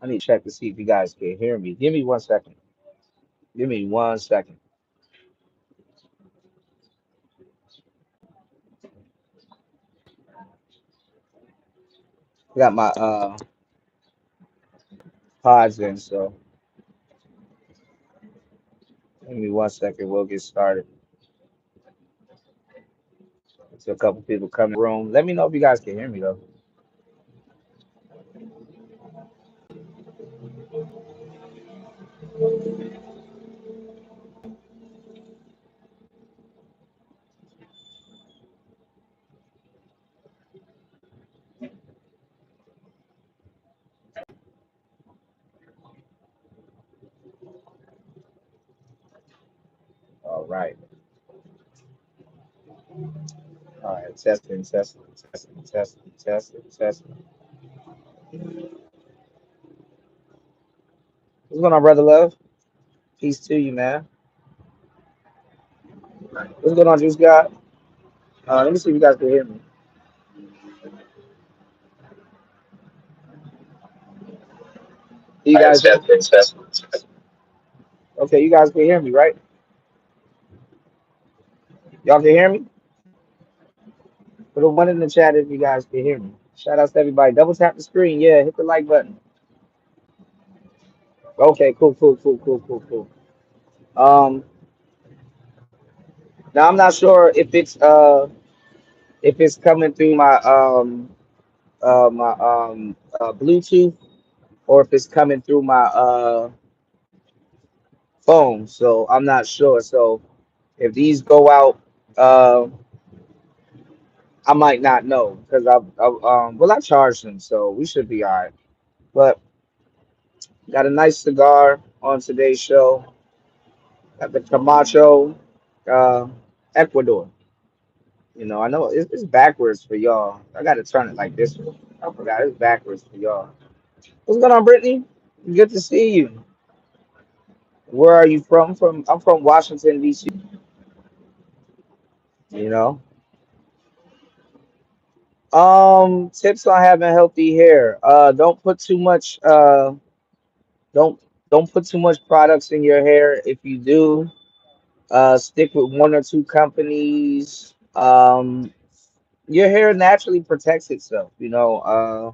I need to check to see if you guys can hear me. Give me 1 second. Give me 1 second. I got my pods in, so give me 1 second. We'll get started. So a couple people come in the room. Let me know if you guys can hear me though. All right. All right. Testing, testing, testing, testing, testing, testing. What's going on, brother love? Peace to you, man. What's going on, Juice God? Let me see if you guys can hear me. You guys, okay, you guys can hear me, right? Y'all can hear me? Put a one in the chat if you guys can hear me. Shout out to everybody. Double tap the screen. Yeah, hit the like button. Okay, cool, cool, cool, cool, cool, cool. Now I'm not sure if it's coming through my Bluetooth or if it's coming through my phone. So I'm not sure. So if these go out, I might not know because I charged them, so we should be all right. But got a nice cigar on today's show. Got the Camacho, uh, Ecuador. I know it's backwards for y'all. I got to turn it like this one. I forgot it's backwards for y'all. What's going on, Brittany? Good to see you. Where are you from? I'm from Washington D.C. You know. Tips on having healthy hair. Don't put too much. Don't don't put too much products in your hair. If you do, stick with one or two companies. Your hair naturally protects itself. You got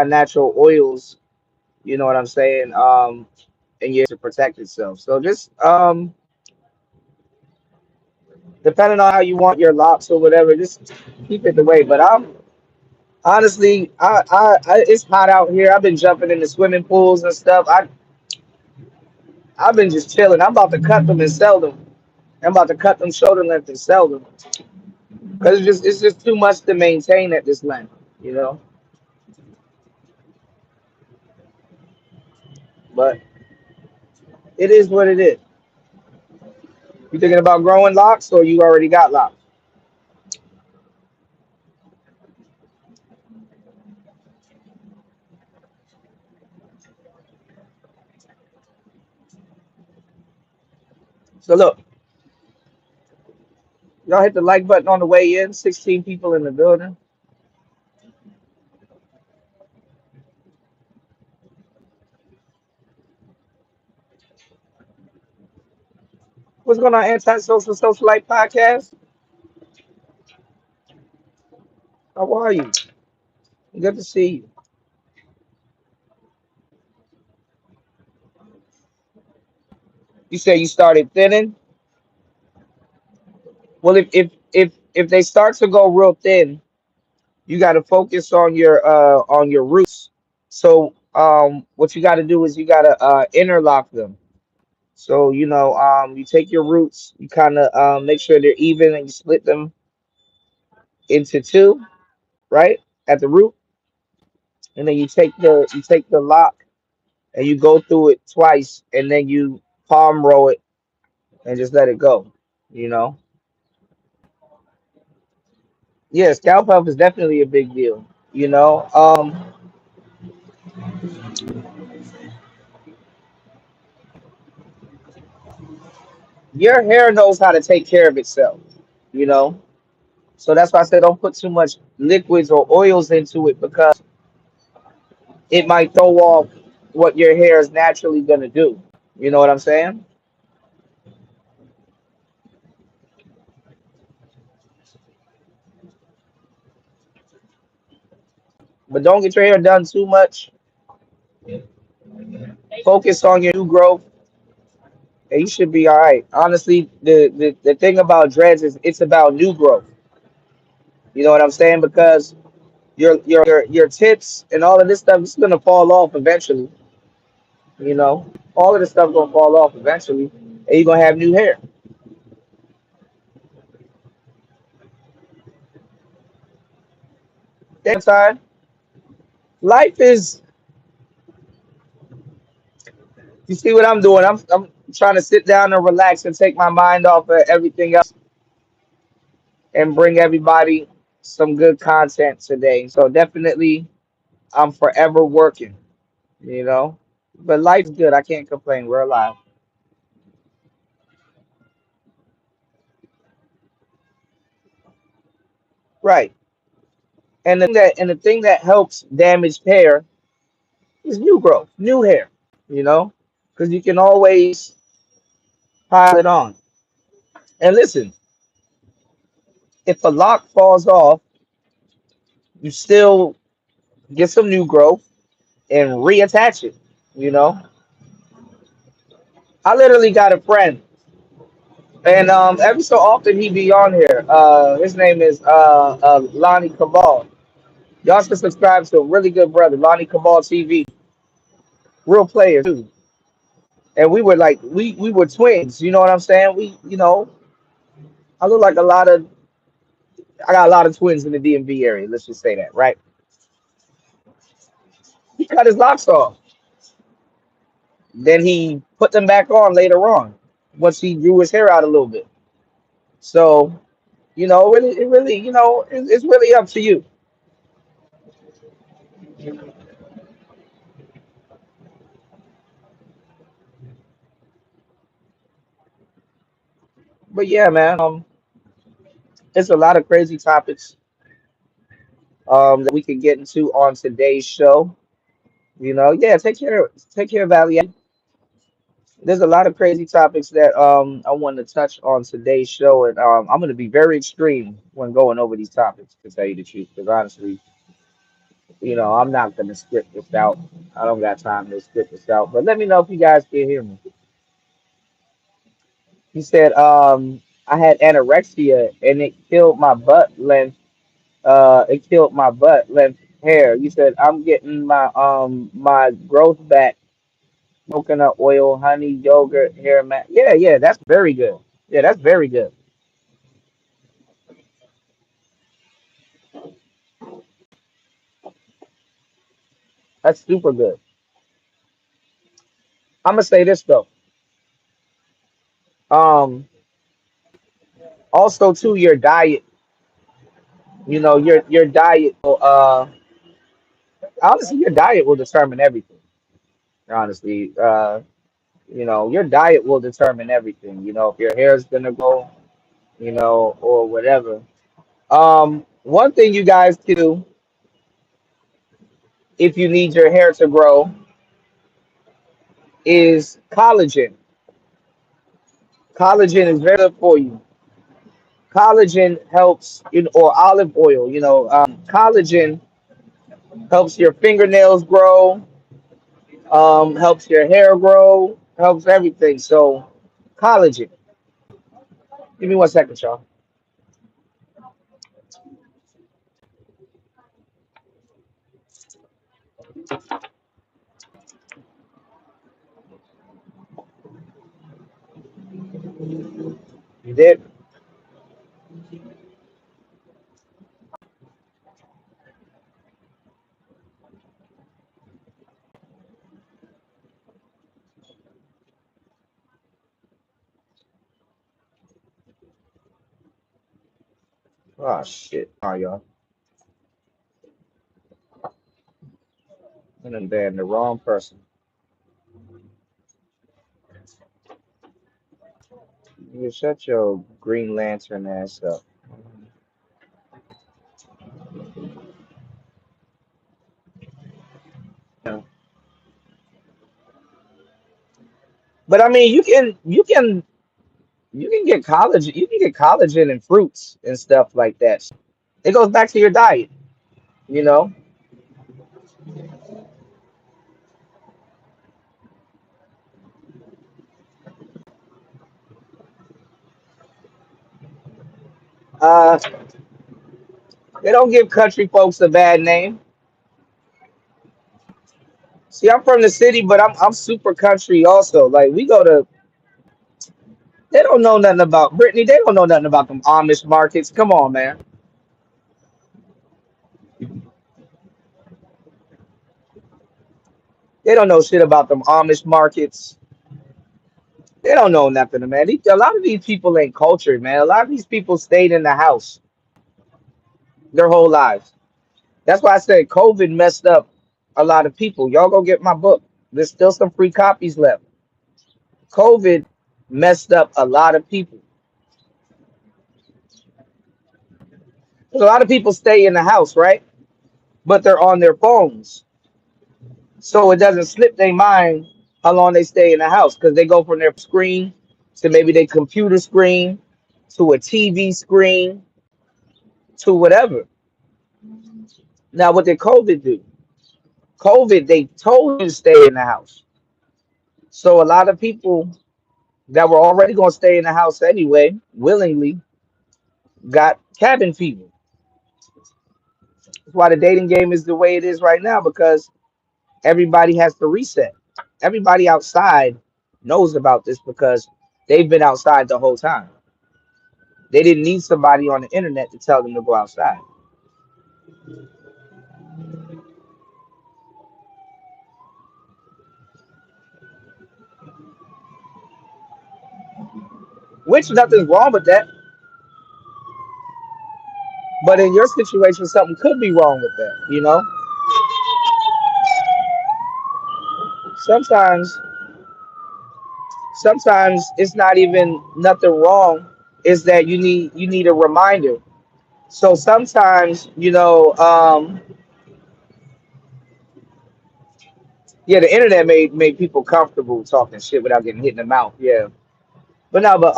natural oils. You know what I'm saying? And you to protect itself. So just depending on how you want your locks or whatever, just keep it the way. But I'm honestly, it's hot out here. I've been jumping in the swimming pools and stuff. I've been just chilling. I'm about to cut them and sell them. I'm about to cut them shoulder length and sell them because it's just too much to maintain at this length. You know, but it is what it is. You thinking about growing locks or you already got locks? So look, y'all hit the like button on the way in. 16 people in the building. What's going on, Antisocial Socialite Podcast? How are you? Good to see you. You say you started thinning. Well, if they start to go real thin, you got to focus on your roots. So what you got to do is you got to interlock them. So you take your roots, you kind of make sure they're even, and you split them into two, right, at the root, and then you take the lock and you go through it twice, and then you palm roll it and just let it go. You know, yeah, scalp health is definitely a big deal. You know, your hair knows how to take care of itself. You know, So that's why I said don't put too much liquids or oils into it because it might throw off what your hair is naturally gonna do. You know what I'm saying? But don't get your hair done too much. Focus on your new growth, and you should be all right. Honestly, the thing about dreads is it's about new growth. You know what I'm saying? Because your tips and all of this stuff is gonna fall off eventually. You know, all of this stuff gonna fall off eventually, and you're gonna have new hair. That time, life is. You see what I'm doing? I'm trying to sit down and relax and take my mind off of everything else and bring everybody some good content today. So definitely, I'm forever working. You know, but life's good. I can't complain. We're alive, right? And the thing that helps damaged hair is new growth, new hair. You know, because you can always pile it on. And listen, if a lock falls off, you still get some new growth and reattach it. You know, I literally got a friend, and every so often he be on here. His name is Lonnie Cabal. Y'all should subscribe to a really good brother, Lonnie Cabal TV, real player too. And we were like we were twins. You know what I'm saying? I look like I got a lot of twins in the DMV area. Let's just say that, right? He cut his locks off. Then he put them back on later on once he grew his hair out a little bit. So, it's really up to you. But yeah, man, it's a lot of crazy topics that we could get into on today's show. Yeah, take care, Valley. There's a lot of crazy topics that I want to touch on today's show, and I'm going to be very extreme when going over these topics, to tell you the truth, because honestly, I'm not going to script this out. I don't got time to script this out. But let me know if you guys can hear me. He said, I had anorexia and it killed my butt length. It killed my butt length hair. You said I'm getting my growth back. Coconut oil, honey, yogurt, hair mat. Yeah, yeah, that's very good. Yeah, that's very good. That's super good. I'm gonna say this though. Um, Also too, your diet. Your diet. Honestly, your diet will determine everything. Honestly, your diet will determine everything. If your hair is gonna go, or whatever. One thing you guys can do if you need your hair to grow is collagen. Collagen is very good for you. Collagen helps, or olive oil. Collagen helps your fingernails grow, helps your hair grow, helps everything. So, collagen. Give me 1 second, y'all. You did? Oh shit! Oh y'all, I done banned the wrong person. You shut your Green Lantern ass up. But I mean, you can get collagen and fruits and stuff like that. It goes back to your diet, you know. Uh, they don't give country folks a bad name. See, I'm from the city, but I'm super country also. Like we go to, they don't know nothing about Brittany. They don't know nothing about them Amish markets. Come on, man. They don't know shit about them Amish markets. They don't know nothing, man. A lot of these people ain't cultured, man. A lot of these people stayed in the house their whole lives. That's why I said COVID messed up a lot of people. Y'all go get my book. There's still some free copies left. COVID messed up a lot of people. A lot of people stay in the house, right? But they're on their phones. So it doesn't slip their mind how long they stay in the house because they go from their screen to maybe their computer screen to a TV screen to whatever. Now, what did COVID do? COVID, they told you to stay in the house. So a lot of people that were already going to stay in the house anyway, willingly, got cabin fever. That's why the dating game is the way it is right now because everybody has to reset. Everybody outside knows about this because they've been outside the whole time. They didn't need somebody on the internet to tell them to go outside. Which nothing's wrong with that. But in your situation, something could be wrong with that. Sometimes, sometimes it's not even nothing wrong. Is that you need a reminder. So sometimes, yeah, the internet made people comfortable talking shit without getting hit in the mouth. Yeah. But no, but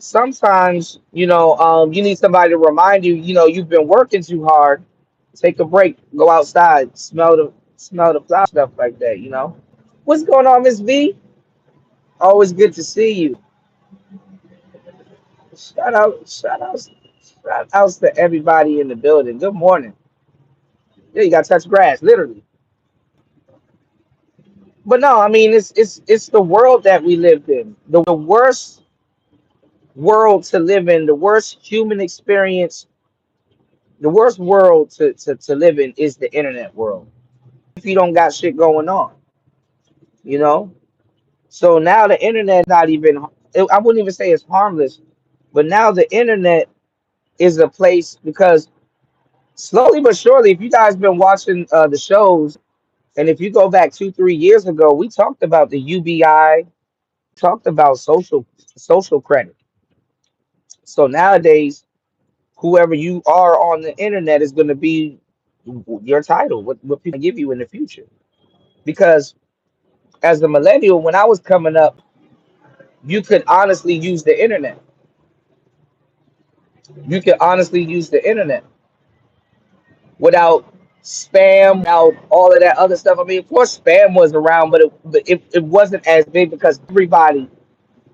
sometimes you need somebody to remind you. You've been working too hard. Take a break. Go outside. Smell the flower stuff like that. What's going on, Miss V? Always good to see you. Shout out, shout out, shout outs to everybody in the building. Good morning. Yeah, you got to touch grass, literally. But no, I mean it's the world that we lived in. The worst world to live in. The worst human experience, the worst world to live in is the internet world. If you don't got shit going on, you know? So now the internet not even, I wouldn't even say it's harmless, but now the internet is a place because slowly but surely, if you guys been watching the shows, and if you go back 2, 3 years ago, we talked about the UBI, talked about social credit. So nowadays, whoever you are on the internet is going to be your title, what people give you in the future. Because as a millennial, when I was coming up, you could honestly use the internet. You could honestly use the internet without spam, without all of that other stuff. I mean, of course, spam was around, but it wasn't as big because everybody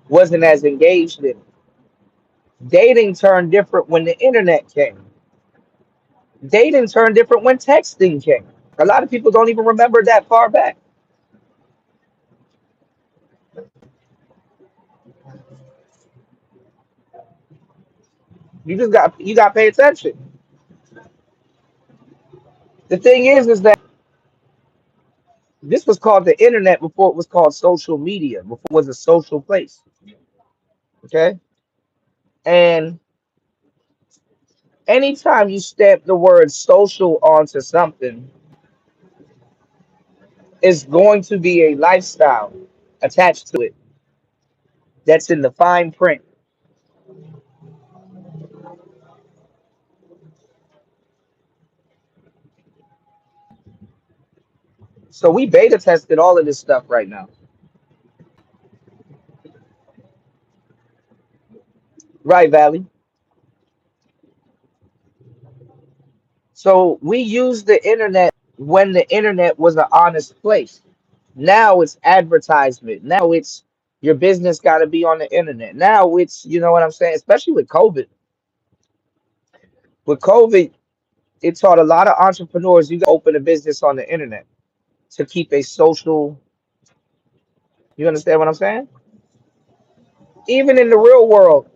wasn't as engaged in it. Dating turned different when the internet came. Dating turned different when texting came. A lot of people don't even remember that far back. You got to pay attention. The thing is that this was called the internet before it was called social media, before it was a social place. Okay. And anytime you stamp the word social onto something, it's going to be a lifestyle attached to it that's in the fine print. So we beta tested all of this stuff right now. Right, Valley. So we used the internet when the internet was an honest place. Now it's advertisement. Now it's your business got to be on the internet. Now it's, you know what I'm saying? Especially with COVID. With COVID, it taught a lot of entrepreneurs you got to open a business on the internet to keep a social. You understand what I'm saying? Even in the real world,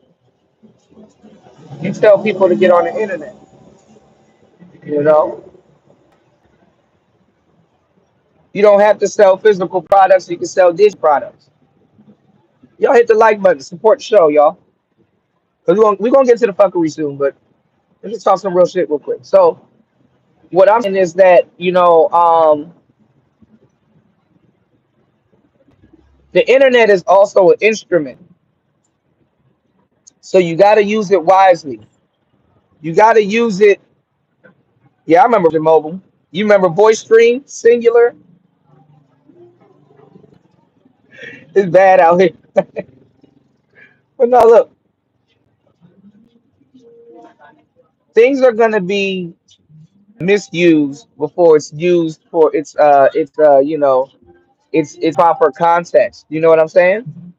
you tell people to get on the internet. You know, you don't have to sell physical products. You can sell digital products. Y'all hit the like button. Support the show, y'all. Cause we gonna get to the fuckery soon, but let's just talk some real shit real quick. So what I'm saying is that the internet is also an instrument, so you got to use it wisely. You got to use it. Yeah, I remember the mobile. You remember voice stream singular? It's bad out here. But no, look, things are gonna be misused before it's used for its proper context. You know what I'm saying?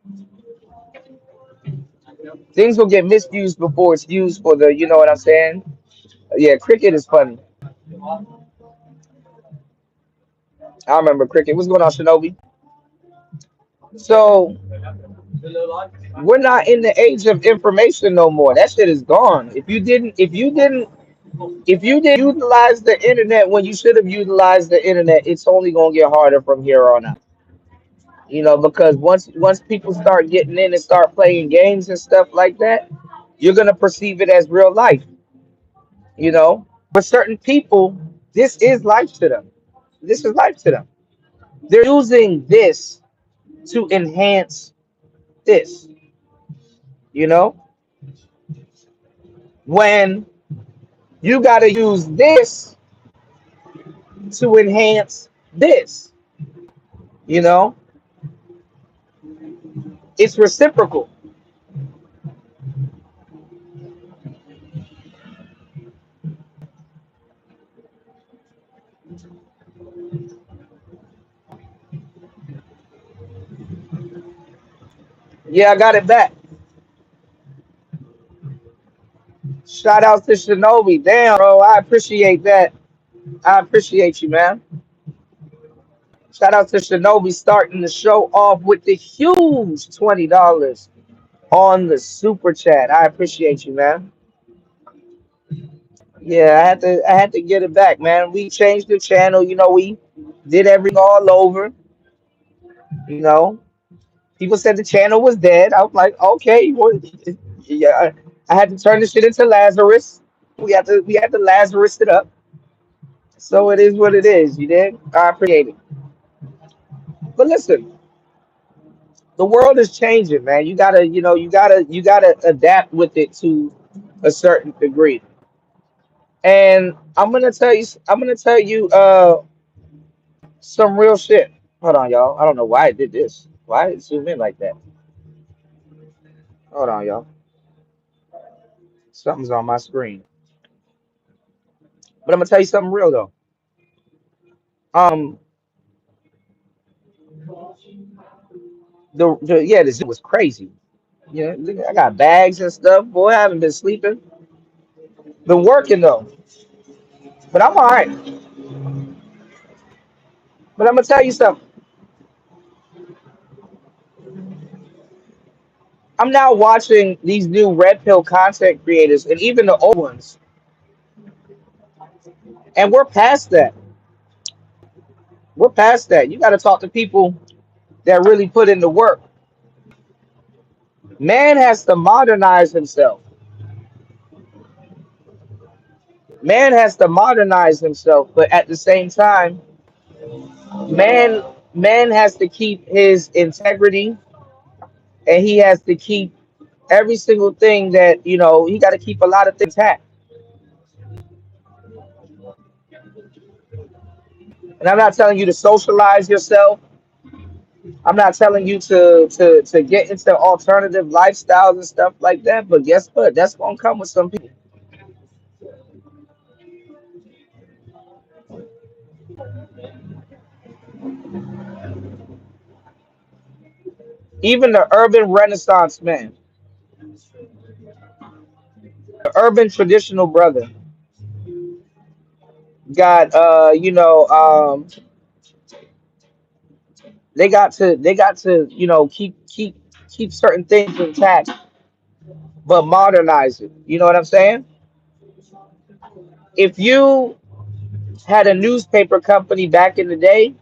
Things will get misused before it's used for the, you know what I'm saying? Yeah, cricket is funny. I remember cricket. What's going on, Shinobi? So we're not in the age of information no more. That shit is gone. If you didn't utilize the internet when you should have utilized the internet, it's only gonna get harder from here on out. Because once people start getting in and start playing games and stuff like that, you're gonna perceive it as real life. For certain people, this is life to them. This is life to them. They're using this to enhance this. You know, when you got to use this to enhance this. You know, it's reciprocal. Yeah, I got it back. Shout out to Shinobi. Damn, bro, I appreciate that. I appreciate you, man. Shout out to Shinobi starting the show off with the huge $20 on the super chat. I appreciate you, man. Yeah, I had to get it back, man. We changed the channel, we did everything all over, you know. People said the channel was dead. I was like, okay, well, yeah, I had to turn this shit into Lazarus. We had to Lazarus it up. So it is what it is, you did. I appreciate it. But listen, the world is changing, man. You gotta adapt with it to a certain degree. And I'm gonna tell you some real shit. Hold on, y'all. I don't know why I did this. Why did it zoom in like that? Hold on, y'all. Something's on my screen. But I'm gonna tell you something real though. Um, yeah, this was crazy. Yeah, look, I got bags and stuff. Boy, I haven't been sleeping. Been working though. But I'm all right. But I'm gonna tell you something. I'm now watching these new red pill content creators and even the old ones, and we're past that. We're past that. You got to talk to people that really put in the work. Man has to modernize himself. Man has to modernize himself, but at the same time, man man has to keep his integrity, and he has to keep every single thing that he got to keep a lot of things hacked. And I'm not telling you to socialize yourself. I'm not telling you to get into alternative lifestyles and stuff like that, but guess what? That's gonna come with some people. Even the urban renaissance man, the urban traditional brother, got they got to keep certain things intact, but modernize it. You know what I'm saying? If you had a newspaper company back in the day,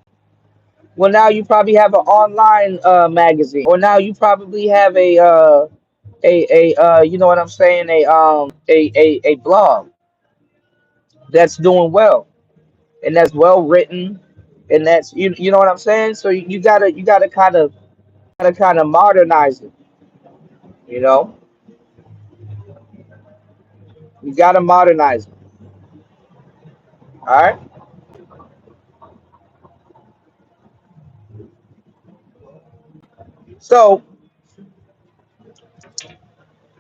well, now you probably have an online magazine, or now you probably have a you know what I'm saying, a blog that's doing well and that's well written, and that's you know what I'm saying. So you gotta kind of modernize it. You know, you gotta modernize it. All right. So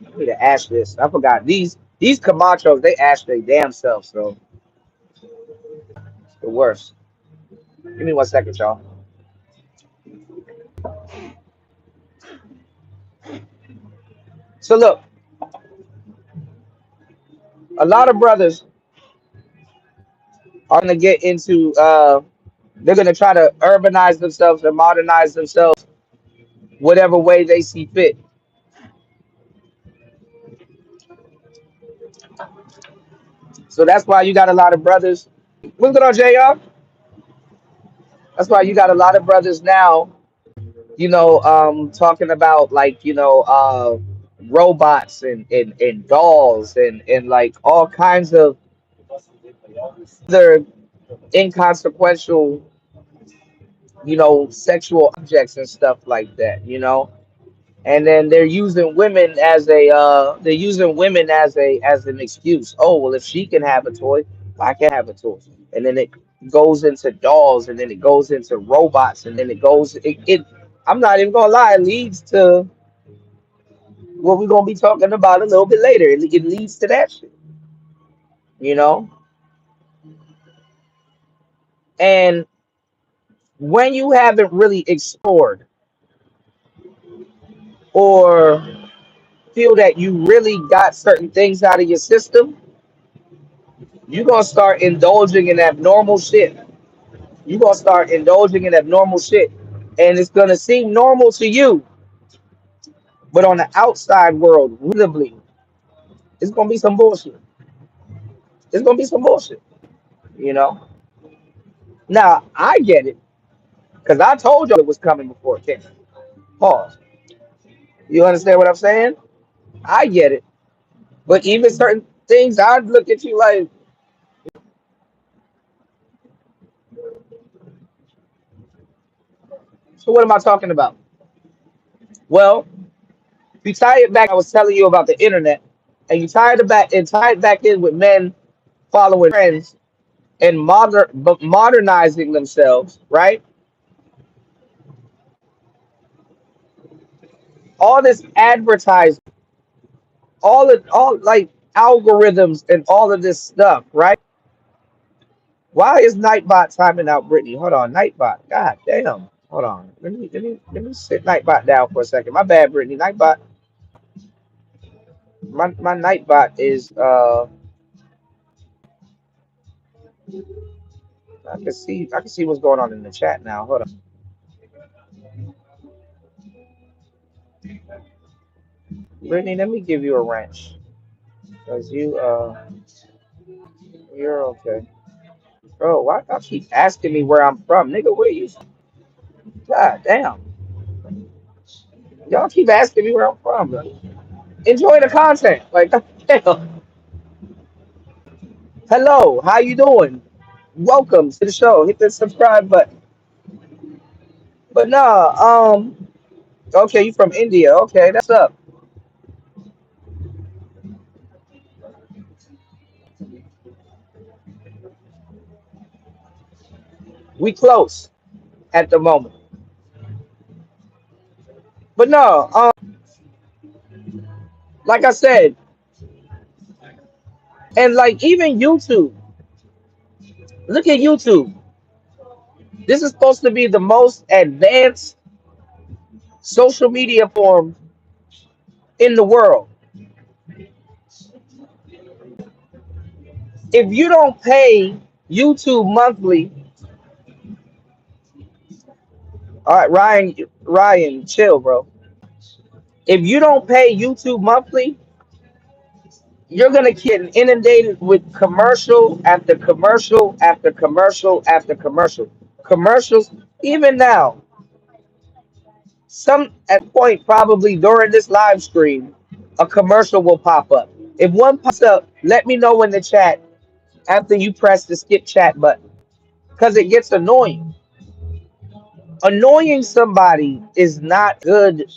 I need to ask this. I forgot these Camachos. They ask their damn self. So it's the worst. Give me 1 second, y'all. So look, a lot of brothers are gonna get into. They're gonna try to urbanize themselves and modernize themselves whatever way they see fit. So that's why you got a lot of brothers. What's good on JR? That's why you got a lot of brothers now, talking about like, robots and dolls and like all kinds of other inconsequential, sexual objects and stuff like that, and then they're using women as an excuse. Oh, well, if she can have a toy, I can have a toy. And then it goes into dolls, and then it goes into robots, and then it I'm not even gonna lie, it leads to what we're gonna be talking about a little bit later. It leads to that shit, you know. And when you haven't really explored or feel that you really got certain things out of your system, you're gonna start indulging in abnormal shit. You're gonna start indulging in abnormal shit. And it's gonna seem normal to you, but on the outside world, visibly, it's gonna be some bullshit. It's gonna be some bullshit, you know. Now I get it, because I told y'all it was coming before it came. Pause. You understand what I'm saying? I get it. But even certain things, I'd look at you like, so what am I talking about? Well, if you tie it back, I was telling you about the internet, and you tie it back in with men following trends and modernizing themselves, right? All this advertising, all like algorithms and all of this stuff, right? Why is Nightbot timing out Brittany? Hold on, Nightbot. God damn. Hold on. Let me sit Nightbot down for a second. My bad, Brittany. Nightbot. My Nightbot is I can see what's going on in the chat now. Hold on. Brittany, let me give you a wrench. Cause you're okay. Bro, why y'all keep asking me where I'm from? Nigga, where you from? God damn. Y'all keep asking me where I'm from, bro. Enjoy the content. Like, damn. Hello, how you doing? Welcome to the show. Hit the subscribe button. But nah, okay, you from India. Okay, that's up. We close at the moment. But no, like I said, and like even YouTube. Look at YouTube. This is supposed to be the most advanced social media form in the world. If you don't pay YouTube monthly, all right, Ryan, chill, bro. If you don't pay YouTube monthly, you're gonna get inundated with commercial after commercial after commercial after commercial. Commercials, even now, some at point probably during this live stream, a commercial will pop up. If one pops up, let me know in the chat after you press the skip chat button because it gets annoying. Annoying somebody is not good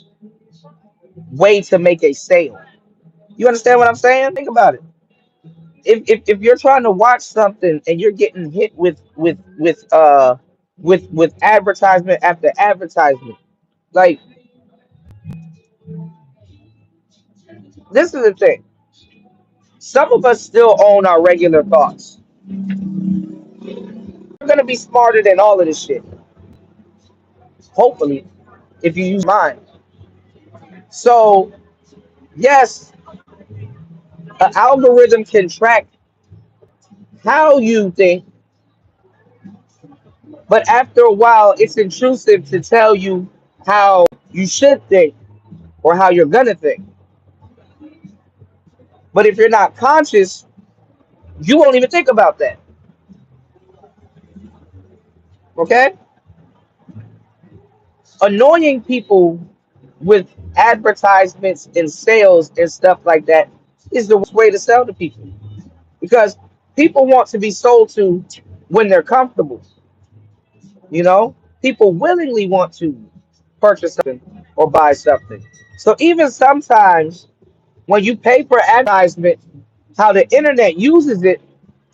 way to make a sale. You understand what I'm saying? Think about it. If you're trying to watch something and you're getting hit with advertisement after advertisement, like this is the thing. Some of us still own our regular thoughts. You're gonna be smarter than all of this shit. Hopefully, if you use mine. So yes, an algorithm can track how you think, but after a while, it's intrusive to tell you how you should think or how you're gonna think. But if you're not conscious, you won't even think about that. Okay? Annoying people with advertisements and sales and stuff like that is the worst way to sell to people because people want to be sold to when they're comfortable. You know, people willingly want to purchase something or buy something. So even sometimes when you pay for advertisement, how the internet uses it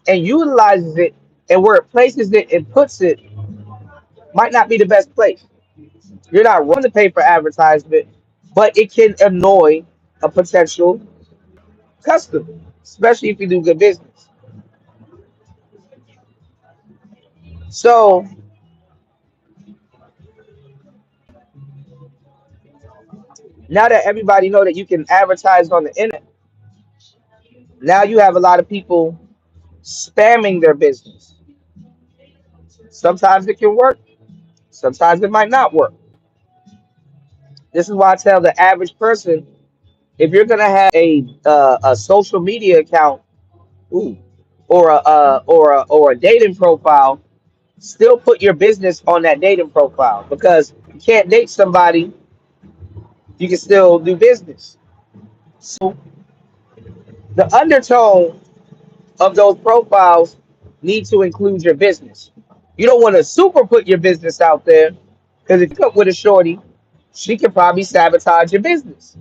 and utilizes it and where it places it and puts it might not be the best place. You're not running to pay for advertisement, but it can annoy a potential customer, especially if you do good business. So now that everybody know that you can advertise on the internet, now you have a lot of people spamming their business. Sometimes it can work, sometimes it might not work. This is why I tell the average person if you're gonna have a social media account, ooh, or a dating profile, still put your business on that dating profile because you can't date somebody, you can still do business. So the undertone of those profiles need to include your business. You don't want to super put your business out there because if you come with a shorty, she could probably sabotage your business.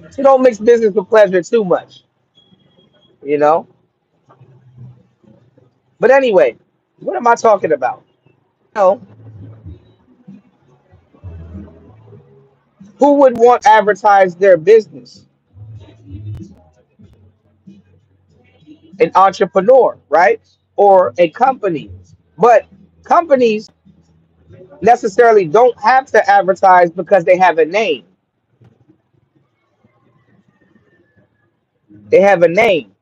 So don't mix business with pleasure too much, you know. But anyway, what am I talking about? You know, who would want to advertise their business? An entrepreneur, right? Or a company. But companies necessarily don't have to advertise because they have a name. They have a name.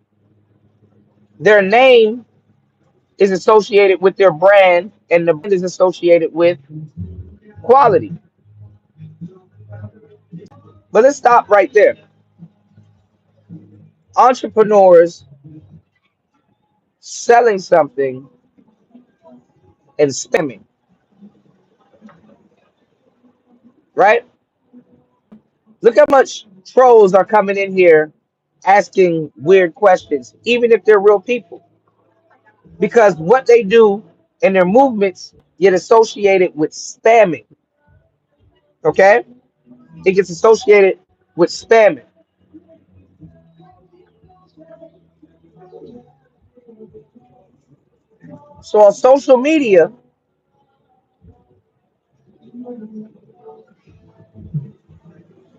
Their name is associated with their brand, and the brand is associated with quality. But let's stop right there. Entrepreneurs selling something and spamming, right? Look how much trolls are coming in here asking weird questions, even if they're real people, because what they do and their movements get associated with spamming. Okay, it gets associated with spamming. So on social media,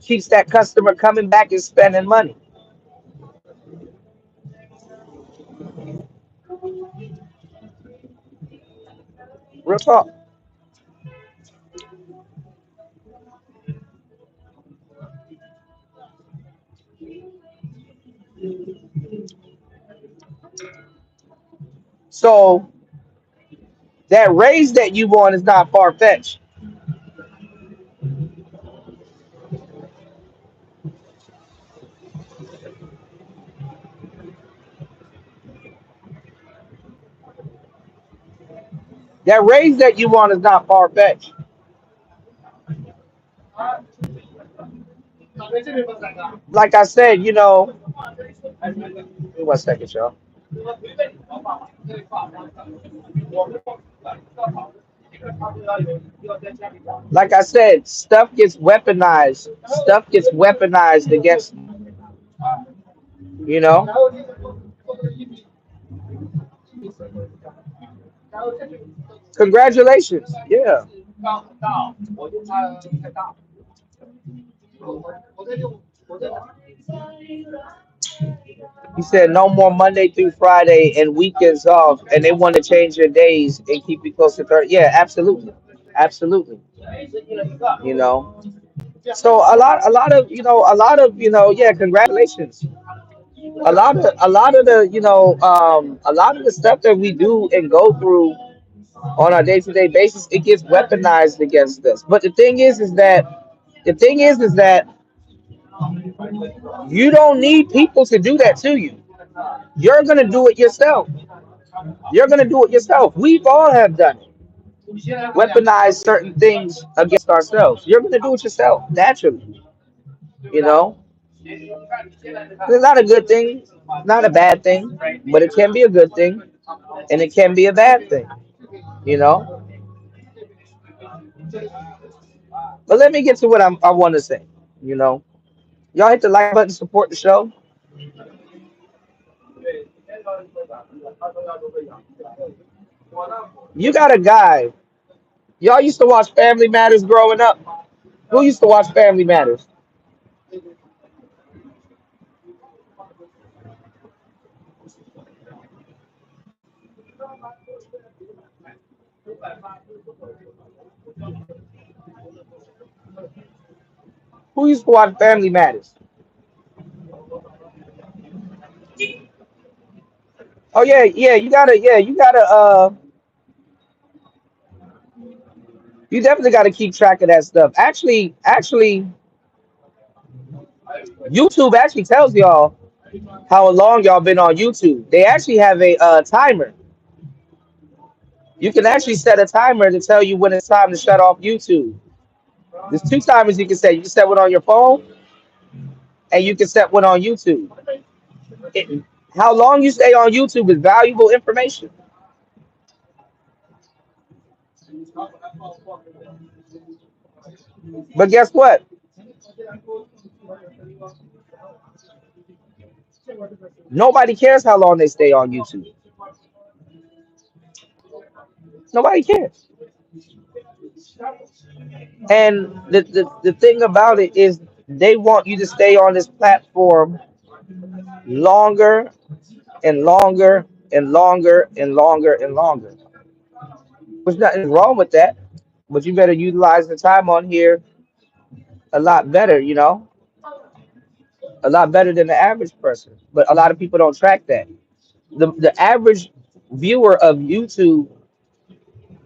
Keeps that customer coming back and spending money. Real talk. So that raise that you want is not far fetched. That raise that you want is not far fetched. Like I said, give me 1 second, y'all. Like I said, stuff gets weaponized. Stuff gets weaponized against you know. Congratulations. Yeah. He said no more Monday through Friday and weekends off, and they want to change your days and keep you close to 30. Yeah, absolutely, absolutely. You know, so yeah. Congratulations. A lot of the, a lot of the stuff that we do and go through on our day-to-day basis, it gets weaponized against us. But the thing is that you don't need people to do that to you. You're gonna do it yourself. You're gonna do it yourself. We've all have done it. Weaponize certain things against ourselves. You're gonna do it yourself naturally. You know, it's not a good thing, not a bad thing, but it can be a good thing, and it can be a bad thing. You know, but let me get to what I want to say. You know, y'all hit the like button, support the show. You got a guy. Y'all used to watch Family Matters growing up. Who used to watch Family Matters? Who used to watch Family Matters? Oh yeah, yeah. You definitely gotta keep track of that stuff. Actually, YouTube actually tells y'all how long y'all been on YouTube. They actually have a timer. You can actually set a timer to tell you when it's time to shut off YouTube. There's two timers you can set. You can set one on your phone, and you can set one on YouTube. It, how long you stay on YouTube is valuable information. But guess what? Nobody cares how long they stay on YouTube. Nobody cares. And the thing about it is they want you to stay on this platform longer and longer and longer and longer and longer. There's nothing wrong with that, but you better utilize the time on here a lot better, a lot better than the average person. But a lot of people don't track that. The average viewer of YouTube,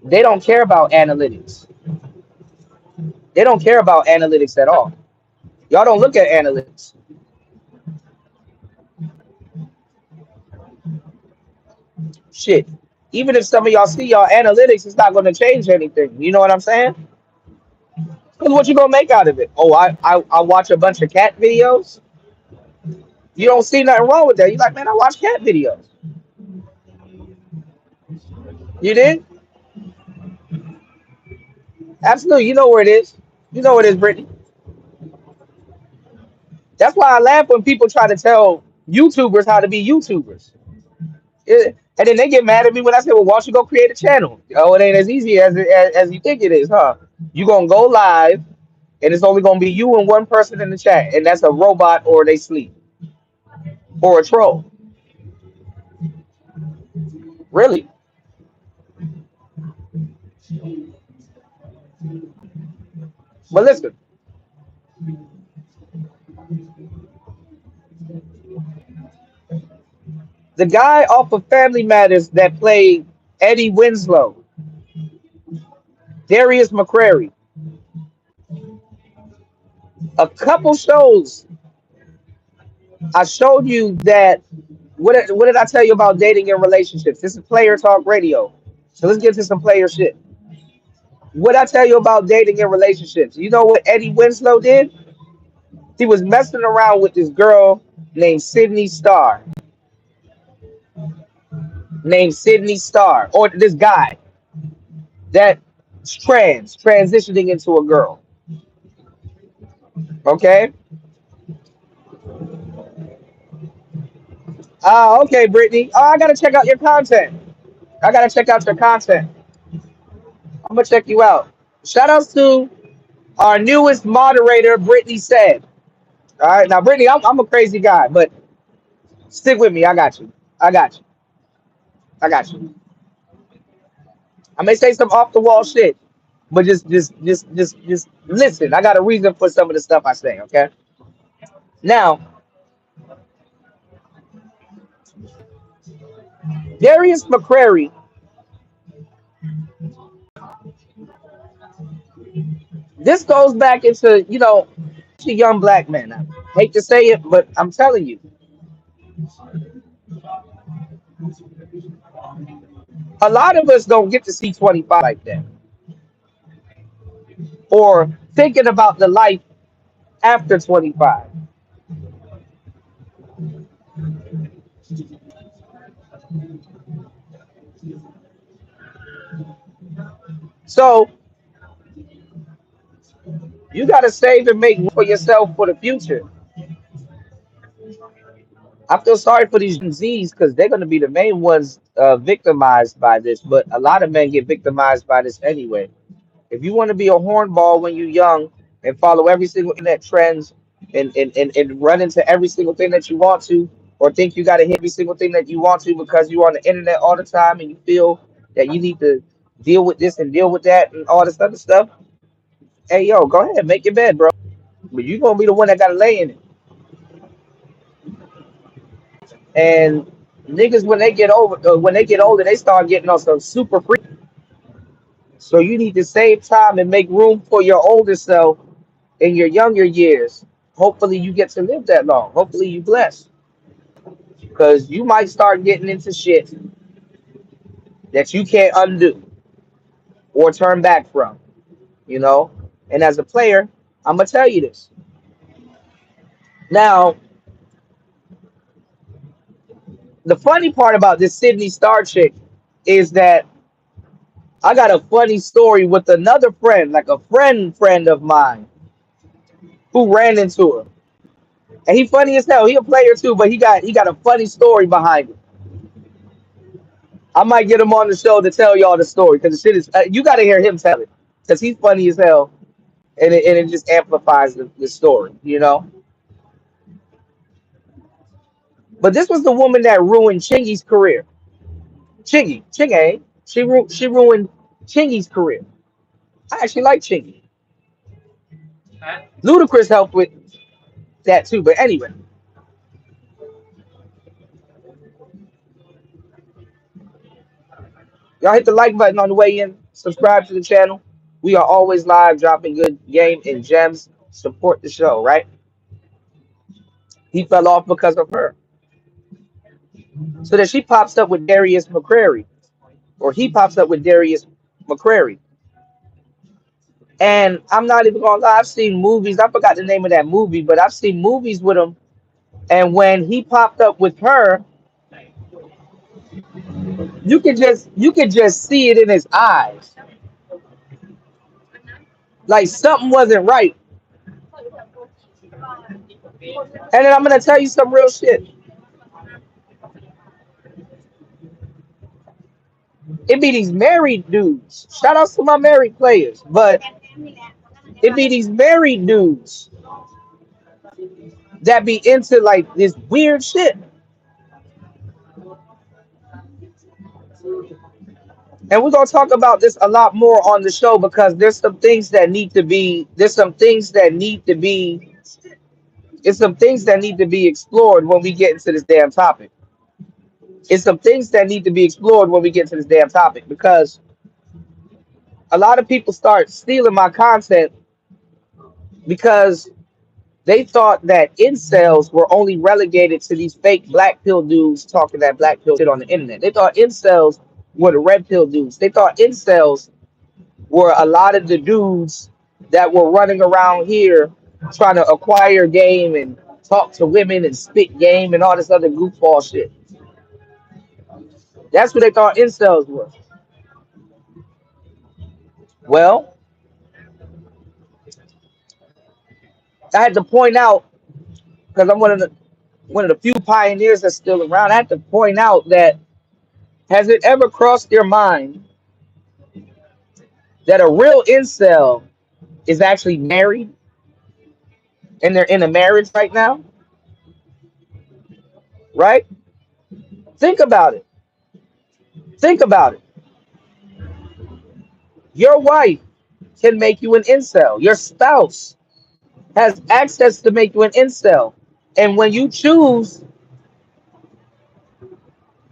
they don't care about analytics. They don't care about analytics at all. Y'all don't look at analytics. Shit. Even if some of y'all see y'all analytics, it's not going to change anything. You know what I'm saying? Because what you gonna make out of it? Oh, I watch a bunch of cat videos. You don't see nothing wrong with that. You like, man, I watch cat videos. You did? Absolutely. You know where it is. You know where it is, Brittany. That's why I laugh when people try to tell YouTubers how to be YouTubers. And then they get mad at me when I say, well, why don't you go create a channel? Oh, it ain't as easy as you think it is, huh? You gonna go live and it's only gonna be you and one person in the chat, and that's a robot or they sleep or a troll. Really? But listen, the guy off of Family Matters that played Eddie Winslow, Darius McCrary, a couple shows I showed you that. What did I tell you about dating and relationships? This is player talk radio. So let's get to some player shit. What I tell you about dating and relationships? You know what Eddie Winslow did? He was messing around with this girl named Sydney Starr. Named Sydney Starr. Or this guy that's transitioning into a girl. Okay? Okay, Brittany. Oh, I gotta check out your content. I gotta check out your content. I'm gonna check you out. Shout outs to our newest moderator, Brittany said. All right, now Brittany, I'm a crazy guy, but stick with me. I got you. I got you. I got you. I may say some off the wall shit, but just listen. I got a reason for some of the stuff I say. Okay. Now, Darius McCrary, this goes back into a young black man. I hate to say it, but I'm telling you, a lot of us don't get to see 25 like that, or thinking about the life after 25. So you got to save and make for yourself for the future. I feel sorry for these Gen Zs because they're going to be the main ones victimized by this. But a lot of men get victimized by this anyway. If you want to be a hornball when you're young and follow every single internet trends and run into every single thing that you want to, or think you got to hit every single thing that you want to because you're on the internet all the time and you feel that you need to deal with this and deal with that and all this other stuff, hey, yo, go ahead, make your bed, bro. But you're going to be the one that got to lay in it. And niggas, when they get older, they start getting on some super free. So you need to save time and make room for your older self in your younger years. Hopefully you get to live that long. Hopefully you blessed. Because you might start getting into shit that you can't undo or turn back from, you know? And as a player, I'm gonna tell you this. Now, the funny part about this Sydney Star chick is that I got a funny story with another friend, like a friend of mine, who ran into her. And he funny as hell. He a player too, but he got a funny story behind it. I might get him on the show to tell y'all the story because the shit is you got to hear him tell it because he's funny as hell, and it just amplifies the story, you know. But this was the woman that ruined Chingy's career. Chingy, she ruined Chingy's career. I actually like Chingy. Ludacris helped with that too, but anyway, y'all hit the like button on the way in. Subscribe to the channel. We are always live, dropping good game and gems. Support the show, right? He fell off because of her. So that she pops up with Darius McCrary, or he pops up with Darius McCrary. And I'm not even gonna lie, I've seen movies. I forgot the name of that movie, but I've seen movies with him. And when he popped up with her, you could just see it in his eyes. Like something wasn't right. And then I'm gonna tell you some real shit. It be these married dudes. Shout outs to my married players. But It be these married dudes that be into like this weird shit. And we're gonna talk about this a lot more on the show because there's some things that need to be it's some things that need to be explored when we get into this damn topic. It's some things that need to be explored when we get to this damn topic because a lot of people start stealing my content because they thought that incels were only relegated to these fake black pill dudes talking that black pill shit on the internet. They thought incels were the red pill dudes. They thought incels were a lot of the dudes that were running around here trying to acquire game and talk to women and spit game and all this other goofball shit. That's what they thought incels were. Well, I had to point out because I'm one of the few pioneers that's still around. I had to point out that has it ever crossed your mind that a real incel is actually married and they're in a marriage right now? Right? Think about it. Think about it. Your wife can make you an incel. Your spouse has access to make you an incel. And when you choose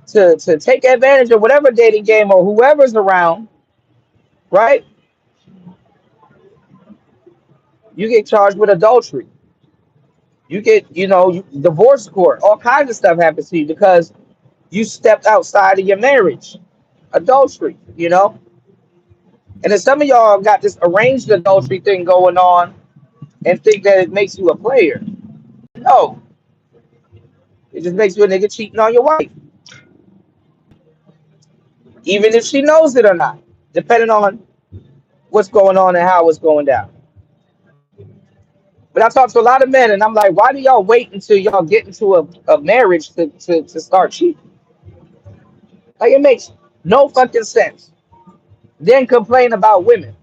to take advantage of whatever dating game or whoever's around, right? You get charged with adultery. You get, divorce court. All kinds of stuff happens to you because you stepped outside of your marriage. Adultery. And then some of y'all got this arranged adultery thing going on and think that it makes you a player. No, it just makes you a nigga cheating on your wife, even if she knows it or not, depending on what's going on and how it's going down. But I talk to a lot of men, and I'm like, why do y'all wait until y'all get into a marriage to start cheating? Like, it makes no fucking sense. Then complain about women.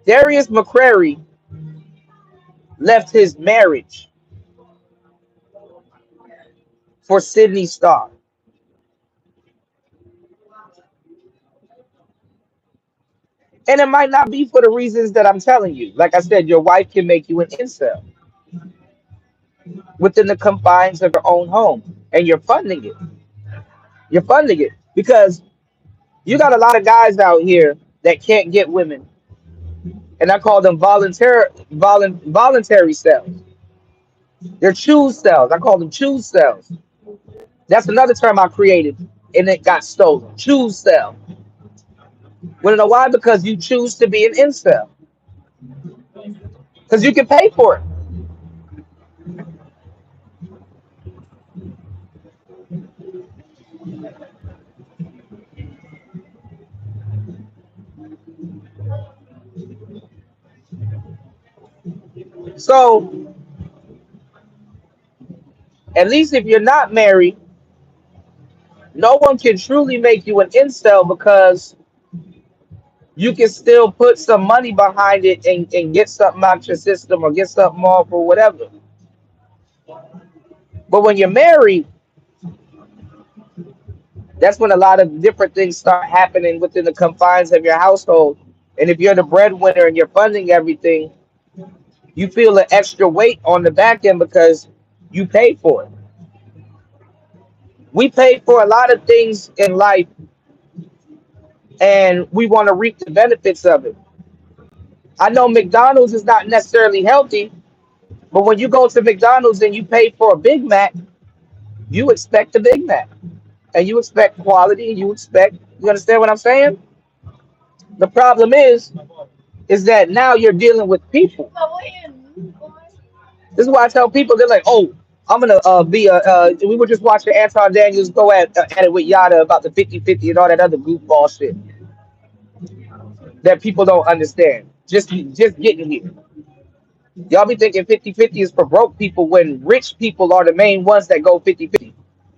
Darius McCrary left his marriage for Sydney Starr. And it might not be for the reasons that I'm telling you. Like I said, your wife can make you an incel within the confines of your own home. And you're funding it. You're funding it because you got a lot of guys out here that can't get women. And I call them voluntary cells. They're choose cells. I call them choose cells. That's another term I created and it got stolen. Choose cell. Want to know why? Because you choose to be an incel. Because you can pay for it. So, at least if you're not married, no one can truly make you an incel because you can still put some money behind it and get something out your system or get something off or whatever. But when you're married, that's when a lot of different things start happening within the confines of your household. And if you're the breadwinner and you're funding everything, you feel an extra weight on the back end because you pay for it. We pay for a lot of things in life and we want to reap the benefits of it. I know McDonald's is not necessarily healthy, but when you go to McDonald's and you pay for a Big Mac, you expect a Big Mac. And you expect quality, and you understand what I'm saying? The problem is that now you're dealing with people. This is why I tell people, they're like, oh, I'm gonna we were just watching Anton Daniels go at it with Yada about the 50-50 and all that other goofball shit that people don't understand. Just getting here. Y'all be thinking 50-50 is for broke people when rich people are the main ones that go 50-50.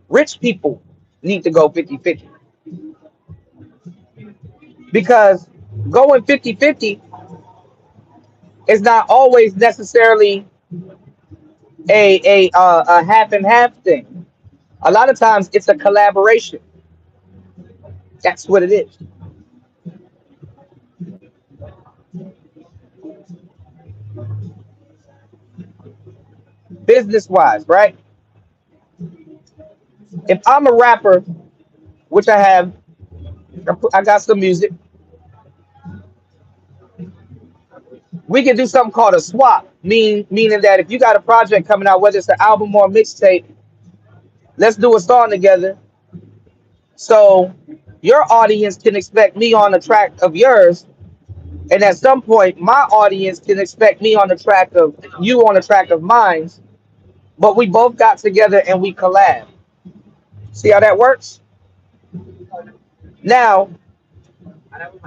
Rich people need to go 50-50 because going 50-50 is not always necessarily a half and half thing. A lot of times it's a collaboration. That's what it is. Business wise, right? If I'm a rapper, which I have, I got some music, we can do something called a swap, meaning that if you got a project coming out, whether it's an album or a mixtape, let's do a song together. So your audience can expect me on a track of yours, and at some point, my audience can expect me on the track of you on a track of mine. But we both got together and we collab. See how that works? Now,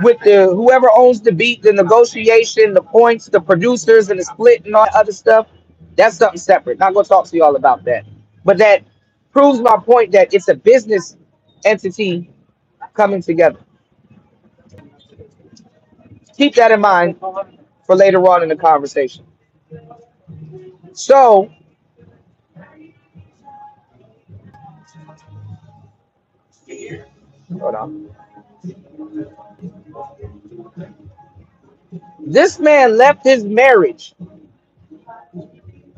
with the whoever owns the beat, the negotiation, the points, the producers, and the split and all that other stuff, that's something separate. Not gonna talk to y'all about that. But that proves my point that it's a business entity coming together. Keep that in mind for later on in the conversation. So, hold on. This man left his marriage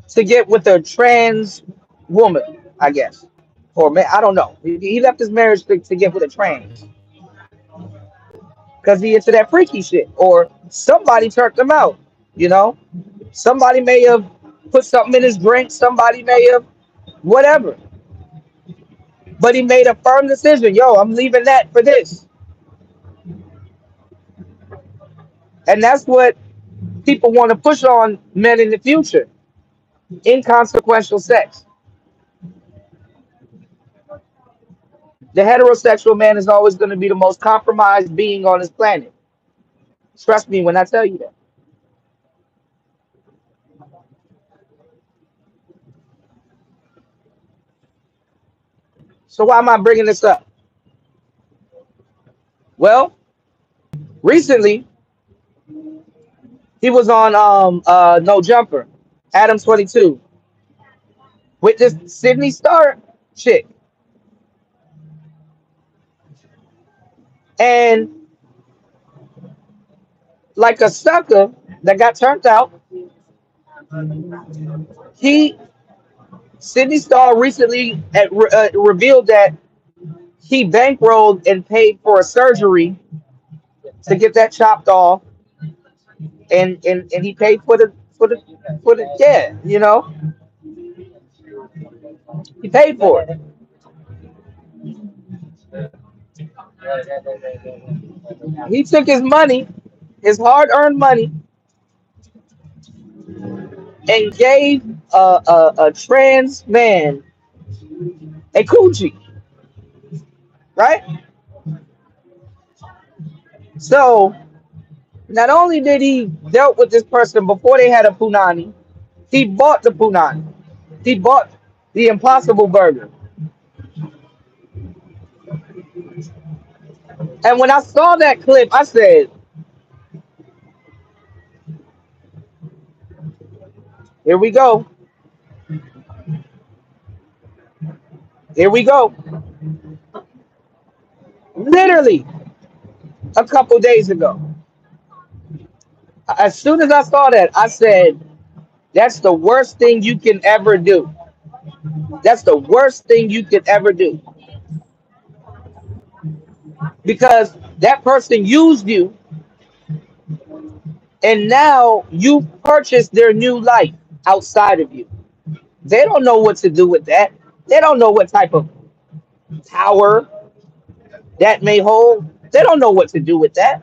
to get with a trans woman, I guess. Or man, I don't know. He left his marriage to get with a trans because he into that freaky shit. Or somebody turned him out, you know? Somebody may have put something in his drink, somebody may have whatever. But he made a firm decision. Yo, I'm leaving that for this. And that's what people want to push on men in the future. Inconsequential sex. The heterosexual man is always going to be the most compromised being on this planet. Trust me when I tell you that. So why am I bringing this up? Well, recently he was on No Jumper, Adam 22, with this Sydney Star chick. And like a sucker that got turned out, he Sydney Star recently revealed that he bankrolled and paid for a surgery to get that chopped off, and he paid for the yeah, he paid for it. He took his money, his hard-earned money, and gave a trans man a coochie, right? So not only did he dealt with this person before they had a punani, he bought the punani. He bought the Impossible Burger. And when I saw that clip, I said, "Here we go. Here we go." Literally a couple days ago. As soon as I saw that, I said, "That's the worst thing you can ever do. That's the worst thing you can ever do." Because that person used you, and now you purchased their new life outside of you. They don't know what to do with that. They don't know what type of power that may hold. They don't know what to do with that.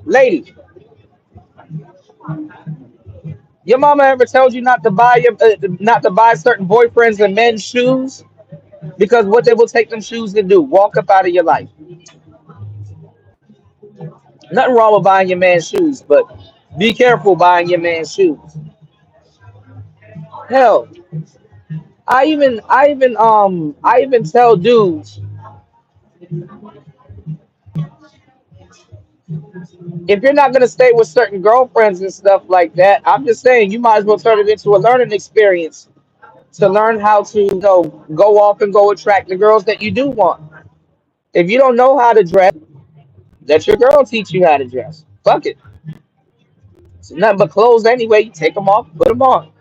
Ladies, your mama ever told you not to buy certain boyfriends and men's shoes Because what they will take them shoes to do, walk up out of your life. Nothing wrong with buying your man shoes, but be careful buying your man shoes. Hell, I even tell dudes, if you're not gonna stay with certain girlfriends and stuff like that, I'm just saying you might as well turn it into a learning experience to learn how to, go off and go attract the girls that you do want. If you don't know how to dress, let your girl teach you how to dress. Fuck it. It's nothing but clothes anyway. You take them off, put them on.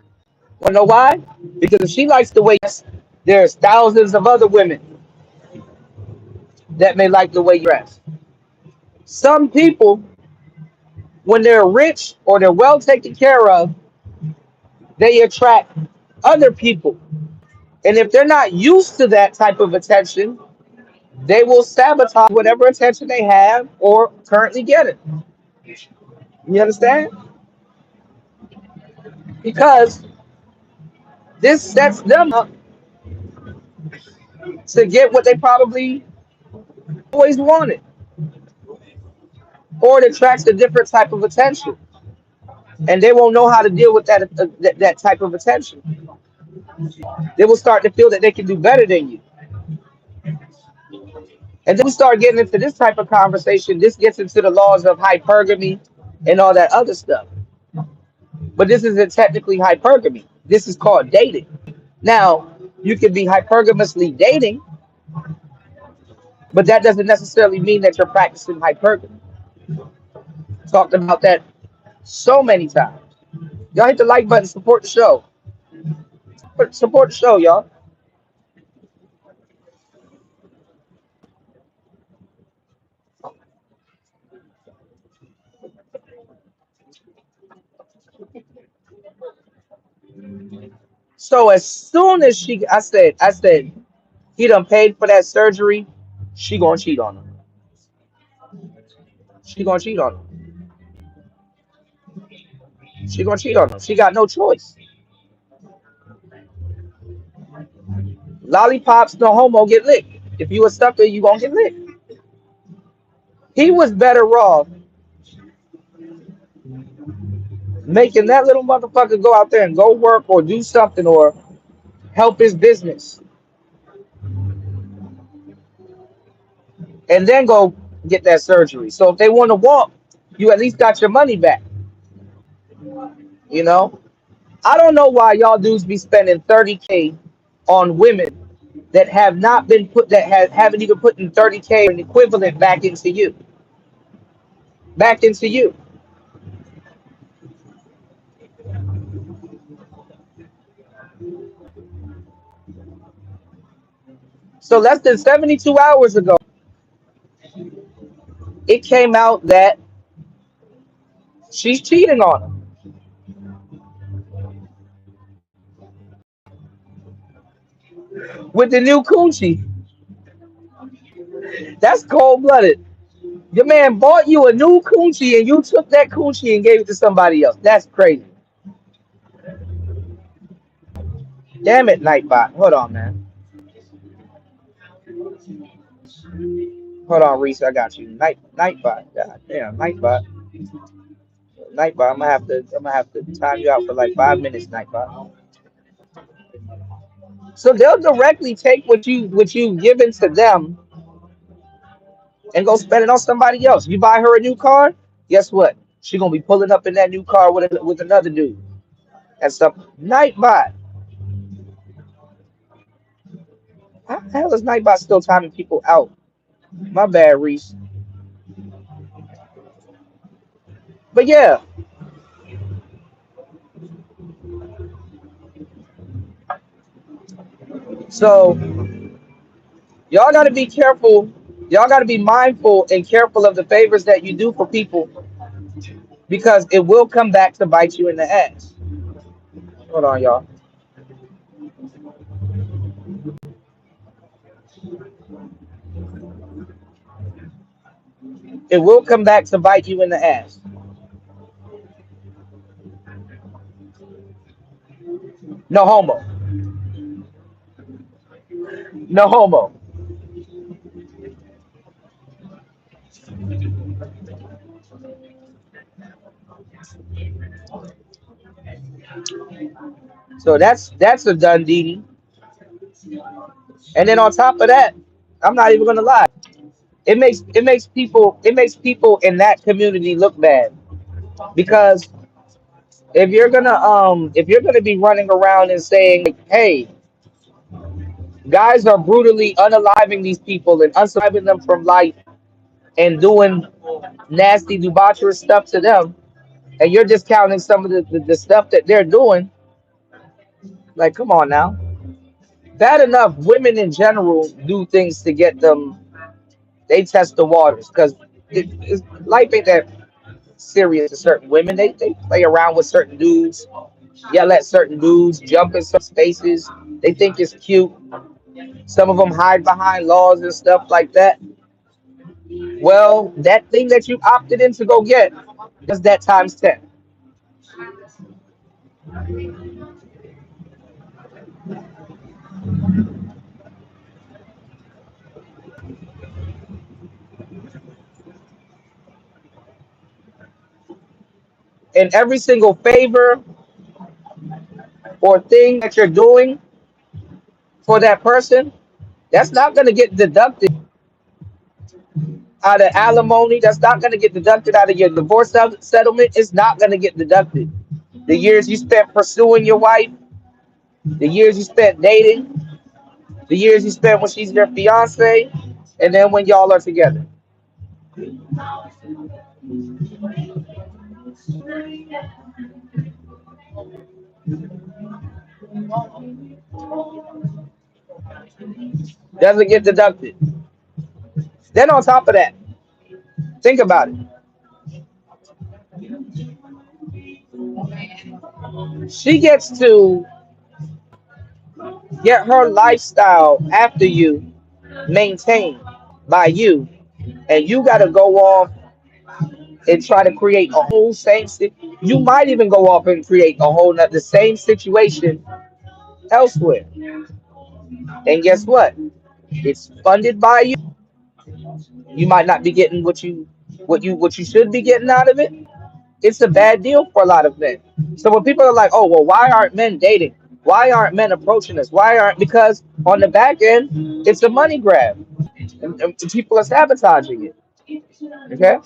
Wanna know why? Because if she likes the way you dress, there's thousands of other women that may like the way you dress. Some people, when they're rich or they're well taken care of, they attract other people. And if they're not used to that type of attention, they will sabotage whatever attention they have or currently get it. You understand? Because this sets them up to get what they probably always wanted, or it attracts a different type of attention, and they won't know how to deal with that type of attention. They will start to feel that they can do better than you, and then we start getting into this type of conversation. This gets into the laws of hypergamy and all that other stuff. But this isn't technically hypergamy. This is called dating. Now, you can be hypergamously dating, but that doesn't necessarily mean that you're practicing hypergamy. Talked about that so many times. Y'all hit the like button, support the show. Support the show, y'all. So as soon as I said, he done paid for that surgery, she gonna cheat on him. She gonna cheat on him. She gonna cheat on him. She got no choice. Lollipops, no homo, get licked. If you a sucker, you gonna get licked. He was better off making that little motherfucker go out there and go work or do something or help his business and then go get that surgery. So if they want to walk, you at least got your money back. You know, I don't know why y'all dudes be spending 30K on women that have not been put that haven't even put in 30K or an equivalent back into you. Back into you. So less than 72 hours ago, it came out that she's cheating on him with the new coochie. That's cold blooded. Your man bought you a new coochie and you took that coochie and gave it to somebody else. That's crazy. Damn it, Nightbot. Hold on, man. Hold on, Reese. I got you. Nightbot. God damn, Nightbot. Nightbot. I'm gonna have to time you out for like 5 minutes, Nightbot. So they'll directly take what you given to them and go spend it on somebody else. You buy her a new car, guess what? She gonna be pulling up in that new car with another dude. And some Nightbot. How the hell is Nightbot still timing people out? My bad, Reese. But yeah, so y'all gotta be careful. Y'all gotta be mindful and careful of the favors that you do for people because it will come back to bite you in the ass. Hold on, y'all. It will come back to bite you in the ass. No homo. No homo. So that's a done deed. And then on top of that, I'm not even gonna lie. It makes people in that community look bad because if you're gonna be running around and saying like, hey, guys are brutally unaliving these people and unsurviving them from life and doing nasty debaucherous stuff to them, and you're discounting some of the stuff that they're doing, like come on now. Bad enough women in general do things to get them, they test the waters because life ain't that serious to certain women. They play around with certain dudes, yell at certain dudes, jump in some spaces. They think it's cute. Some of them hide behind laws and stuff like that. Well, that thing that you opted in to go get, does that times 10. And every single favor or thing that you're doing for that person, that's not going to get deducted out of alimony. That's not going to get deducted out of your divorce settlement. It's not going to get deducted. The years you spent pursuing your wife, the years you spent dating, the years you spent when she's your fiance, and then when y'all are together. Doesn't get deducted. Then on top of that, think about it. She gets to get her lifestyle after you maintained by you, and you got to go off and try to create a whole you might even go off and create a whole the same situation elsewhere. And guess what? It's funded by you. You might not be getting what you should be getting out of it. It's a bad deal for a lot of men. So when people are like, "Oh, well, why aren't men dating? Why aren't men approaching us? Why aren't?" Because on the back end, it's a money grab, and people are sabotaging it. Okay,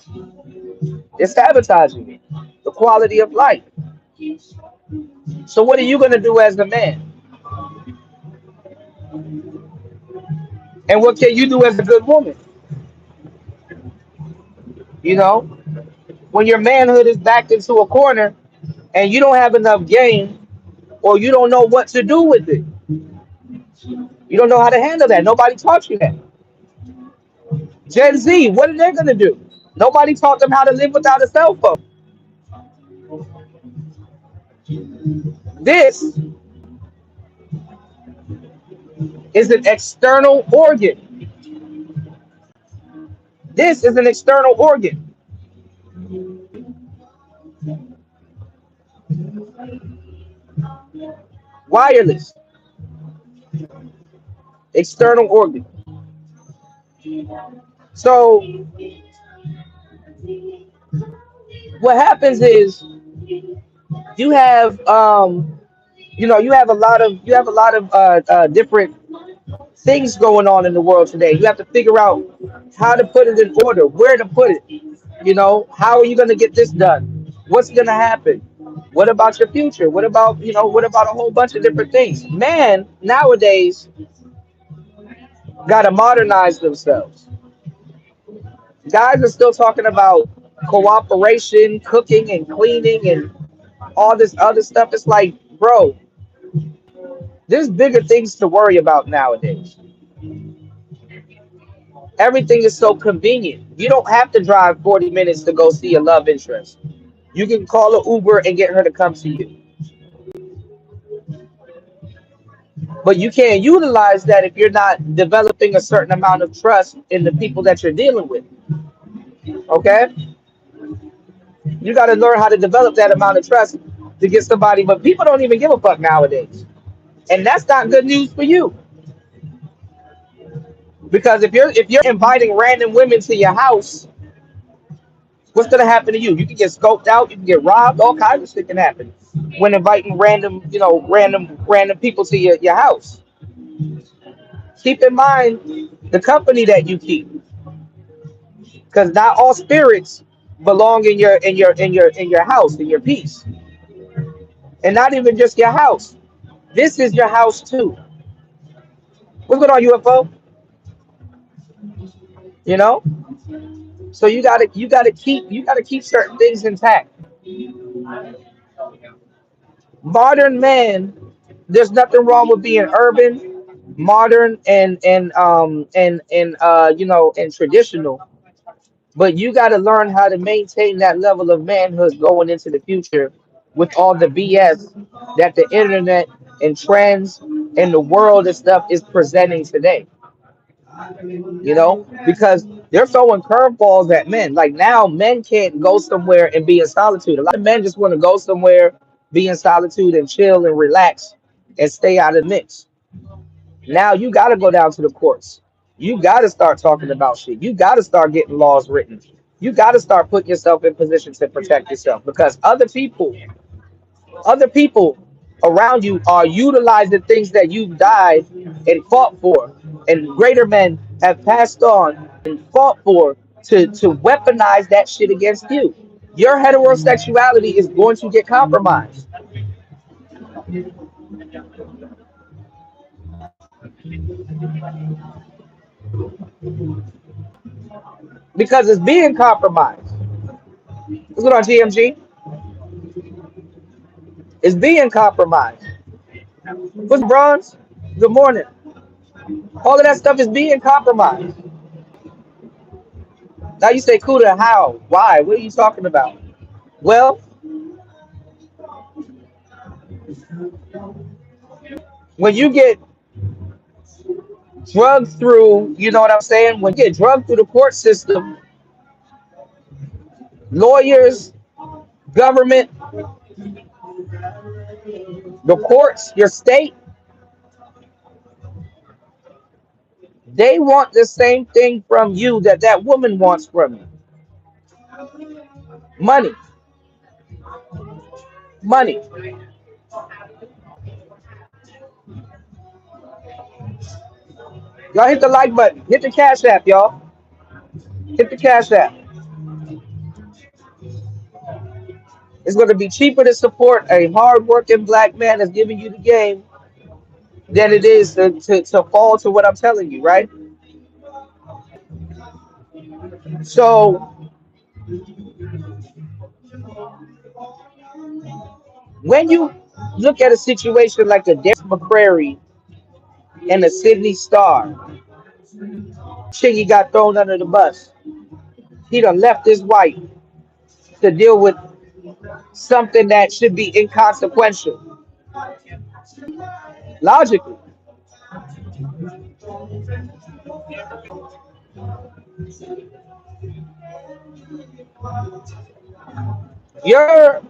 it's sabotaging it, the quality of life. So what are you gonna do as a man? And what can you do as a good woman? You know, when your manhood is backed into a corner and you don't have enough game, or you don't know what to do with it. You don't know how to handle that. Nobody taught you that. Gen Z, what are they gonna do? Nobody taught them how to live without a cell phone. This is an external organ. This is an external organ. Wireless, external organ. So what happens is you have you have a lot of different things going on in the world today. You have to figure out how to put it in order, where to put it. How are you going to get this done? What's going to happen? What about your future? What about a whole bunch of different things? Man, nowadays, got to modernize themselves. Guys are still talking about cooperation, cooking and cleaning and all this other stuff. It's like, bro, there's bigger things to worry about nowadays. Everything is so convenient. You don't have to drive 40 minutes to go see a love interest. You can call an Uber and get her to come to you. But you can't utilize that if you're not developing a certain amount of trust in the people that you're dealing with. Okay? You got to learn how to develop that amount of trust to get somebody. But people don't even give a fuck nowadays. And that's not good news for you. Because if you're inviting random women to your house, what's gonna happen to you? You can get scoped out, you can get robbed, all kinds of shit can happen when inviting random, random people to your house. Keep in mind the company that you keep, because not all spirits belong in your house, in your peace, and not even just your house. This is your house too. What's going on, UFO? You know, so you gotta keep certain things intact. Modern man, there's nothing wrong with being urban, modern, and traditional. But you got to learn how to maintain that level of manhood going into the future with all the BS that the internet and trends and the world and stuff is presenting today. Because they're throwing curveballs at men. Like now, men can't go somewhere and be in solitude. A lot of men just want to go somewhere, be in solitude and chill and relax and stay out of the mix. Now you got to go down to the courts. You got to start talking about shit. You got to start getting laws written. You got to start putting yourself in position to protect yourself because other people around you are utilizing things that you died and fought for, and greater men have passed on and fought for to weaponize that shit against you. Your heterosexuality is going to get compromised because it's being compromised. What's going on, GMG? It's being compromised. What's bronze? Good morning. All of that stuff is being compromised. Now you say, Cuda, how? Why? What are you talking about? Well, when you get drugged through, you know what I'm saying? When you get drugged through the court system, lawyers, government, the courts, your state, they want the same thing from you that that woman wants from you. Money, money. Y'all hit the like button. Hit the cash app, y'all. Hit the cash app. It's going to be cheaper to support a hardworking black man that's giving you the game than it is to fall to what I'm telling you, right? So when you look at a situation like the Darius McCrary and the Sydney Star, Chiggy got thrown under the bus. He done left his wife to deal with something that should be inconsequential. Logically, you're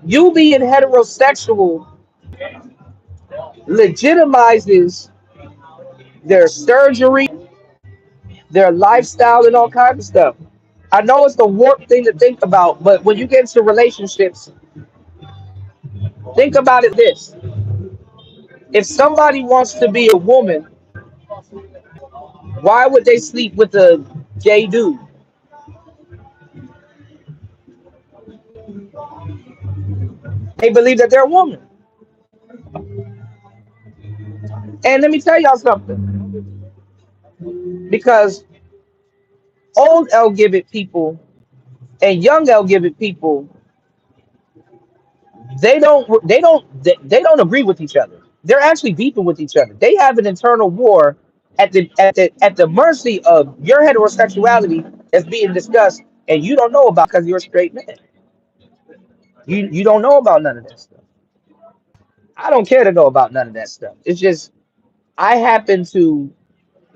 you being heterosexual legitimizes their surgery, their lifestyle, and all kinds of stuff. I know it's the warped thing to think about, but when you get into relationships, think about it this. If somebody wants to be a woman, why would they sleep with a gay dude? They believe that they're a woman. And let me tell y'all something. Because old LGBT people and young LGBT people, they don't agree with each other. They're actually beefing with each other. They have an internal war at the mercy of your heterosexuality that's being discussed, and you don't know about because you're a straight man. You don't know about none of that stuff. I don't care to know about none of that stuff. It's just I happen to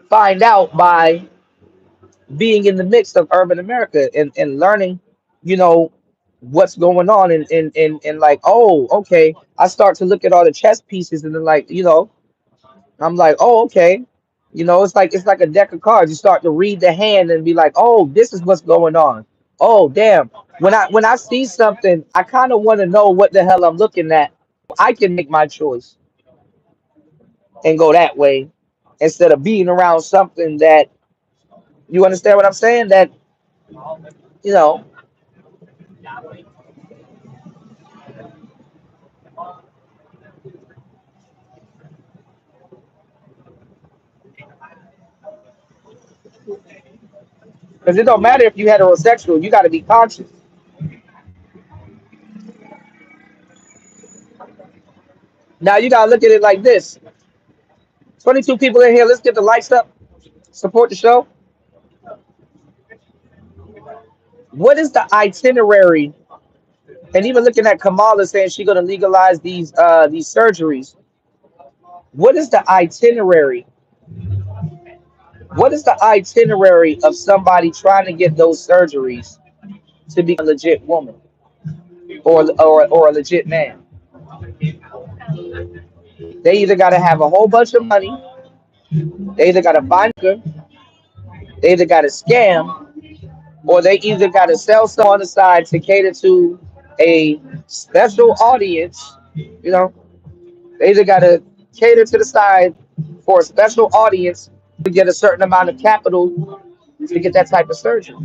find out by being in the midst of urban America and learning, you know, what's going on and like, oh, okay. I start to look at all the chess pieces and then like, I'm like, oh, okay. You know, it's like a deck of cards. You start to read the hand and be like, oh, this is what's going on. Oh, damn. When I see something, I kind of want to know what the hell I'm looking at. I can make my choice and go that way instead of being around something that you understand what I'm saying? That you know, because it don't matter if you heterosexual. You got to be conscious. Now you got to look at it like this: 22 people in here. Let's get the lights up. Support the show. What is the itinerary? And even looking at Kamala saying she's going to legalize these surgeries. What is the itinerary? What is the itinerary of somebody trying to get those surgeries to be a legit woman or a legit man? They either got to have a whole bunch of money, they either got to find her, they either got to scam, or they either got to sell some on the side to cater to a special audience. You know, they either got to cater to the side for a special audience to get a certain amount of capital to get that type of surgery.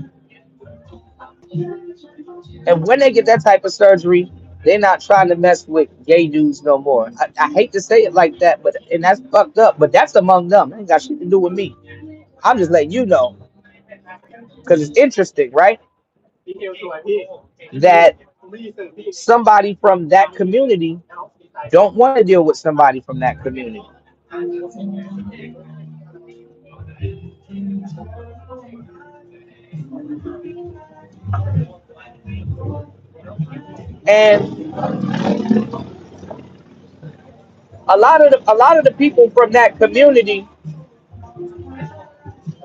And when they get that type of surgery, they're not trying to mess with gay dudes no more. I hate to say it like that, but and that's fucked up. But that's among them. It ain't got shit to do with me. I'm just letting you know because it's interesting, right? That somebody from that community don't want to deal with somebody from that community. And a lot of the people from that community,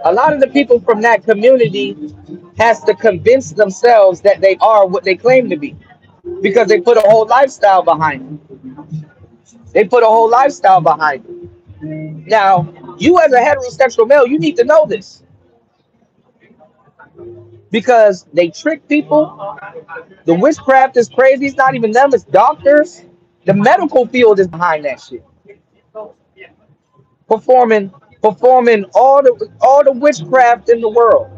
a lot of the people from that community has to convince themselves that they are what they claim to be because they put a whole lifestyle behind it. They put a whole lifestyle behind it. Now, you as a heterosexual male, you need to know this because they trick people. The witchcraft is crazy. It's not even them, it's doctors. The medical field is behind that shit. Performing performing all the witchcraft in the world.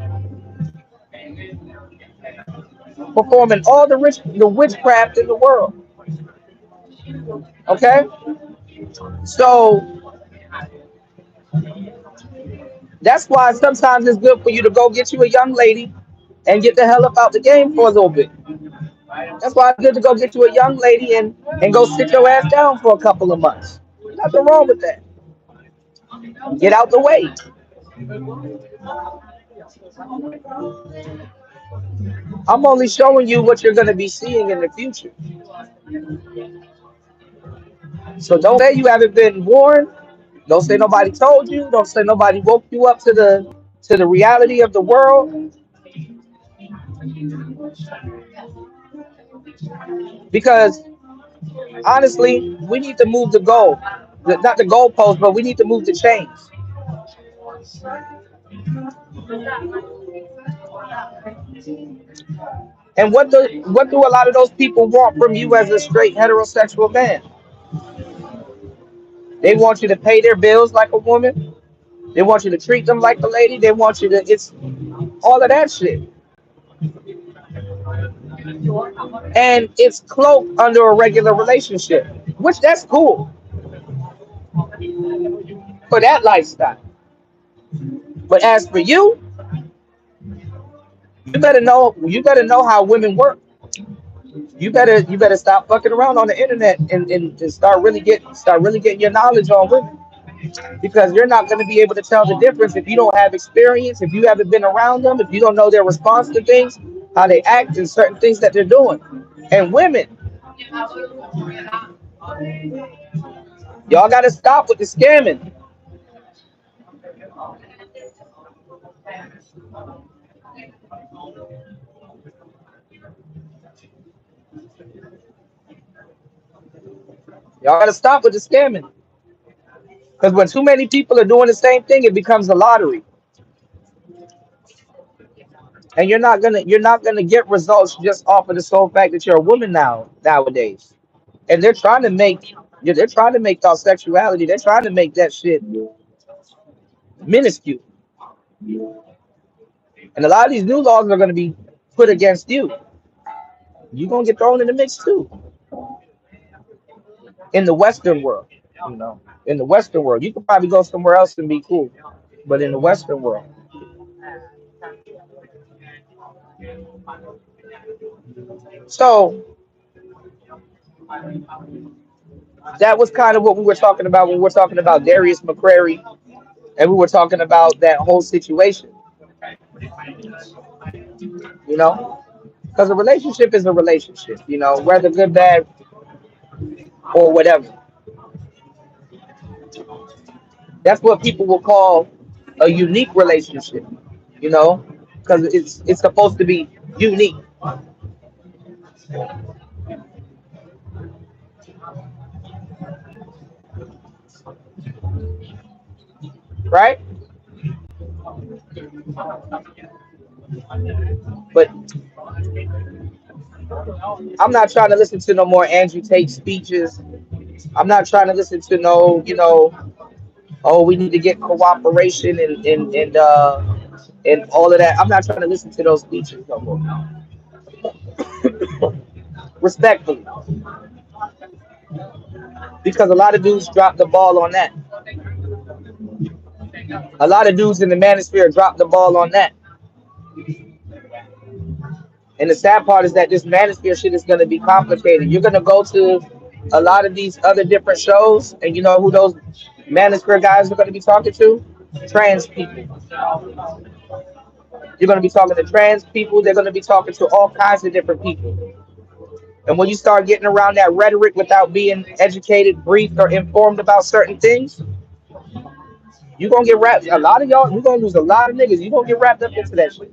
Performing all the witchcraft in the world. Okay? So that's why sometimes it's good for you to go get you a young lady and get the hell up out the game for a little bit. That's why it's good to go get you a young lady and go sit your ass down for a couple of months. Nothing wrong with that. Get out the way. I'm only showing you what you're going to be seeing in the future. So don't say you haven't been warned. Don't say nobody told you. Don't say nobody woke you up to the reality of the world. Because honestly, we need to move the goal. Not the goalpost, but we need to move the chains. And what do a lot of those people want from you as a straight heterosexual man? They want you to pay their bills like a woman. They want you to treat them like a lady. They want you to it's all of that shit. And it's cloaked under a regular relationship, which that's cool for that lifestyle. But as for you, you better know how women work. You better stop fucking around on the internet and start really getting your knowledge on women because you're not going to be able to tell the difference if you don't have experience, if you haven't been around them, if you don't know their response to things, how they act and certain things that they're doing. And women, y'all got to stop with the scamming. Y'all got to stop with the scamming. Because when too many people are doing the same thing, it becomes a lottery, and you're not gonna get results just off of the sole fact that you're a woman nowadays. And they're trying to make, yeah, they're trying to make our sexuality. They're trying to make that shit minuscule. And a lot of these new laws are going to be put against you. You're gonna get thrown in the mix too. In the Western world, in the Western world, you could probably go somewhere else and be cool, but in the Western world. So that was kind of what we were talking about when we were talking about Darius McCrary, and we were talking about that whole situation. You know, because a relationship is a relationship. Whether good, bad, or whatever. That's what people will call a unique relationship. You know, because it's supposed to be unique, right? But I'm not trying to listen to no more Andrew Tate speeches. I'm not trying to listen to no, oh, we need to get cooperation and all of that. I'm not trying to listen to those speeches no more. Respectfully, because a lot of dudes dropped the ball on that. A lot of dudes in the manosphere dropped the ball on that. And the sad part is that this manosphere shit is going to be complicated. You're going to go to a lot of these other different shows, and you know who those manosphere guys are going to be talking to? Trans people. You're going to be talking to trans people. They're going to be talking to all kinds of different people. And when you start getting around that rhetoric without being educated, briefed, or informed about certain things, you're going to get wrapped. A lot of y'all, you're going to lose a lot of niggas. You're going to get wrapped up into that shit.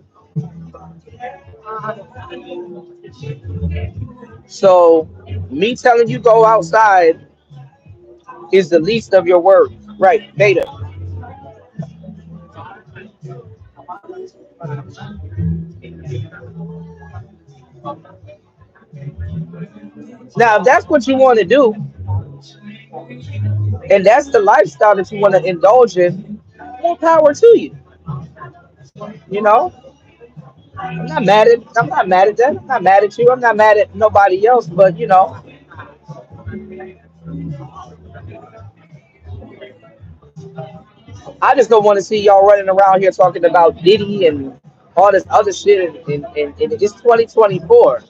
So, me telling you go outside is the least of your worries. Right, Beta. Now, if that's what you want to do, and that's the lifestyle that you want to indulge in, more power to you. You know, I'm not mad at that. I'm not mad at you. I'm not mad at nobody else. But I just don't want to see y'all running around here talking about Diddy and all this other shit. And it's 2024.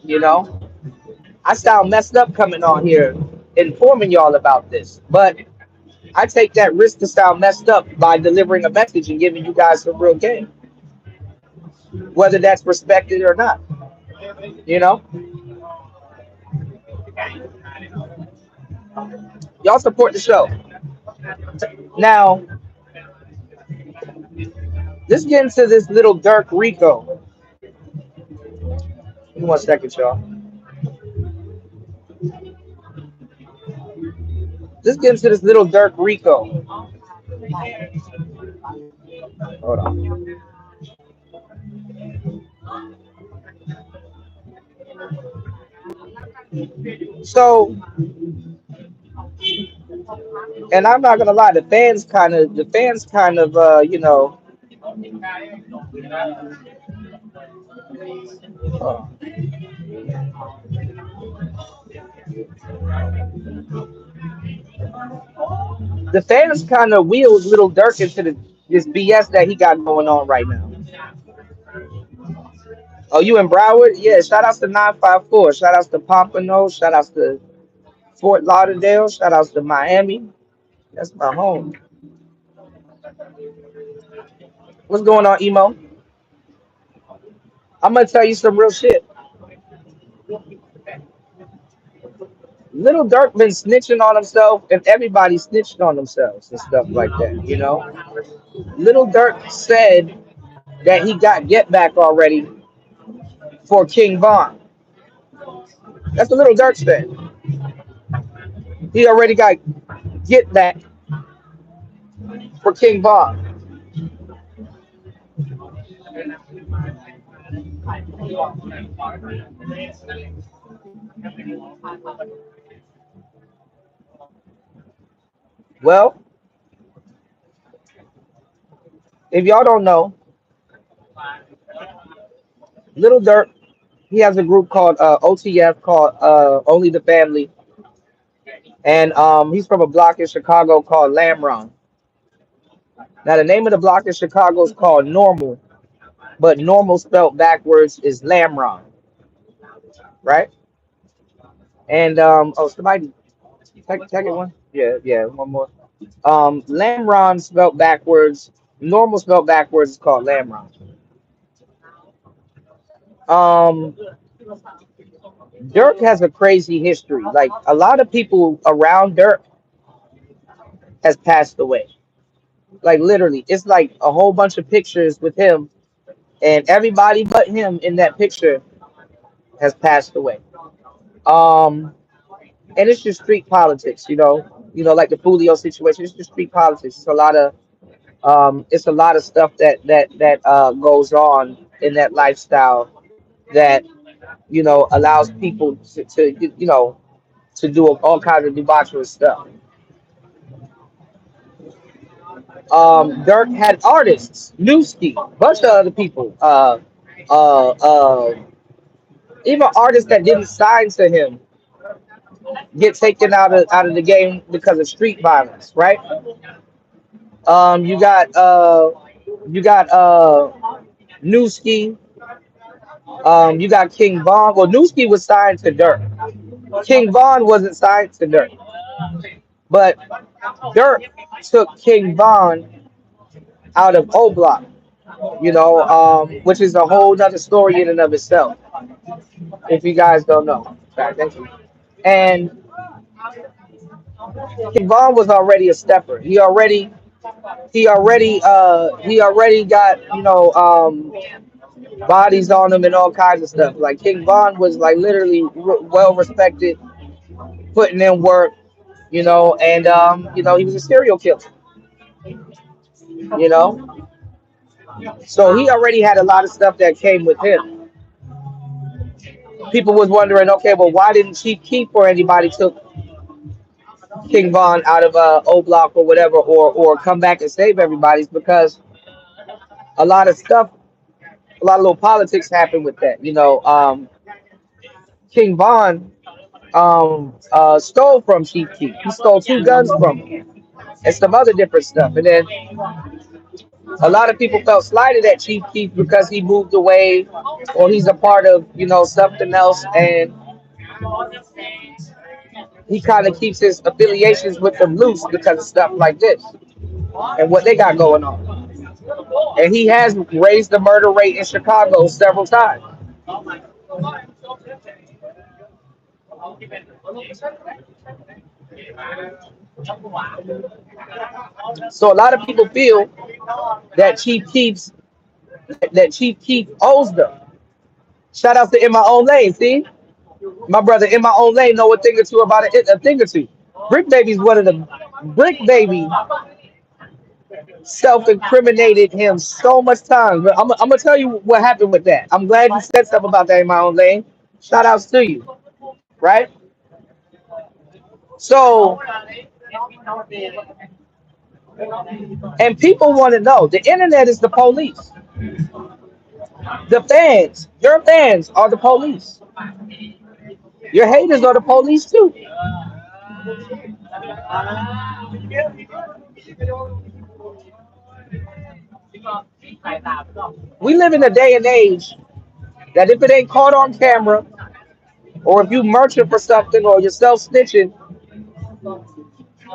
I sound messed up coming on here informing y'all about this, but I take that risk to sound messed up by delivering a message and giving you guys some real game, whether that's respected or not. You know, y'all support the show. Now, let's get into this little Dirk Rico. Give me 1 second, y'all. Let's get into this little Dirk Rico. Hold on. So, and I'm not gonna lie, the fans kind of, uh, the fans kind of wheeled little Dirk into this BS that he got going on right now. Oh, you in Broward? Yeah. Shout outs to 954. Shout outs to Pompano. Shout outs to Fort Lauderdale. Shout outs to Miami. That's my home. What's going on, emo? I'm gonna tell you some real shit. Little Dirk been snitching on himself, and everybody snitched on themselves and stuff like that. Little Dirk said that he got get back already for King Von. That's what Little Dirk said. He already got get back for King Bob? Well, if y'all don't know, Little Dirk, he has a group called OTF called Only the Family, and he's from a block in Chicago called Lamron. Now the name of the block in Chicago is called Normal, but normal spelled backwards is Lamron, right? And oh, somebody take it one. Yeah, yeah, one more. Lamron spelled backwards, normal spelled backwards is called Lamron. Um, Dirk has a crazy history. Like a lot of people around Dirk has passed away. Like literally, it's like a whole bunch of pictures with him, and everybody but him in that picture has passed away. Um, and it's just street politics, like the Fulio situation. It's just street politics. It's a lot of stuff that goes on in that lifestyle that allows people to do all kinds of debaucherous stuff. Dirk had artists, Newski, bunch of other people, uh, uh, even artists that didn't sign to him get taken out of the game because of street violence, right? Um, you got uh, you got Newski, you got King Von. Well, Newski was signed to Dirk. King Von wasn't signed to Dirk, but Dirk took King Von out of O Block, which is a whole nother story in and of itself. If you guys don't know, sorry, thank you. And King Von was already a stepper. He already got bodies on him and all kinds of stuff. Like King Von was like literally well respected, putting in work, and he was a serial killer, you know. So he already had a lot of stuff that came with him. People was wondering, okay, well, why didn't Chief Keef or anybody took King Von out of O Block or whatever, or come back and save everybody's because a lot of stuff, a lot of little politics happened with that. King Von stole from Chief Keef. He stole two guns from him and some other different stuff. And then a lot of people felt slighted at Chief Keef because he moved away or he's a part of, something else. And he kind of keeps his affiliations with them loose because of stuff like this and what they got going on. And he has raised the murder rate in Chicago several times. So a lot of people feel that Chief Keef owes them. Shout out to In My Own Lane. See, my brother In My Own Lane know a thing or two about it, a thing or two. Brick Baby's one of the Brick Baby self-incriminated him so much time. But I'm gonna tell you what happened with that. I'm glad you said something about that In My Own Lane. Shout outs to you, right? So, and people want to know. The internet is the police. The fans, your fans are the police. Your haters are the police too. We live in a day and age that if it ain't caught on camera, or if you merchant for something, or you're self snitching,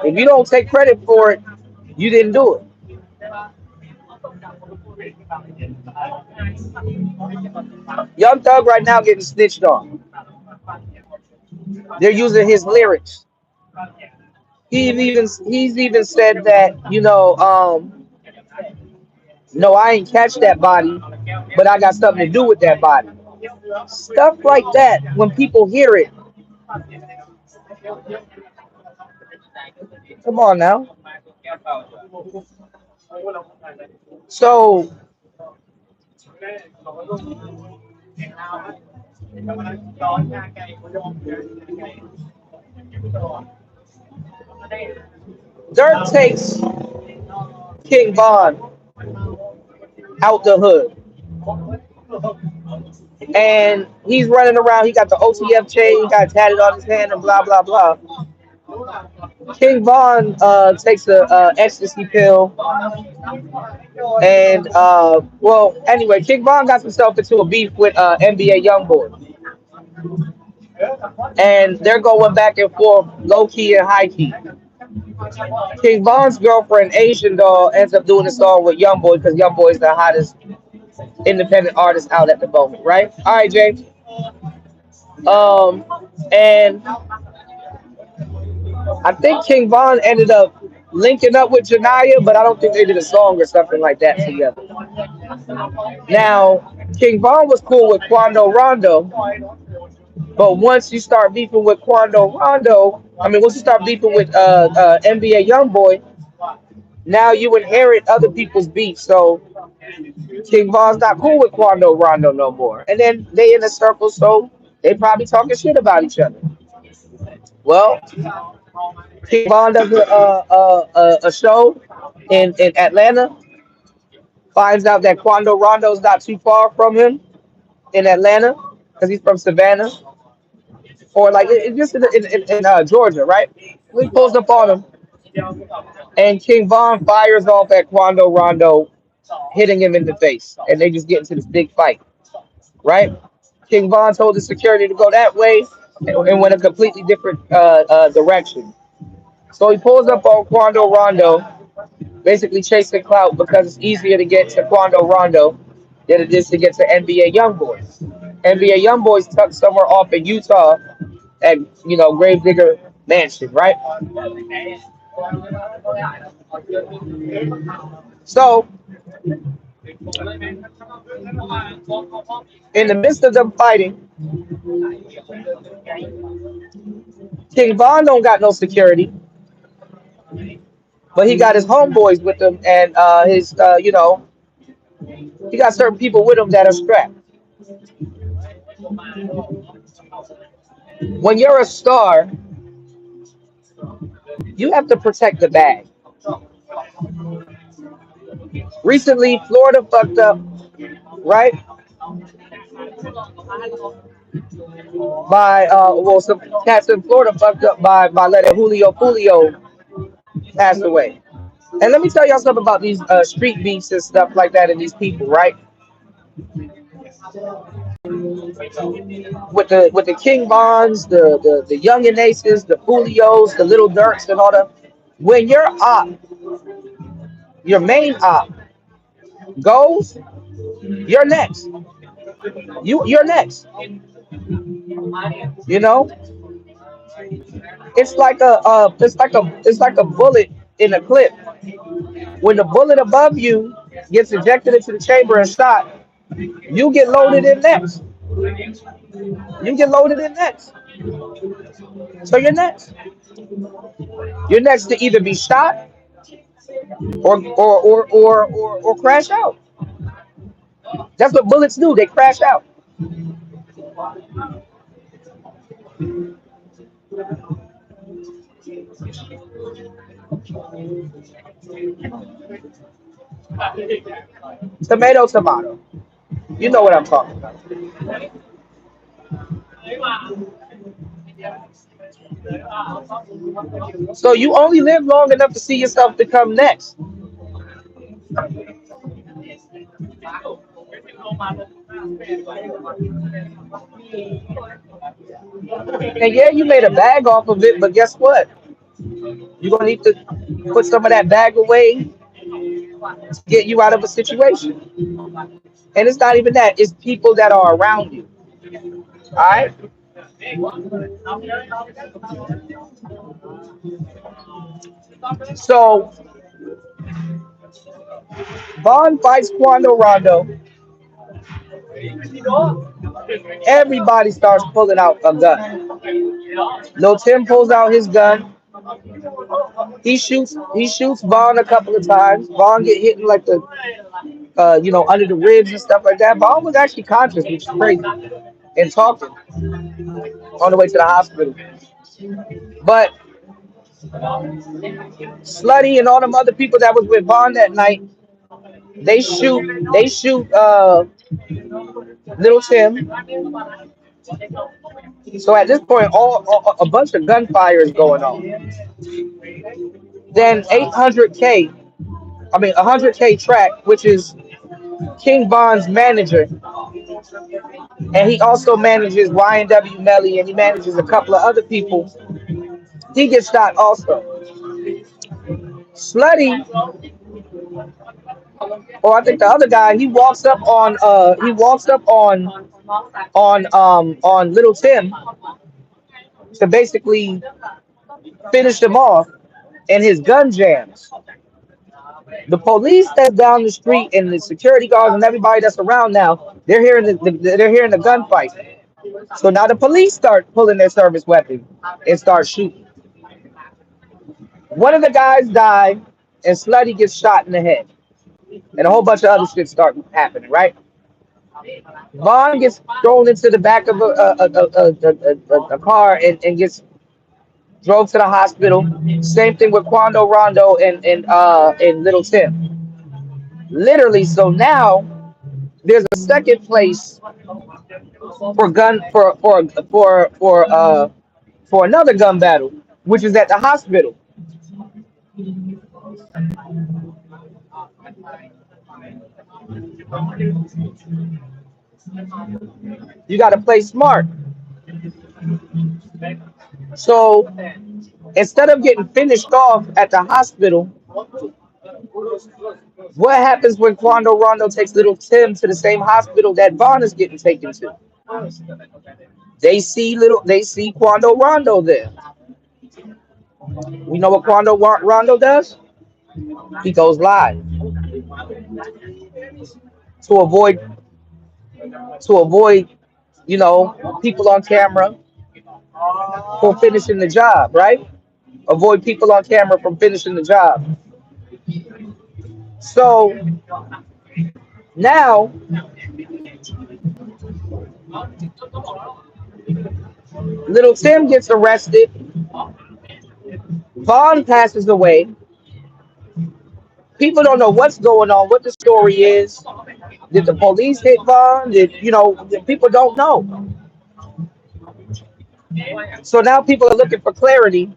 if you don't take credit for it, you didn't do it. Young Thug right now getting snitched on. They're using his lyrics. He's even said that no, I ain't catch that body, but I got something to do with that body. Stuff like that. When people hear it, come on now. So Dirk takes King Von out the hood, and he's running around. He got the OTF chain, he got tatted on his hand, and blah blah blah. King Von takes a ecstasy pill, and well, anyway, King Von got himself into a beef with NBA YoungBoy, and they're going back and forth, low key and high key. King Von's girlfriend, Asian doll, ends up doing a song with YoungBoy because YoungBoy is the hottest independent artist out at the moment, right? All right, James. Um, and I think King Von ended up linking up with Janaya, but I don't think they did a song or something like that together. Now, King Von was cool with Quando Rondo, but once you start beefing with Quando Rondo, I mean, once you start beefing with NBA YoungBoy, now you inherit other people's beef. So King Von's not cool with Quando Rondo no more. And then they in a circle, so they probably talking shit about each other. Well, King Von does a show in Atlanta, finds out that Quando Rondo's not too far from him in Atlanta because he's from Savannah or like just in Georgia, right? He pulls up on him, and King Von fires off at Quando Rondo, hitting him in the face, and they just get into this big fight, right? King Von told the security to go that way and went a completely different direction. So he pulls up on Quando Rondo, basically chasing clout because it's easier to get to Quando Rondo than it is to get to NBA YoungBoys. NBA YoungBoys tucked somewhere off in Utah at Gravedigger Mansion, right? So in the midst of them fighting, King Von don't got no security, but he got his homeboys with him, and he got certain people with him that are strapped. When you're a star, you have to protect the bag. Recently, Florida fucked up, right? By some cats in Florida fucked up by letting Julio pass away. And let me tell y'all something about these street beefs and stuff like that, and these people, right? With the King Bonds, the Young and Aces, the Julios, the Little Dirks, and all that. When your main op goes, you're next. You're next. You know, it's like a bullet in a clip. When the bullet above you gets ejected into the chamber and shot, you get loaded in next. You get loaded in next. So you're next. You're next to either be shot or crash out. That's what bullets do. They crash out. Tomato, tomato. You know what I'm talking about. So you only live long enough to see yourself become next. And yeah, you made a bag off of it, but guess what? You're gonna need to put some of that bag away to get you out of a situation. And it's not even that; it's people that are around you. All right. So Vaughn fights Quando Rondo. Everybody starts pulling out a gun. Lil Tim pulls out his gun. He shoots Vaughn a couple of times. Vaughn get hit in like the under the ribs and stuff like that. Vaughn was actually conscious, which is crazy, and talking on the way to the hospital. But Slutty and all them other people that was with Vaughn that night, they shoot little Tim. So at this point, all a bunch of gunfire is going on. Then 800K, I mean 100K track, which is King Von's manager, and he also manages YNW Melly, and he manages a couple of other people. He gets shot also. Slutty, or I think the other guy, he walks up on Little Tim to basically finish him off, and his gun jams. The police that's down the street and the security guards and everybody that's around now, they're hearing the gunfight. So now the police start pulling their service weapon and start shooting. One of the guys died, and Slutty gets shot in the head, and a whole bunch of other shit start happening. Right? Vaughn gets thrown into the back of a car and gets drove to the hospital. Same thing with Quando Rondo and Little Tim. Literally, so now there's a second place for gun for another gun battle, which is at the hospital. You got to play smart. So instead of getting finished off at the hospital, what happens when Quando Rondo takes Little Tim to the same hospital that Vaughn is getting taken to? They see Quando Rondo there. We know what Rondo does? He goes live to avoid to avoid, people on camera from finishing the job, right? Avoid people on camera from finishing the job. So now Little Tim gets arrested. Vaughn passes away. People don't know what's going on, what the story is. Did the police hit Vaughn? People don't know. So now people are looking for clarity,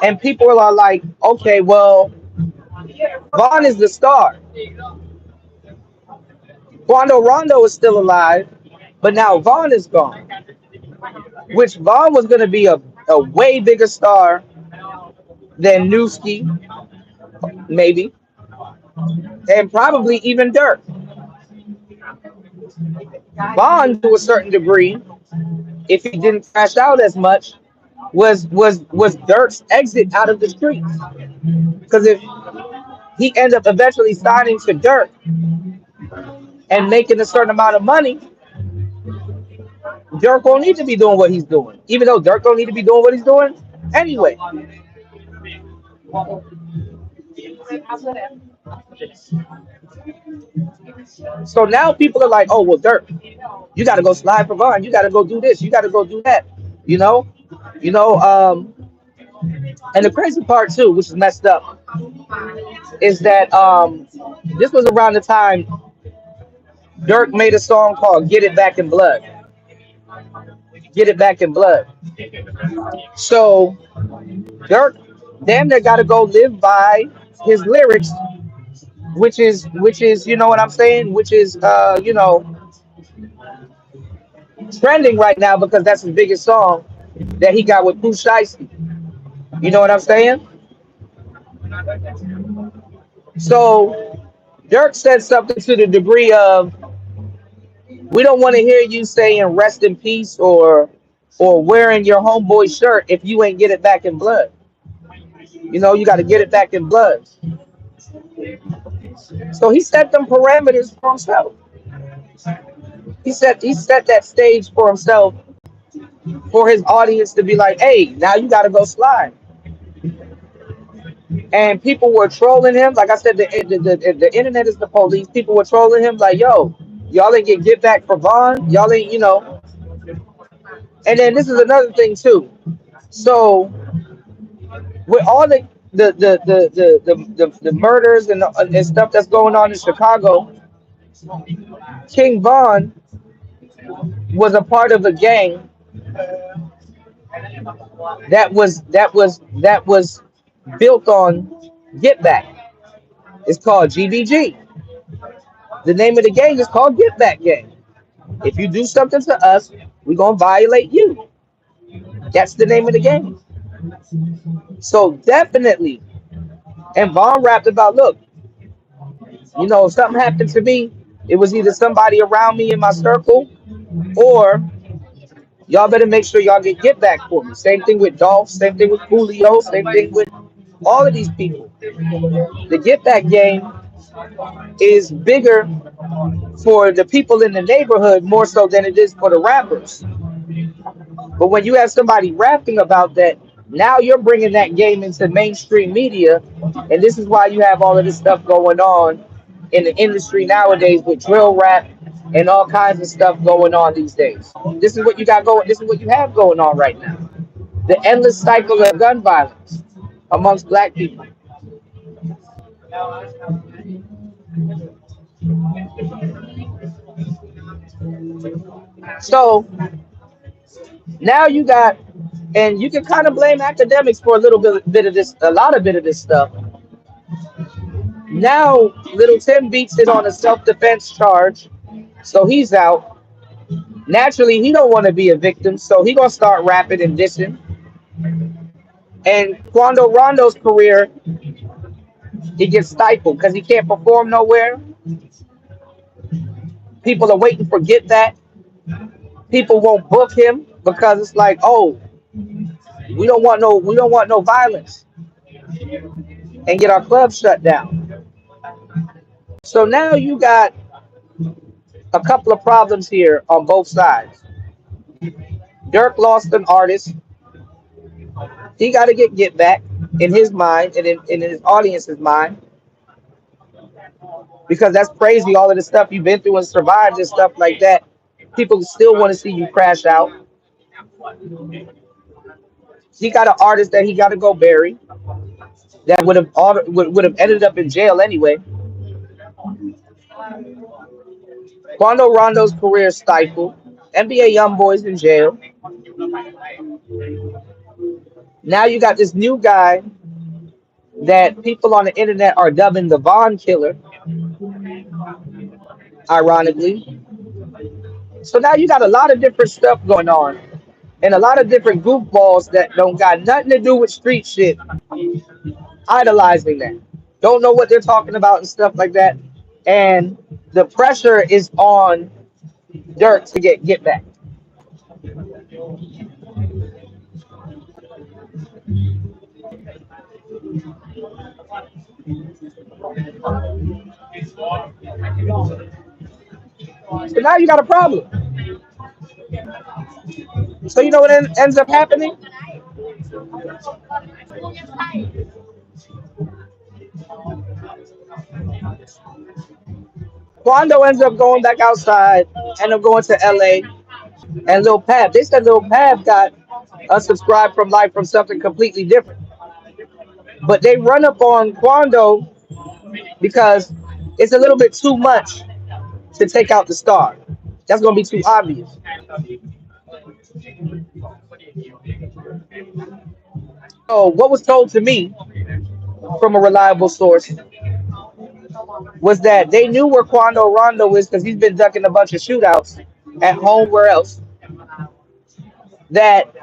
and people are like, okay, well, Vaughn is the star. Quando Rondo is still alive, but now Vaughn is gone, which Vaughn was going to be a way bigger star than Newski, maybe, and probably even Dirk. Vaughn, to a certain degree, if he didn't crash out as much, was Dirk's exit out of the streets. Because if he ended up eventually signing to Dirk and making a certain amount of money, Dirk won't need to be doing what he's doing. Even though Dirk don't need to be doing what he's doing anyway. So now people are like, oh, well, Dirk, you got to go slide for Vaughn. You got to go do this. You got to go do that. You know, you know. And the crazy part too, which is messed up, is that this was around the time Dirk made a song called "Get It Back in Blood." Get it back in blood. So Dirk damn near got to go live by his lyrics, which is, you know what I'm saying, which is trending right now because that's his biggest song that he got with Pooh Shiesty. You know what I'm saying? So Dirk said something to the degree of, we don't want to hear you saying rest in peace or wearing your homeboy shirt if you ain't get it back in blood. You got to get it back in blood. So he set them parameters for himself. He set that stage for himself, for his audience to be like, hey, now you got to go slide. And people were trolling him. Like I said, the internet is the police. People were trolling him like, yo, y'all ain't get back for Vaughn. Y'all ain't, you know. And then this is another thing too. So with all the murders and stuff that's going on in Chicago, King Von was a part of a gang that was built on Get Back. It's called GBG. The name of the gang is called Get Back Gang. If you do something to us, we're gonna violate you. That's the name of the game. So definitely, and Vaughn rapped about, look, if something happened to me, it was either somebody around me in my circle, or y'all better make sure y'all get back for me. Same thing with Dolph, same thing with Julio, same thing with all of these people. The get back game is bigger for the people in the neighborhood more so than it is for the rappers. But when you have somebody rapping about that, now you're bringing that game into mainstream media, and this is why you have all of this stuff going on in the industry nowadays with drill rap and all kinds of stuff going on these days. This is what you got going. This is what you have going on right now. The endless cycle of gun violence amongst black people. So now you got, and you can kind of blame academics for a little bit of this, a lot of bit of this stuff. Now, little Tim beats it on a self-defense charge, so he's out. Naturally, he don't want to be a victim, so he gonna start rapping and dissing. And Quando Rondo's career, he gets stifled because he can't perform nowhere. People are waiting for Get That. People won't book him because it's like, oh, we don't want no violence, and get our club shut down. So now you got a couple of problems here on both sides. Dirk lost an artist. He got to get back in his mind and in his audience's mind, because that's crazy. All of the stuff you've been through and survived and stuff like that, people still want to see you crash out. He got an artist that he got to go bury that would have ended up in jail anyway. Quando Rondo's career stifled. NBA YoungBoy's in jail. Now you got this new guy that people on the internet are dubbing the Vaughn Killer, ironically. So now you got a lot of different stuff going on, and a lot of different goofballs that don't got nothing to do with street shit, idolizing that. Don't know what they're talking about and stuff like that. And the pressure is on Dirk to get back. So now you got a problem. So you know what ends up happening? Quando ends up going back outside, end up going to LA. And Lil Pav, they said Lil Pav got unsubscribed from life from something completely different. But they run up on Quando because it's a little bit too much to take out the star. That's gonna be too obvious. So what was told to me from a reliable source was that they knew where Quando Rondo is because he's been ducking a bunch of shootouts at home, where else. That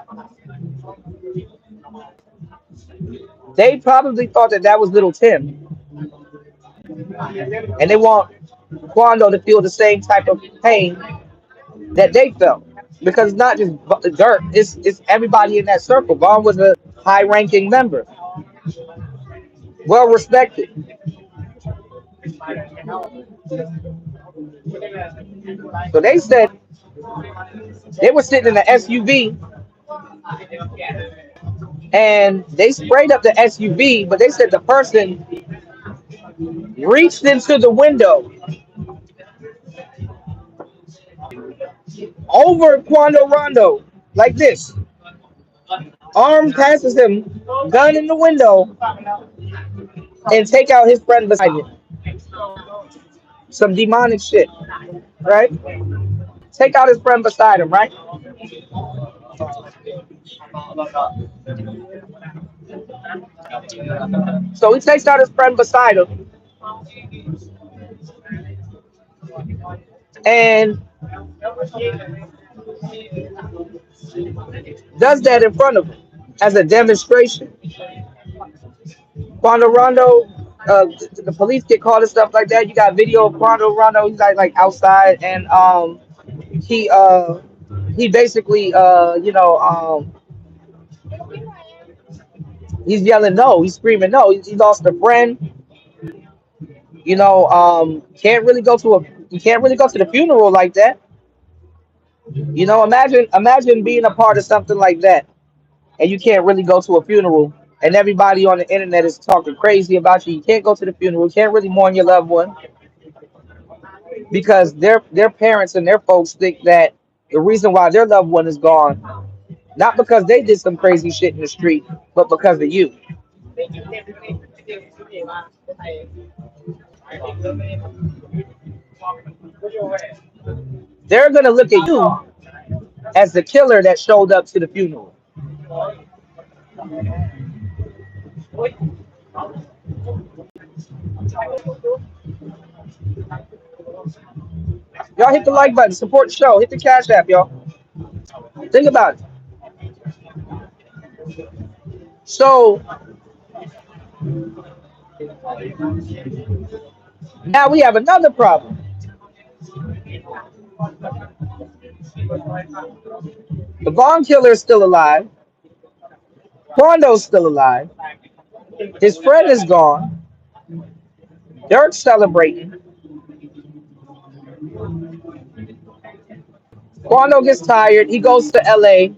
they probably thought that was little Tim, and they want Quando to feel the same type of pain that they felt, because it's not just Dirk, it's everybody in that circle. Vaughn was a high-ranking member, well respected. So they said they were sitting in the SUV and they sprayed up the SUV, but they said the person reached into the window over Quando Rondo like this. Arm passes him, gun in the window, and take out his friend beside him. Some demonic shit, right? Take out his friend beside him, right? So he takes out his friend beside him and does that in front of him as a demonstration. Quando Rondo, the police get called and stuff like that. You got video of Quando Rondo. He's like outside, and he uh he basically he's yelling no. He's screaming no. He lost a friend. Can't really go to a you can't really go to the funeral like that. Imagine being a part of something like that, and you can't really go to a funeral, and everybody on the internet is talking crazy about you. You can't go to the funeral. You can't really mourn your loved one because their parents and their folks think that the reason why their loved one is gone, not because they did some crazy shit in the street, but because of you. They're gonna look at you as the killer that showed up to the funeral. Y'all hit the like button, support the show, hit the cash app, y'all. Think about it. So now we have another problem. The Vaughn killer is still alive. Quando's still alive. His friend is gone. Dirk's celebrating. Quando gets tired. He goes to LA.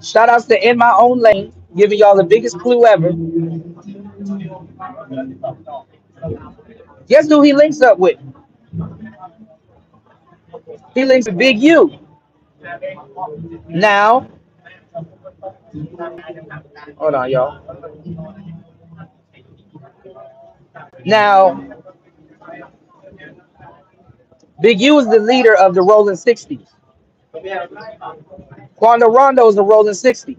Shout outs to In My Own Lane, giving y'all the biggest clue ever. Guess who he links up with? He links with Big U. Now, hold on, y'all. Now, Big U is the leader of the Rolling 60s. Quando Rondo is the Rolling 60.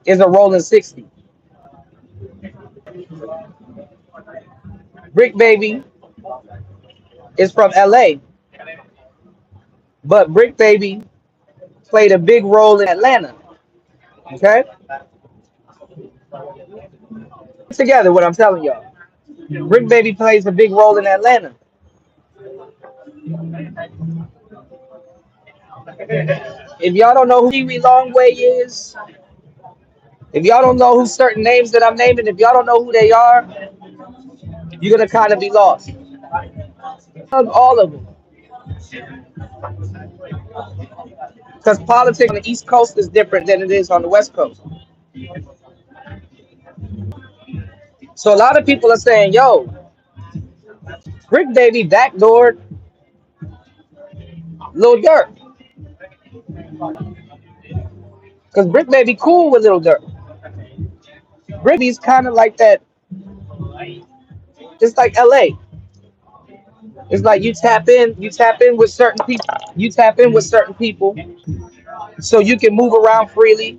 Is a Rolling 60. Brick Baby is from LA, but Brick Baby played a big role in Atlanta. Okay? Together, what I'm telling y'all. Brick Baby plays a big role in Atlanta. If y'all don't know who Pee Wee Longway is, if y'all don't know who certain names that I'm naming, if y'all don't know who they are, you're gonna kind of be lost. All of them, because politics on the East Coast is different than it is on the West Coast. So a lot of people are saying, "Yo, Brick Baby backdoored Lil Durk," because Brick Baby cool with Lil Durk. Brick Baby's kind of like that. It's like LA. It's like you tap in with certain people, you tap in with certain people, so you can move around freely,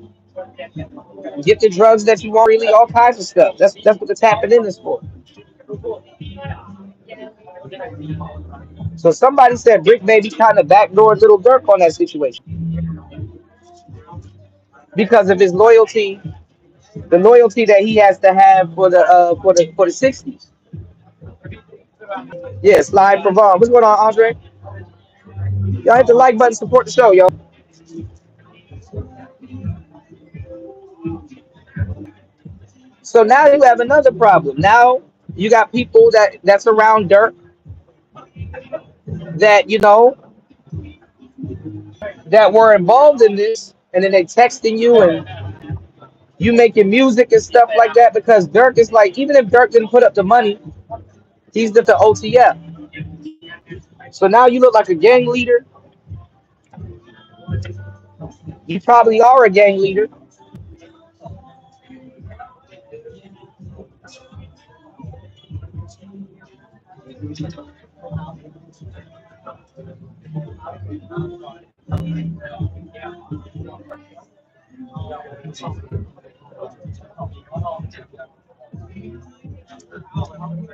get the drugs that you want freely, all kinds of stuff. That's what the tapping in is for. So somebody said Brick Baby kind of backdoored Little Dirk on that situation because of his loyalty, the loyalty that he has to have for the 60s. Yeah, slide for Vaughn. What's going on, Andre? Y'all hit the like button, support the show, y'all. So now you have another problem. Now you got people that's around Dirk that that were involved in this, and then they texting you and you making music and stuff like that because Dirk is like, even if Dirk didn't put up the money, he's the OTF. So now you look like a gang leader. You probably are a gang leader.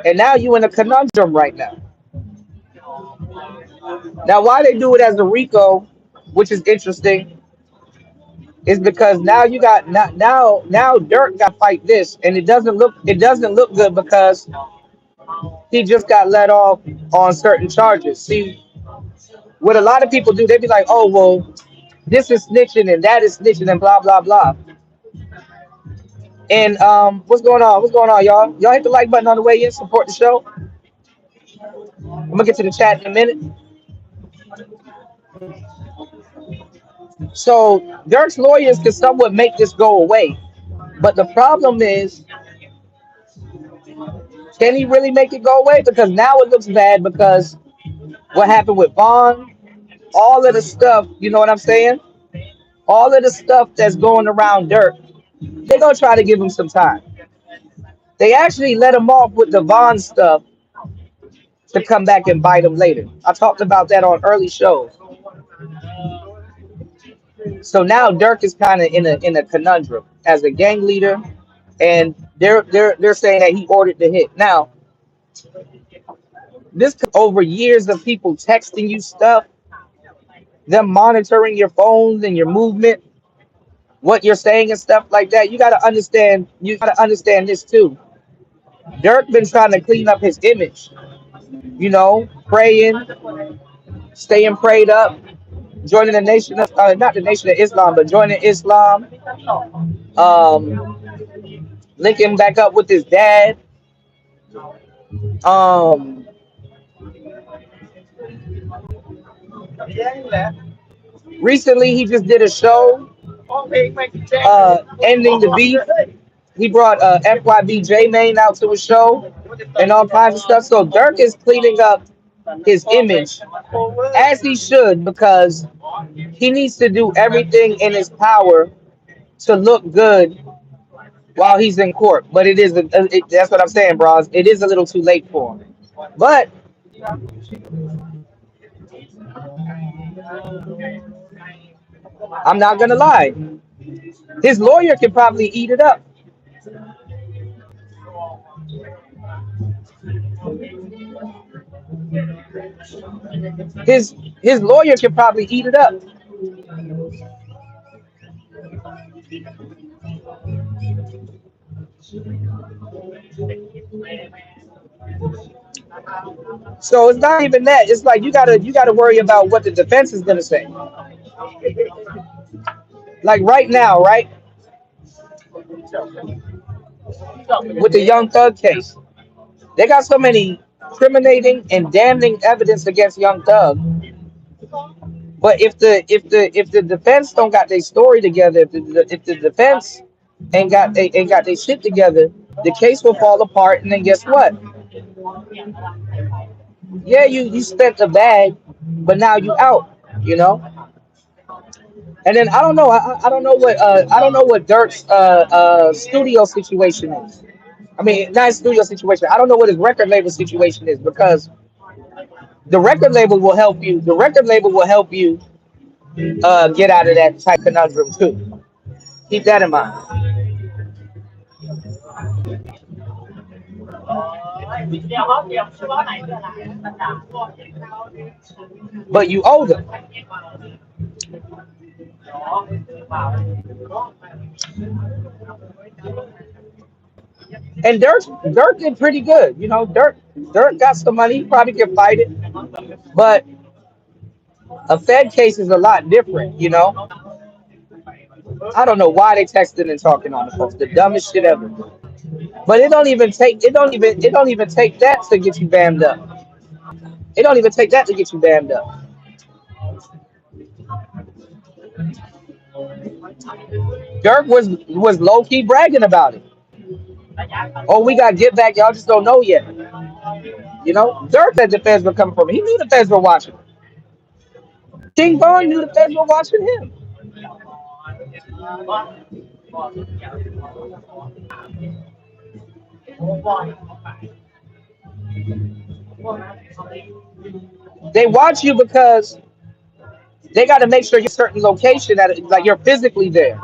And now you in a conundrum right now. Now, why they do it as a Rico, which is interesting, is because now you got now Dirk got to fight this, and it doesn't look good because he just got let off on certain charges. See, what a lot of people do, they be like, oh well, this is snitching and that is snitching and blah blah blah. And what's going on? What's going on, y'all? Y'all hit the like button on the way in, support the show. I'm gonna get to the chat in a minute. So Dirk's lawyers can somewhat make this go away, but the problem is, can he really make it go away? Because now it looks bad because what happened with Vaughn, all of the stuff, you know what I'm saying? All of the stuff that's going around Dirk, they're gonna try to give him some time. They actually let him off with the Vaughn stuff to come back and bite him later. I talked about that on early shows. So now Dirk is kind of in a conundrum as a gang leader, and they're saying that he ordered the hit. Now this over years of people texting you stuff, them monitoring your phones and your movement, what you're saying and stuff like that. You got to understand. You got to understand this too. Dirk been trying to clean up his image. Praying, staying prayed up, joining the nation of not the nation of Islam, but joining Islam. Um, Linking back up with his dad. Um, Recently he just did a show, ending the beef. He brought FYBJ Main out to a show and all kinds of stuff. So Dirk is cleaning up his image as he should, because he needs to do everything in his power to look good while he's in court. But that's what I'm saying, bros. It is a little too late for him. But I'm not gonna lie, his lawyer can probably eat it up. His lawyer can probably eat it up. So it's not even that. It's like you gotta worry about what the defense is gonna say. Like right now, right? With the Young Thug case, they got so many incriminating and damning evidence against Young Thug. But if the defense don't got their story together, if the defense ain't got their shit together, the case will fall apart. And then guess what? Yeah, you spent the bag, but now you out. You know. And then I don't know. I don't know what Dirk's studio situation is. I mean, not his studio situation. I don't know what his record label situation is, because the record label will help you. The record label will help you get out of that type conundrum too. Keep that in mind. But you owe them. And Dirk did pretty good. Dirk got some money. He probably can fight it. But a Fed case is a lot different. I don't know why they texting and talking on the phone. The dumbest shit ever. But it don't even take that to get you bammed up. It don't even take that to get you bammed up. Dirk was low key bragging about it. Oh, we got get back. Y'all just don't know yet. You know, Dirk said the feds were coming from him. He knew the feds were watching. King Von knew the feds were watching him. They watch you because they got to make sure you're a certain location that like you're physically there.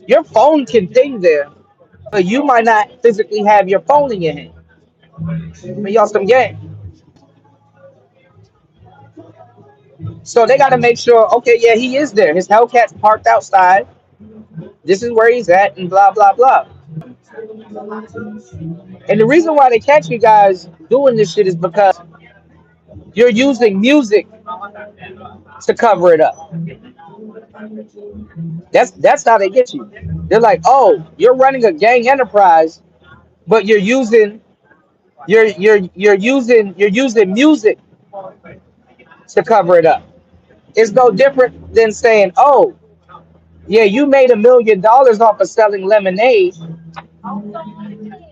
Your phone can ping there, but you might not physically have your phone in your hand. I mean, y'all some game. So they got to make sure, okay, yeah, he is there. His Hellcat's parked outside. This is where he's at, and blah blah blah. And the reason why they catch you guys doing this shit is because you're using music to cover it up. That's how they get you. They're like, oh, you're running a gang enterprise, but you're using music to cover it up. It's no different than saying, oh, yeah, you made $1 million off of selling lemonade,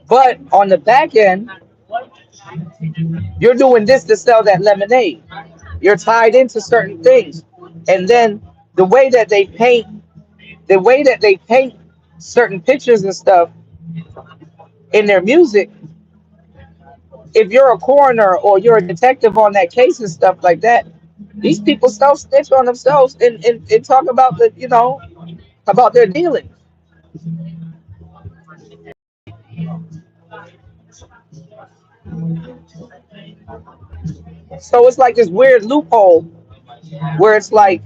but on the back end, you're doing this to sell that lemonade. You're tied into certain things. And then the way that they paint, the way that they paint certain pictures and stuff in their music, if you're a coroner or you're a detective on that case and stuff like that, these people self snitch on themselves and talk about the, about their dealings. So it's like this weird loophole where it's like,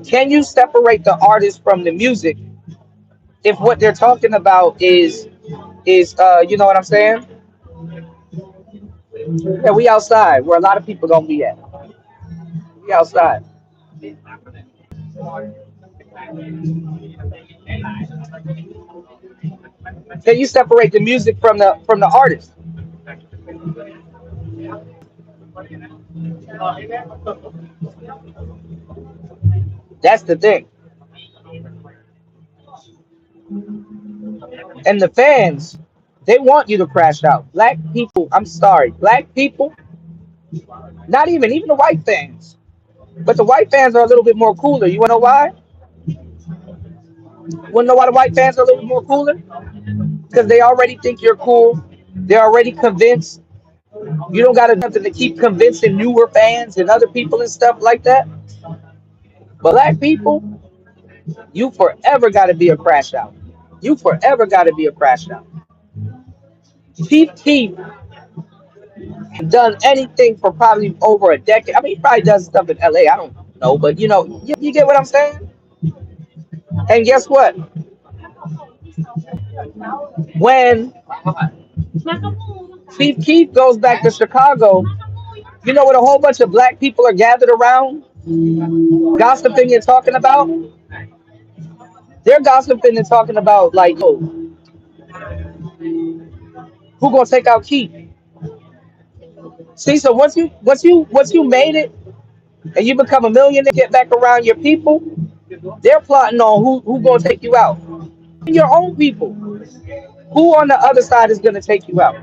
can you separate the artist from the music if what they're talking about is you know what I'm saying? Yeah, we outside where a lot of people don't be at. We outside. Can you separate the music from the artist? That's the thing. And the fans, they want you to crash out. Black people, I'm sorry, black people, not even the white fans. But the white fans are a little bit more cooler. You wanna know why? Wanna know why the white fans are a little bit more cooler? Because they already think you're cool. They're already convinced. You don't got nothing to keep convincing newer fans and other people and stuff like that. But black people, you forever got to be a crash out. You forever got to be a crash out. Keith done anything for probably over a decade. I mean, he probably does stuff in LA. I don't know, but you get what I'm saying? And guess what? When Keith goes back to Chicago, you know what a whole bunch of black people are gathered around, gossiping and talking about? They're gossiping and talking about like, oh, who gonna take out Keith? See, so once you made it and you become a millionaire, get back around your people, they're plotting on who gonna take you out. Your own people. Who on the other side is gonna take you out?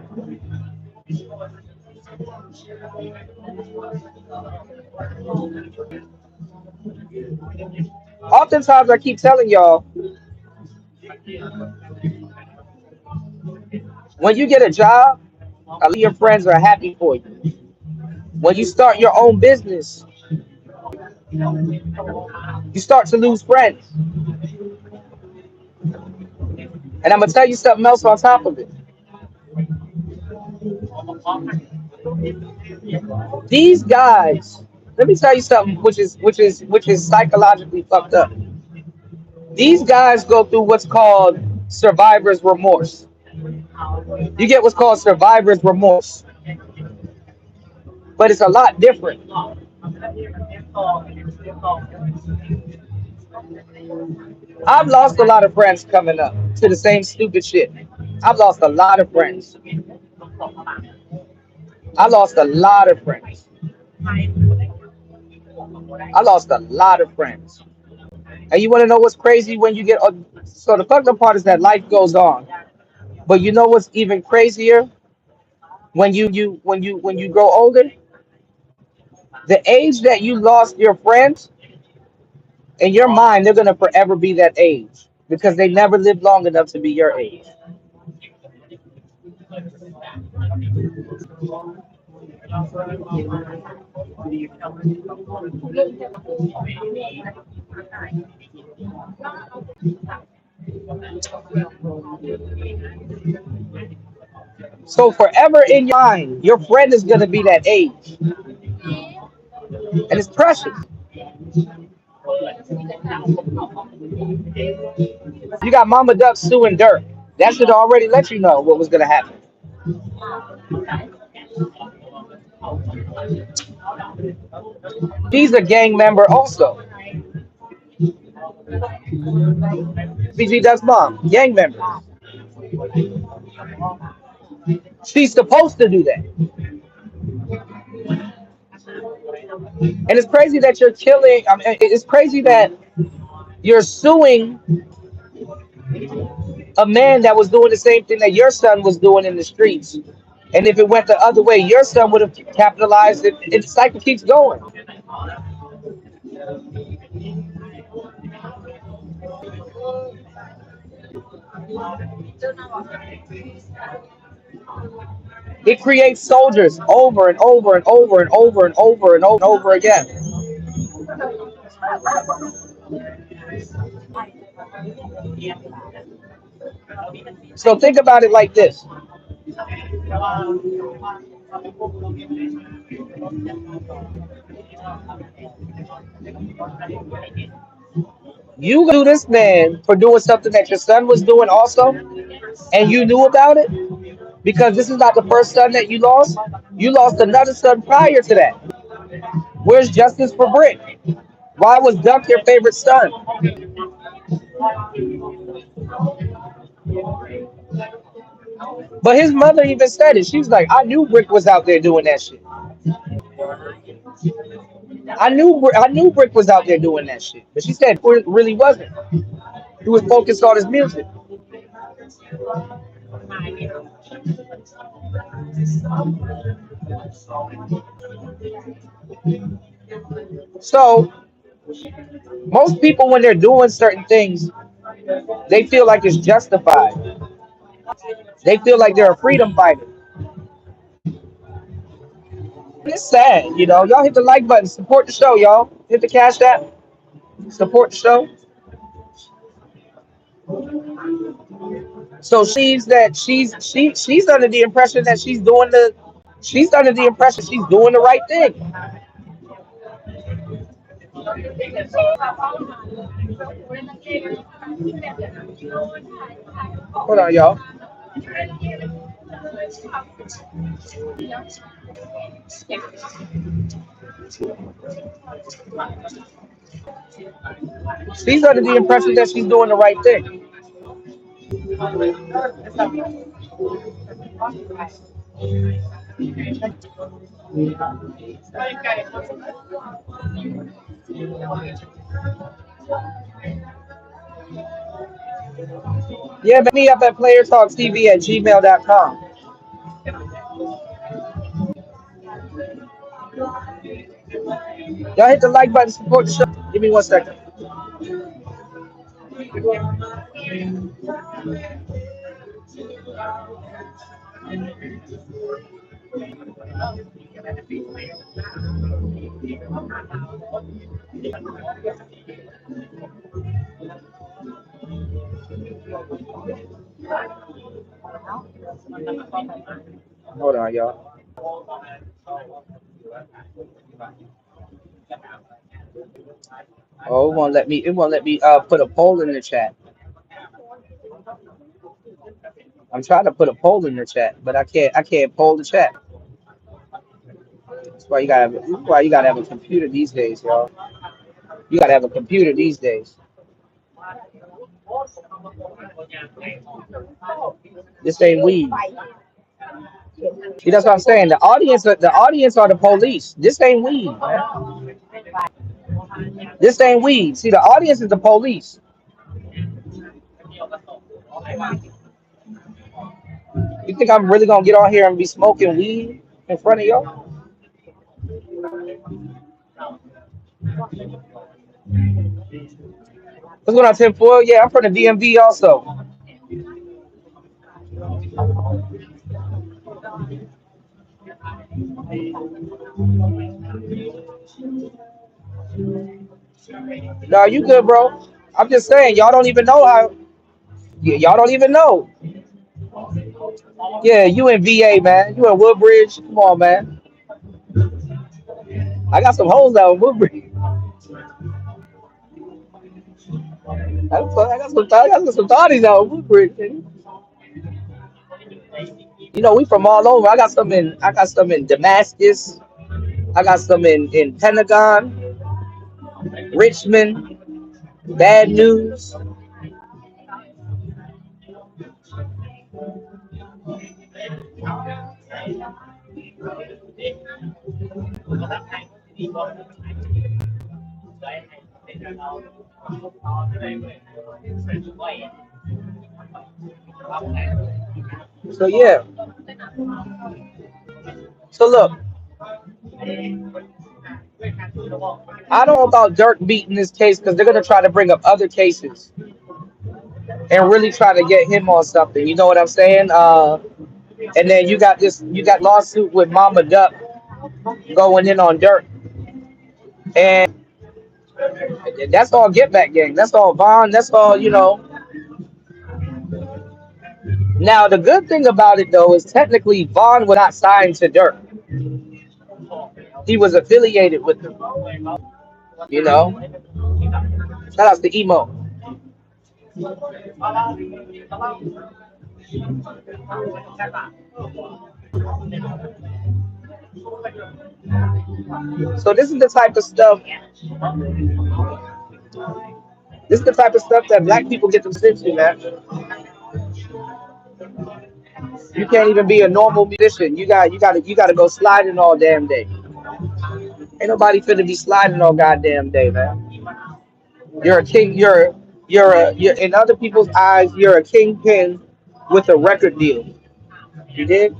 Oftentimes I keep telling y'all, when you get a job, a lot of your friends are happy for you. When you start your own business, you start to lose friends. And I'm gonna tell you something else on top of it. These guys, let me tell you something which is psychologically fucked up. These guys go through what's called survivor's remorse. You get what's called survivor's remorse, but it's a lot different. I've lost a lot of friends coming up to the same stupid shit. I've lost a lot of friends. I lost a lot of friends. I lost a lot of friends. And you want to know what's crazy when you get so the fucked up part is that life goes on. But you know what's even crazier when you grow older? The age that you lost your friends, in your mind, they're gonna forever be that age because they never lived long enough to be your age. So forever in your mind, your friend is gonna be that age, and it's precious. You got Mama Duck suing Dirk. That should already let you know what was gonna happen. She's a gang member also. BG Duck's mom, gang member. She's supposed to do that. And it's crazy that you're killing. I mean, it's crazy that you're suing a man that was doing the same thing that your son was doing in the streets. And if it went the other way, your son would have capitalized it. The cycle keeps going. It creates soldiers over and over and over and over and over and over and over again. So think about it like this. You do this man for doing something that your son was doing also, and you knew about it because this is not the first son that you lost. You lost another son prior to that. Where's justice for Brick? Why was Duck your favorite son? But his mother even said it. She was like, I knew Brick was out there doing that shit. I knew Brick was out there doing that shit. But she said it really wasn't. He was focused on his music. So most people when they're doing certain things, they feel like it's justified. They feel like they're a freedom fighter. It's sad, you know. Y'all hit the like button, support the show, y'all. Hit the cash app, support the show. So she's under the impression that she's under the impression she's doing the right thing. Hold on, y'all. She's under the impression that she's doing the right thing. Yeah, me up at playertalktv@gmail.com. Y'all hit the like button, support the show. Give me 1 second. Hold on, y'all. Oh, it won't let me put a poll in the chat. I'm trying to put a poll in the chat, but I can't poll the chat. That's why you gotta have a computer these days, y'all. You gotta have a computer these days. This ain't weed. See, that's what I'm saying. The audience are the police. This ain't weed, man. This ain't weed. See, the audience is the police. You think I'm really gonna get on here and be smoking weed in front of y'all? What's going on, Tim Foyle? Yeah, I'm from the DMV also. No, you good, bro. I'm just saying, y'all don't even know how. Y'all don't even know. Yeah, you in VA, man. You in Woodbridge. Come on, man. I got some hoes out in Woodbridge. I got some thotties out in Woodbridge. You know, we from all over. I got some in Damascus. I got some in Pentagon, Richmond, Bad News. So yeah. So look, I don't know about Dirk beating this case because they're gonna try to bring up other cases and really try to get him on something. You know what I'm saying? And then you got lawsuit with Mama Duck going in on Dirk, and that's all get back gang. That's all Vaughn. That's all you know. Now the good thing about it though is technically Vaughn was not signed to Dirk. He was affiliated with them. You know. Shout out to Emo. So this is the type of stuff. This is the type of stuff that black people get themselves into, man. You can't even be a normal musician. You gotta go sliding all damn day. Ain't nobody finna be sliding all goddamn day, man. You're a king. You're in other people's eyes. You're a kingpin with a record deal. You did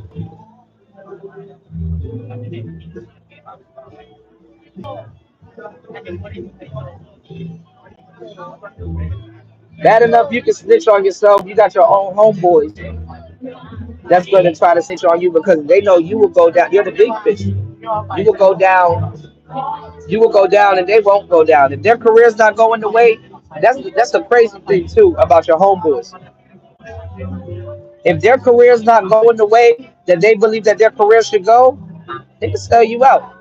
bad enough. You can snitch on yourself. You got your own homeboys that's gonna try to snitch on you because they know you will go down. You're the big fish. You will go down. You will go down, and they won't go down. If their career's not going the way, that's a crazy thing too about your homeboys. If their career's not going the way that they believe that their career should go, they can sell you out.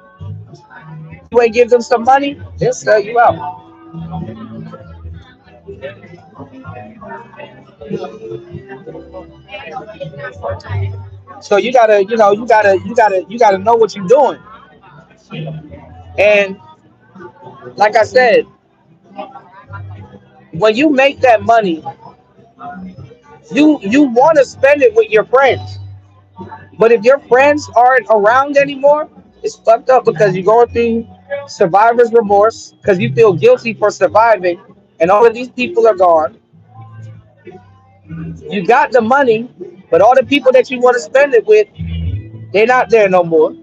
You ain't give them some money, they'll sell you out. So you gotta know what you're doing. And like I said, when you make that money, you want to spend it with your friends. But if your friends aren't around anymore, it's fucked up because you're going through survivor's remorse because you feel guilty for surviving, and all of these people are gone. You got the money, but all the people that you want to spend it with, they're not there no more.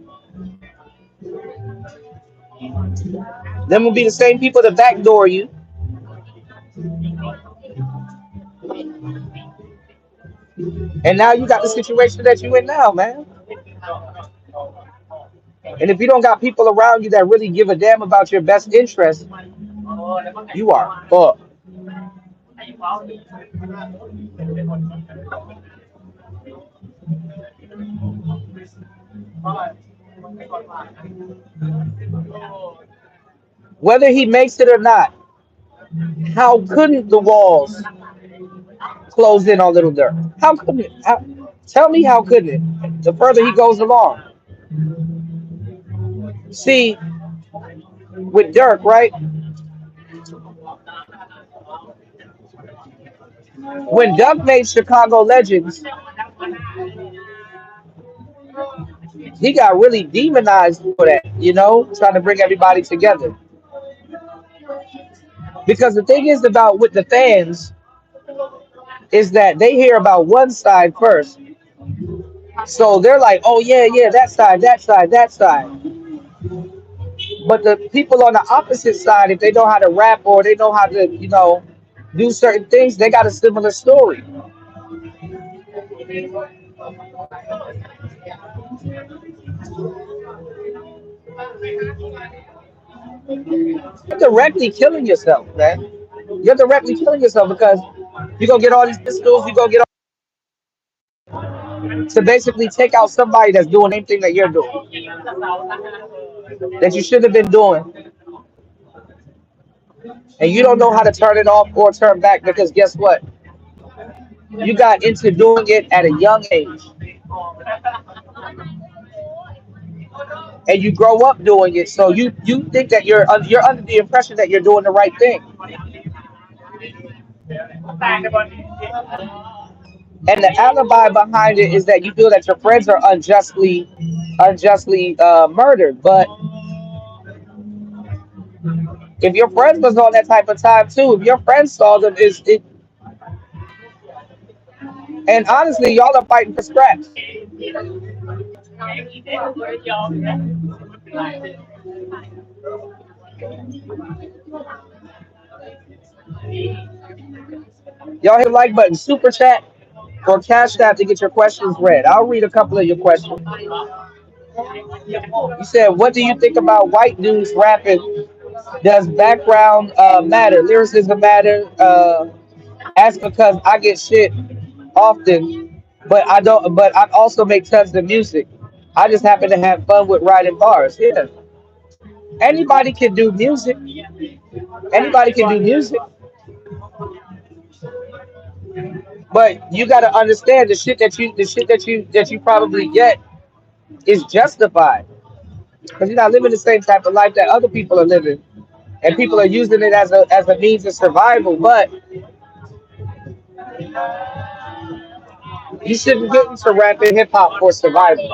Them will be the same people that backdoor you. And now you got the situation that you in now, man. And if you don't got people around you that really give a damn about your best interest, you are fucked. Whether he makes it or not, how couldn't the walls close in on Little Dirk? How couldn't it? Tell me how couldn't it? The further he goes along. See, with Dirk, right? When Duck made Chicago Legends, he got really demonized for that, trying to bring everybody together. Because the thing is about with the fans is that they hear about one side first. So they're like, oh yeah, yeah, that side, that side, that side. But the people on the opposite side, if they know how to rap or they know how to, do certain things, they got a similar story. You're directly killing yourself, man. You're directly killing yourself because you're gonna get all these pistols, you're gonna get to basically take out somebody that's doing anything that you're doing, that you should have been doing, and you don't know how to turn it off or turn back because guess what? You got into doing it at a young age, and you grow up doing it. So you think that you're under the impression that you're doing the right thing, and the alibi behind it is that you feel that your friends are unjustly murdered. But if your friends was on that type of time too, if your friends saw them, is it? And honestly, y'all are fighting for scraps. Y'all hit the like button, super chat, or cash app to get your questions read. I'll read a couple of your questions. You said, what do you think about white dudes rapping? Does background matter? Lyricism matter? That's because I get shit often, but I don't. But I also make tons of music. I just happen to have fun with writing bars. Yeah, anybody can do music. Anybody can do music, but you got to understand the shit that you probably get is justified because you're not living the same type of life that other people are living, and people are using it as a means of survival. But you shouldn't get into rap and hip hop for survival.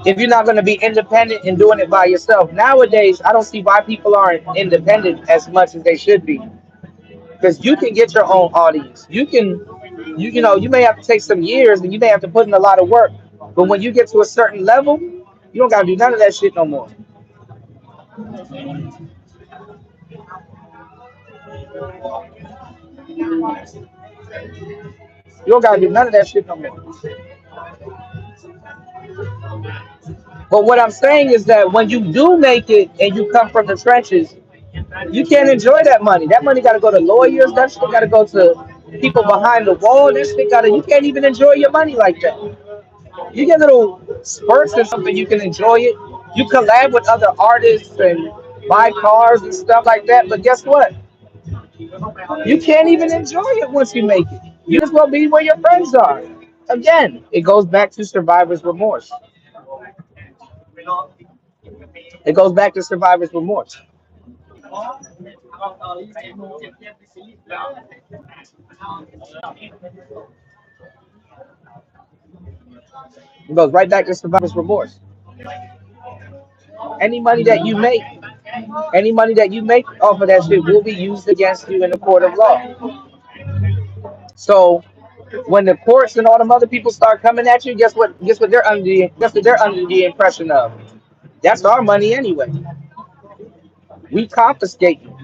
If you're not going to be independent and doing it by yourself. Nowadays, I don't see why people aren't independent as much as they should be. Because you can get your own audience. You may have to take some years and you may have to put in a lot of work. But when you get to a certain level, you don't got to do none of that shit no more. You don't got to do none of that shit no more. But what I'm saying is that when you do make it and you come from the trenches, you can't enjoy that money. That money got to go to lawyers. That shit got to go to people behind the wall. That shit got to. You can't even enjoy your money like that. You get little spurts and something. You can enjoy it. You collab with other artists and buy cars and stuff like that. But guess what? You can't even enjoy it once you make it. You just will be where your friends are. Again, it goes back to survivor's remorse. It goes back to survivor's remorse. It goes right back to survivor's remorse. Any money that you make, any money that you make off of that shit will be used against you in the court of law. So when the courts and all them other people start coming at you, guess what? Guess what they're under the impression of? That's our money anyway. We confiscate you.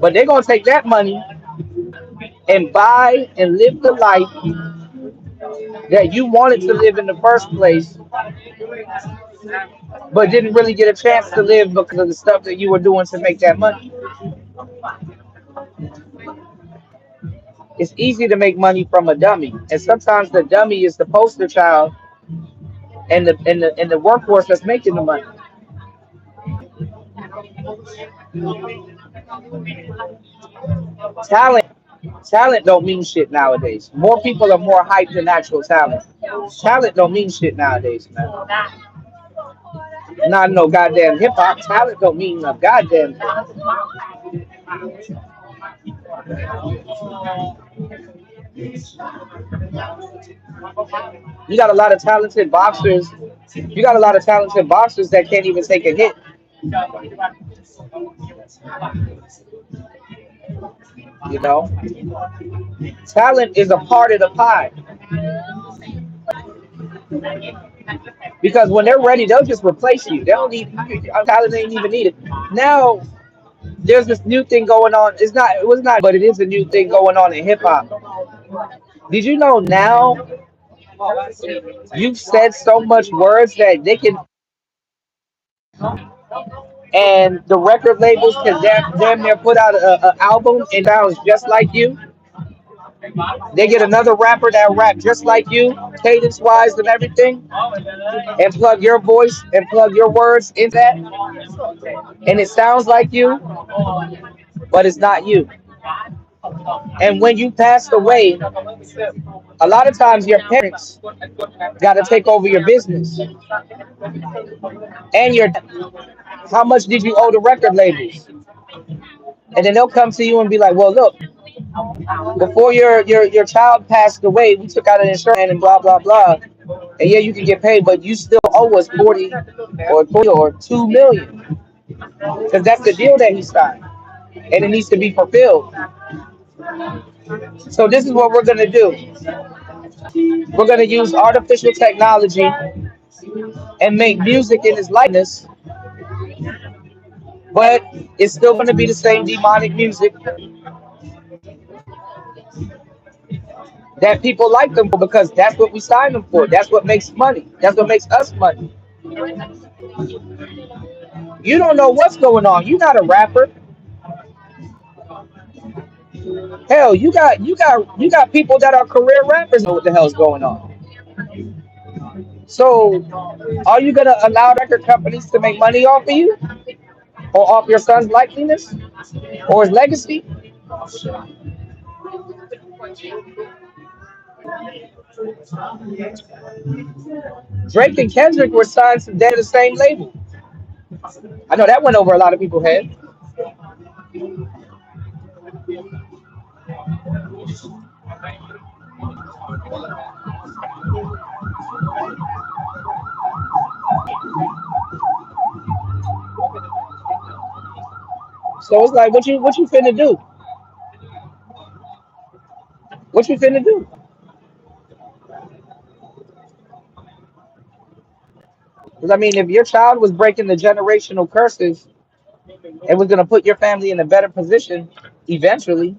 But they're gonna take that money and buy and live the life that you wanted to live in the first place, but didn't really get a chance to live because of the stuff that you were doing to make that money. It's easy to make money from a dummy, and sometimes the dummy is the poster child and the workforce that's making the money. Talent, talent don't mean shit nowadays. More people are more hyped than actual talent. Talent don't mean shit nowadays, man. Not no goddamn hip hop. Talent don't mean a goddamn thing. You got a lot of talented boxers. You got a lot of talented boxers that can't even take a hit. You know, talent is a part of the pie because when they're ready, they'll just replace you. They don't need talent. Ain't even needed. Now there's this new thing going on. It's not. It was not, but it is a new thing going on in hip hop. Did you know now you've said so much words that they can, and the record labels can damn near put out a album and sounds just like you. They get another rapper that rap just like you, cadence wise and everything, and plug your voice and plug your words in that, and it sounds like you, but it's not you. And when you passed away, a lot of times your parents got to take over your business and your how much did you owe the record labels? And then they'll come to you and be like, "Well, look, before your child passed away, we took out an insurance and blah blah blah. And yeah, you can get paid, but you still owe us 40 or 2 million because that's the deal that he signed, and it needs to be fulfilled." So this is what we're gonna do. We're gonna use artificial technology and make music in his likeness, but it's still gonna be the same demonic music that people like them for because that's what we signed them for. That's what makes money. That's what makes us money. You don't know what's going on. You're not a rapper. Hell, you got people that are career rappers know what the hell's going on. So are you gonna allow record companies to make money off of you? Or off your son's likeliness? Or his legacy? Drake and Kendrick were signed to they're the same label. I know that went over a lot of people's head. So it's like what you finna do? What you finna do? Because I mean, if your child was breaking the generational curses and was gonna put your family in a better position eventually,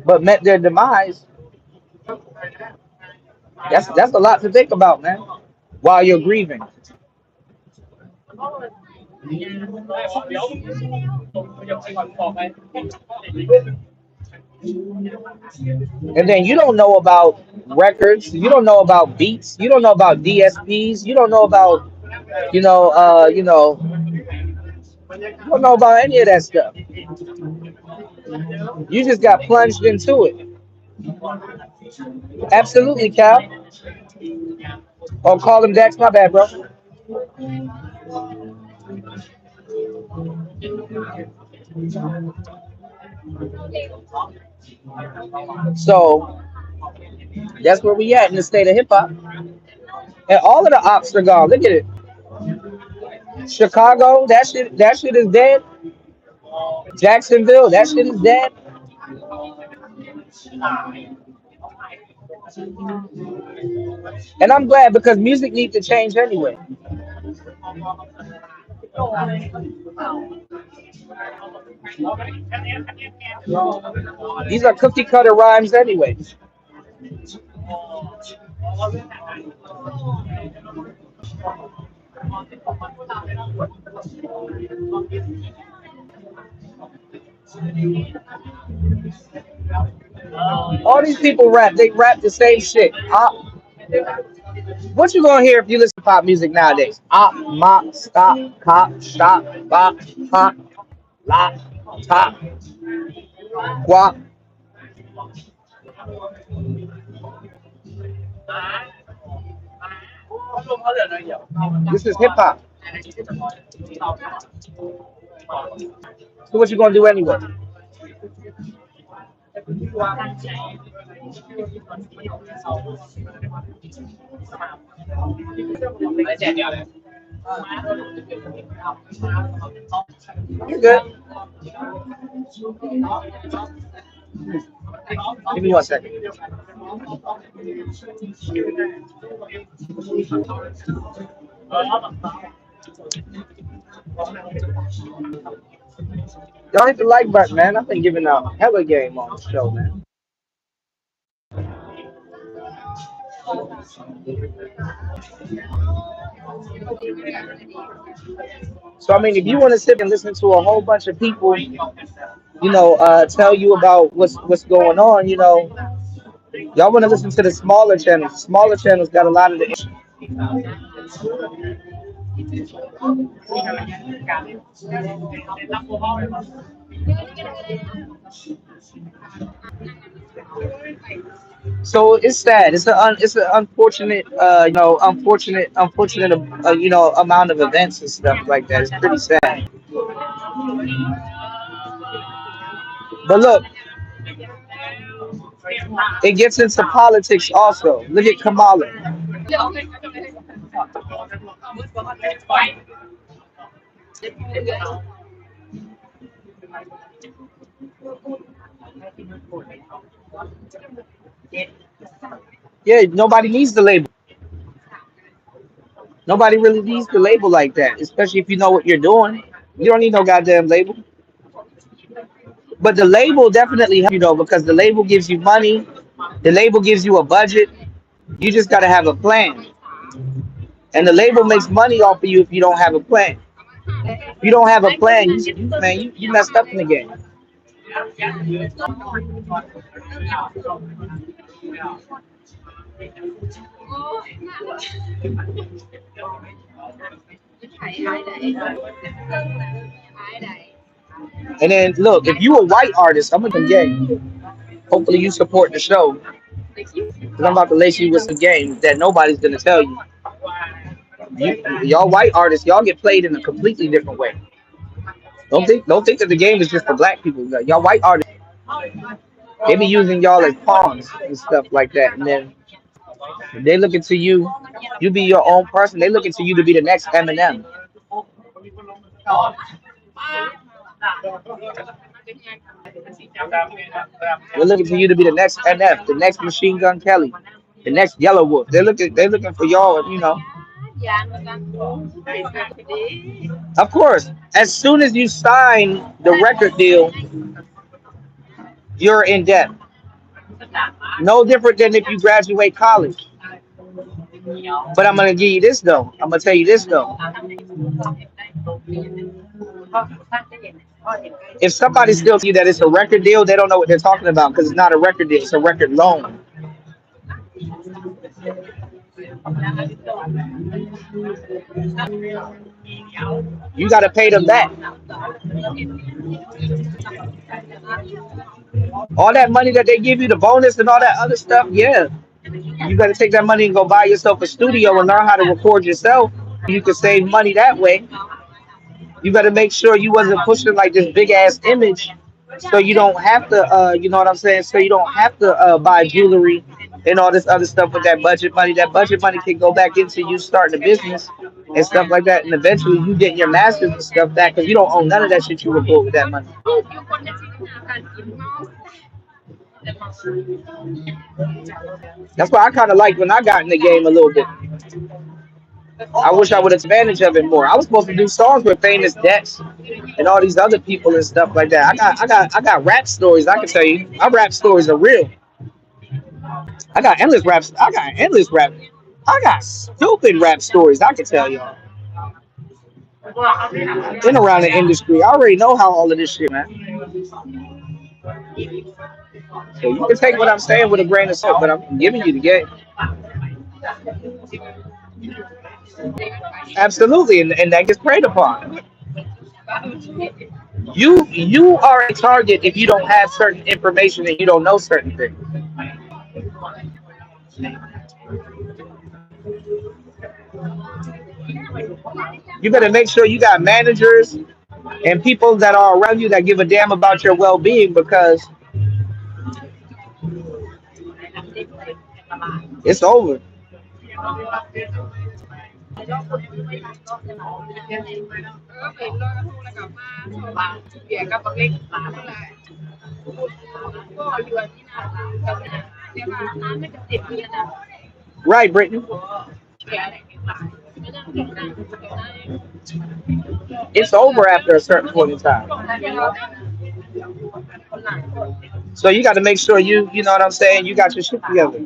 but met their demise, that's a lot to think about, man. While you're grieving, and then you don't know about records, you don't know about beats, you don't know about DSPs, you don't know about you know, you don't know about any of that stuff. You just got plunged into it. Absolutely, Cal. Or call him Dex. My bad, bro. So that's where we at in the state of hip hop. And all of the ops are gone. Look at it. Chicago, that shit is dead. Jacksonville, that shit is dead. And I'm glad because music needs to change anyway. These are cookie cutter rhymes anyway. All these people rap, they rap the same shit. What you gonna hear if you listen to pop music nowadays? Op, mop, stop, cop, stop, bop, pop, lock, top, guap. This is hip hop. So what you gonna do anyway? You're good. Give me 1 second. Y'all hit the like button, man. I've been giving out hella game on the show, man. So I mean, if you want to sit and listen to a whole bunch of people, tell you about what's going on, y'all want to listen to the smaller channels. Smaller channels got a lot of the. So it's sad. It's an unfortunate, unfortunate, amount of events and stuff like that. It's pretty sad. But look, it gets into politics also. Look at Kamala. Yeah, nobody needs the label. Nobody really needs the label like that, especially if you know what you're doing. You don't need no goddamn label. But the label definitely helps, because the label gives you money. The label gives you a budget. You just got to have a plan. And the label makes money off of you if you don't have a plan. If you don't have a plan, you messed up in the game. And then look, if you a white artist, I'm in the game. Hopefully you support the show. Because I'm about to lace you with some games that nobody's gonna tell you. Y'all white artists, y'all get played in a completely different way. Don't think that the game is just for black people. Y'all white artists, they be using y'all as pawns and stuff like that. And then they looking to you, you be your own person. They looking to you to be the next Eminem. They're looking for you to be the next NF, the next Machine Gun Kelly, the next Yellow Wolf. They're looking for y'all, Of course, as soon as you sign the record deal, you're in debt. No different than if you graduate college. But I'm gonna give you this though. I'm gonna tell you this though. If somebody still tell you that it's a record deal, they don't know what they're talking about because it's not a record deal, it's a record loan. You gotta pay them back. All that money that they give you, the bonus and all that other stuff, yeah. You gotta take that money and go buy yourself a studio and learn how to record yourself. You can save money that way. You better make sure you wasn't pushing like this big ass image, so you don't have to, you know what I'm saying? So you don't have to buy jewelry and all this other stuff with that budget money. That budget money can go back into you starting a business and stuff like that, and eventually you get your masters and stuff back because you don't own none of that shit you record with that money. That's why I kind of like when I got in the game a little bit. I wish I would have advantage of it more. I was supposed to do songs with famous Dex and all these other people and stuff like that. I got rap stories. I can tell you, my rap stories are real. I got endless raps. I got endless rap. I got stupid rap stories. I can tell y'all. Been around the industry. I already know how all of this shit, man. So you can take what I'm saying with a grain of salt, but I'm giving you the game. Absolutely, and that gets preyed upon. You are a target if you don't have certain information and you don't know certain things. You better make sure you got managers and people that are around you that give a damn about your well-being, because it's over. Right, Brittany? It's over after a certain point in time. So you got to make sure you know what I'm saying, you got your shit together.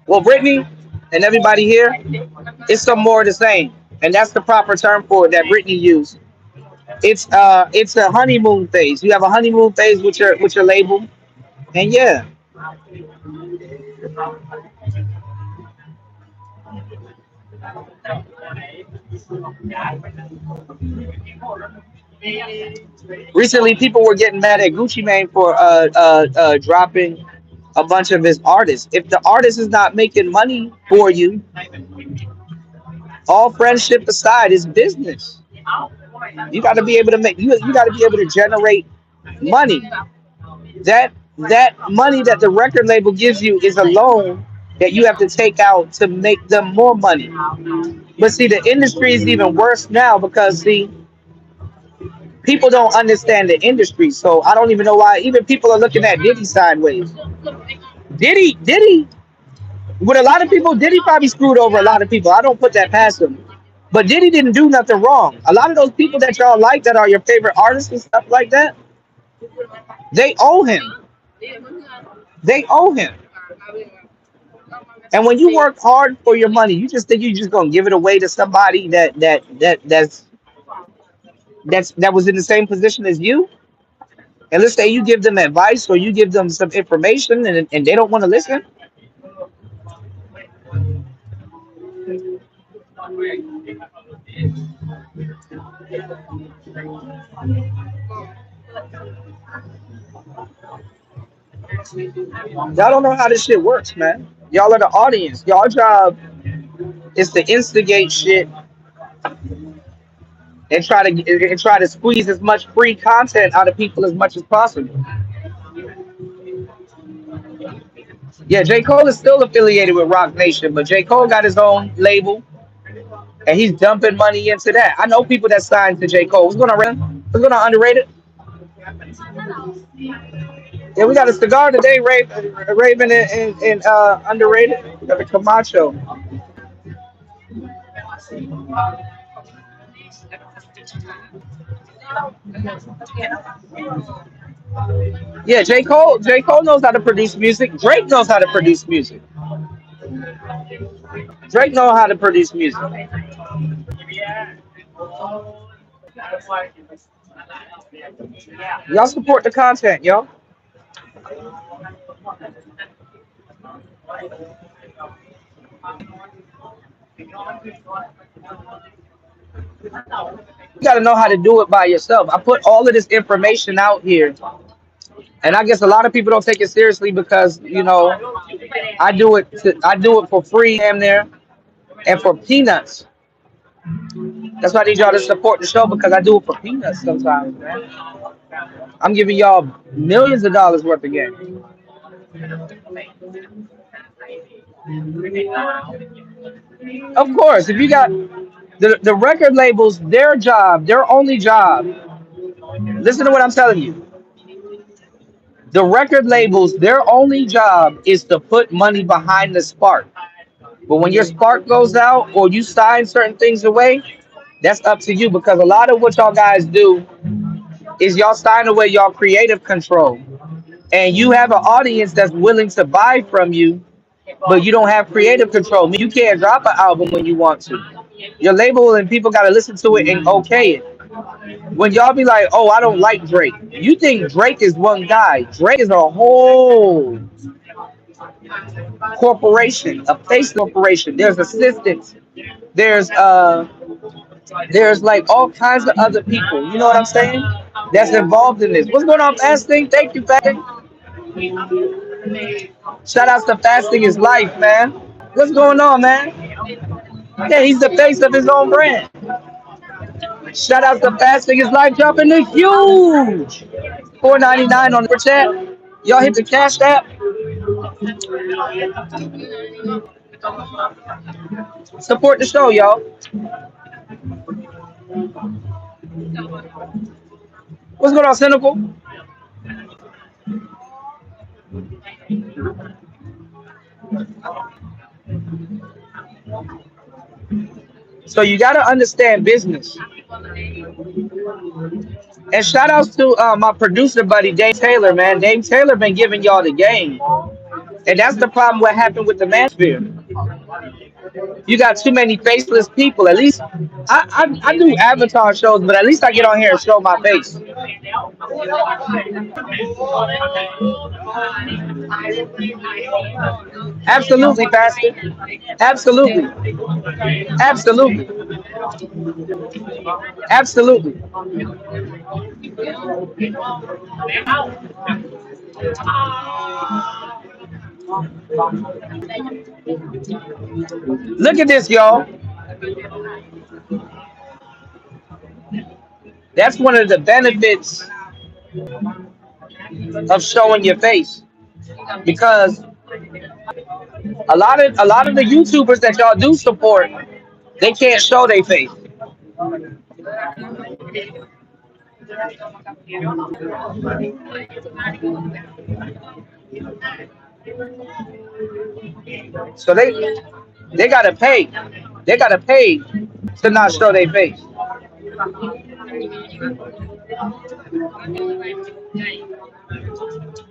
Well, Brittany and everybody here, it's some more of the same. And that's the proper term for it that Brittany used. It's a honeymoon phase. You have a honeymoon phase with your label. And yeah, recently people were getting mad at Gucci Mane for dropping a bunch of his artists. If the artist is not making money for you, all friendship aside, is business. You got to be able to make you got to be able to generate money. That money that the record label gives you is a loan that you have to take out to make them more money. But see, the industry is even worse now because see, people don't understand the industry. So I don't even know why even people are looking at Diddy sideways. Diddy, with a lot of people, Diddy probably screwed over a lot of people. I don't put that past him. But Diddy didn't do nothing wrong. A lot of those people that y'all like that are your favorite artists and stuff like that, they owe him. They owe him. And when you work hard for your money, you just think you're just gonna give it away to somebody that was in the same position as you. And let's say you give them advice or you give them some information and they don't want to listen. Y'all don't know how this shit works, man. Y'all are the audience. Y'all job is to instigate shit and try to squeeze as much free content out of people as much as possible. Yeah, J. Cole is still affiliated with Rock Nation, but J. Cole got his own label and he's dumping money into that. I know people that signed to J. Cole. What's going on, Raven? What's going on, underrated? Yeah, we got a cigar today, Raven and underrated. We got the Camacho. Yeah, J. Cole knows how to produce music. Drake knows how to produce music. Drake knows how to produce music. Y'all support the content, yo. You got to know how to do it by yourself. I put all of this information out here, and I guess a lot of people don't take it seriously because I do it for free, damn near, and for peanuts. That's why I need y'all to support the show because I do it for peanuts sometimes, man. I'm giving y'all millions of dollars worth of game. Of course, if you got the record labels, their job, their only job. Listen to what I'm telling you. The record labels, their only job is to put money behind the spark. But when your spark goes out or you sign certain things away, that's up to you because a lot of what y'all guys do is y'all sign away y'all creative control. And you have an audience that's willing to buy from you, but you don't have creative control. You can't drop an album when you want to. Your label and people got to listen to it and okay it. When y'all be like, oh, I don't like Drake. You think Drake is one guy. Drake is a whole corporation, a face corporation. There's assistants. There's There's like all kinds of other people, you know what I'm saying? That's involved in this. What's going on, fasting? Thank you, fasting. Shout outs to fasting is life, man. What's going on, man? Yeah, he's the face of his own brand. Shout out to fasting is life jumping the huge 4.99 on the chat. Y'all hit the cash app. Support the show, y'all. What's going on, Cynical? So you got to understand business. And shout outs to my producer buddy, Dame Taylor, man. Dame Taylor been giving y'all the game. And that's the problem what happened with the manosphere. You got too many faceless people. At least I do avatar shows, but at least I get on here and show my face. Absolutely, Pastor. Absolutely. Absolutely. Absolutely. Look at this, y'all. That's one of the benefits of showing your face. Because a lot of the YouTubers that y'all do support, they can't show their face. So they gotta pay. They gotta pay to not show their face.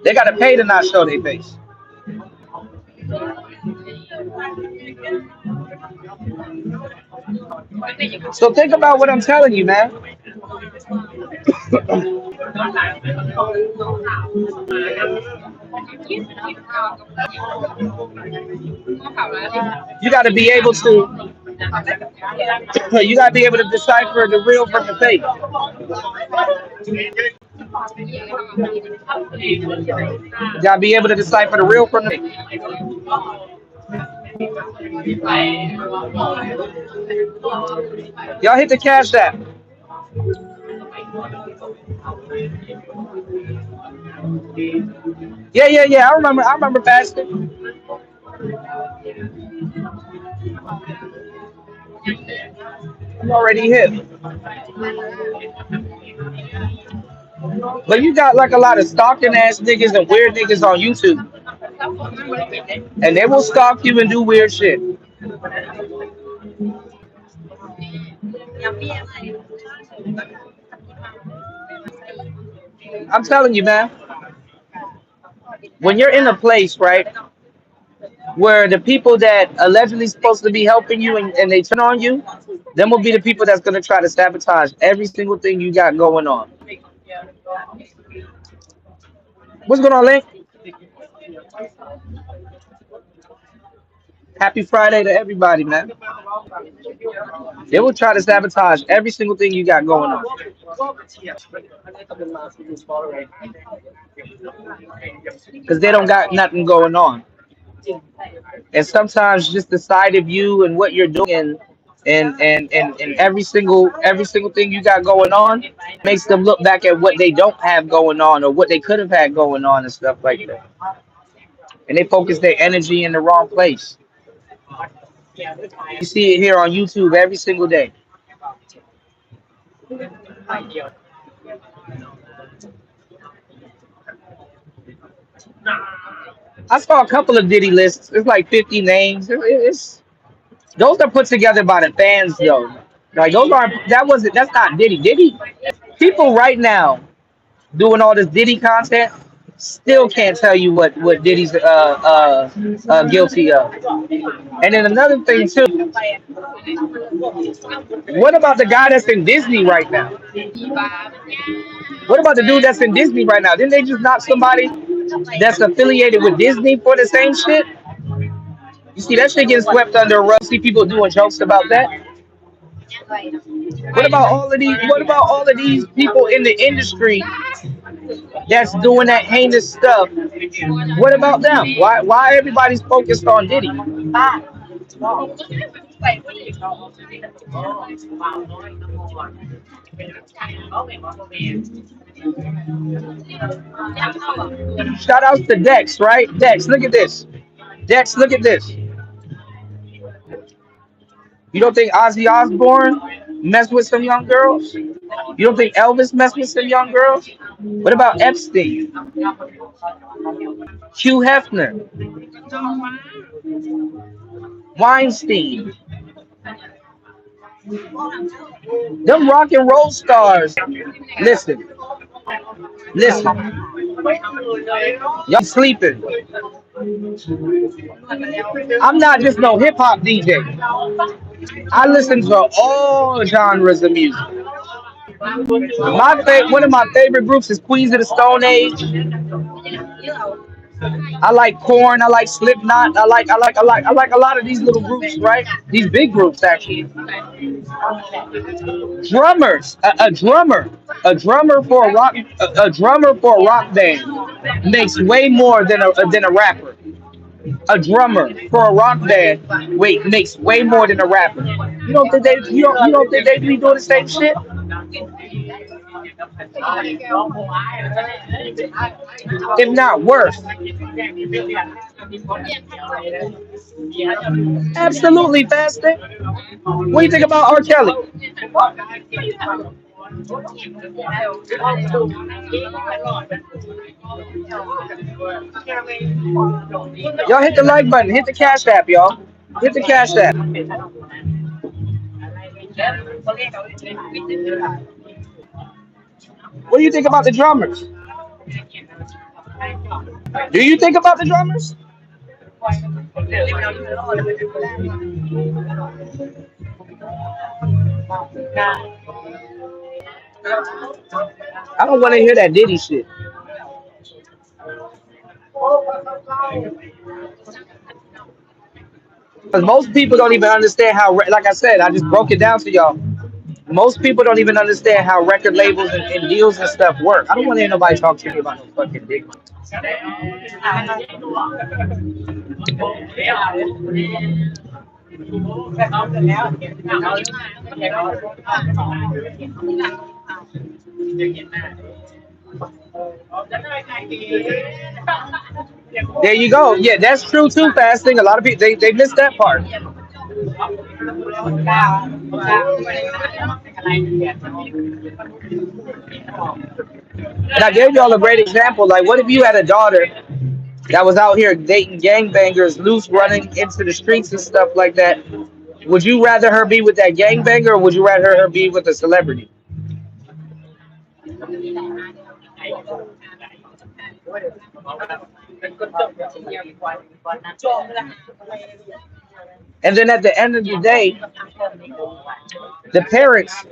They gotta pay to not show their face. So think about what I'm telling you, man. You gotta be able to you gotta be able to decipher the real from the fake. You gotta be able to decipher the real from the fake. Y'all hit the cash app. Yeah, yeah, yeah. I remember fasting. I'm already hip. But you got like a lot of stalking ass niggas and weird niggas on YouTube. And they will stalk you and do weird shit. I'm telling you, man. When you're in a place, right, where the people that allegedly supposed to be helping you and they turn on you, them will be the people that's gonna try to sabotage every single thing you got going on. What's going on, Link? Happy Friday to everybody, man. They will try to sabotage every single thing you got going on. Because they don't got nothing going on. And sometimes just the side of you and what you're doing and every single thing you got going on makes them look back at what they don't have going on or what they could have had going on and stuff like that. And they focus their energy in the wrong place. You see it here on YouTube every single day. I saw a couple of Diddy lists. It's like 50 names. It's those are put together by the fans though. Like those aren't that's not Diddy. Diddy people right now doing all this Diddy content still can't tell you what Diddy's guilty of. And then another thing too, what about the guy that's in Disney right now? What about the dude that's in Disney right now? Didn't they just knock somebody that's affiliated with Disney for the same shit? You see that shit getting swept under a rug. See people doing jokes about that. What about all of these? What about all of these people in the industry that's doing that heinous stuff? What about them? Why everybody's focused on Diddy? Shout outs to Dex, right? Dex, look at this. Dex, look at this. You don't think Ozzy Osbourne messed with some young girls? You don't think Elvis messed with some young girls? What about Epstein? Hugh Hefner, Weinstein, them rock and roll stars. Listen, listen, y'all sleeping. I'm not just no hip hop DJ. I listen to all genres of music. One of my favorite groups is Queens of the Stone Age. I like Korn. I like Slipknot. I like a lot of these little groups, right? These big groups actually. Drummers, a drummer for a drummer for a rock band makes way more than a rapper. A drummer for a rock band makes way more than a rapper. You don't think they be doing the same shit? If not worse. Absolutely, fasting. What do you think about R. Kelly? Y'all hit the like button, hit the cash app, y'all. Hit the cash app. What do you think about the drummers? Do you think about the drummers? I don't want to hear that Diddy shit. Because most people don't even understand how, like I said, I just broke it down to y'all. Most people don't even understand how record labels and deals and stuff work. I don't want to hear nobody talk to me about no fucking dick. There you go. Yeah, that's true too, fasting. A lot of people they miss that part. And I gave y'all a great example. Like, what if you had a daughter that was out here dating gangbangers, loose running into the streets and stuff like that? Would you rather her be with that gangbanger, or would you rather her be with a celebrity? And then at the end of the day, the parents,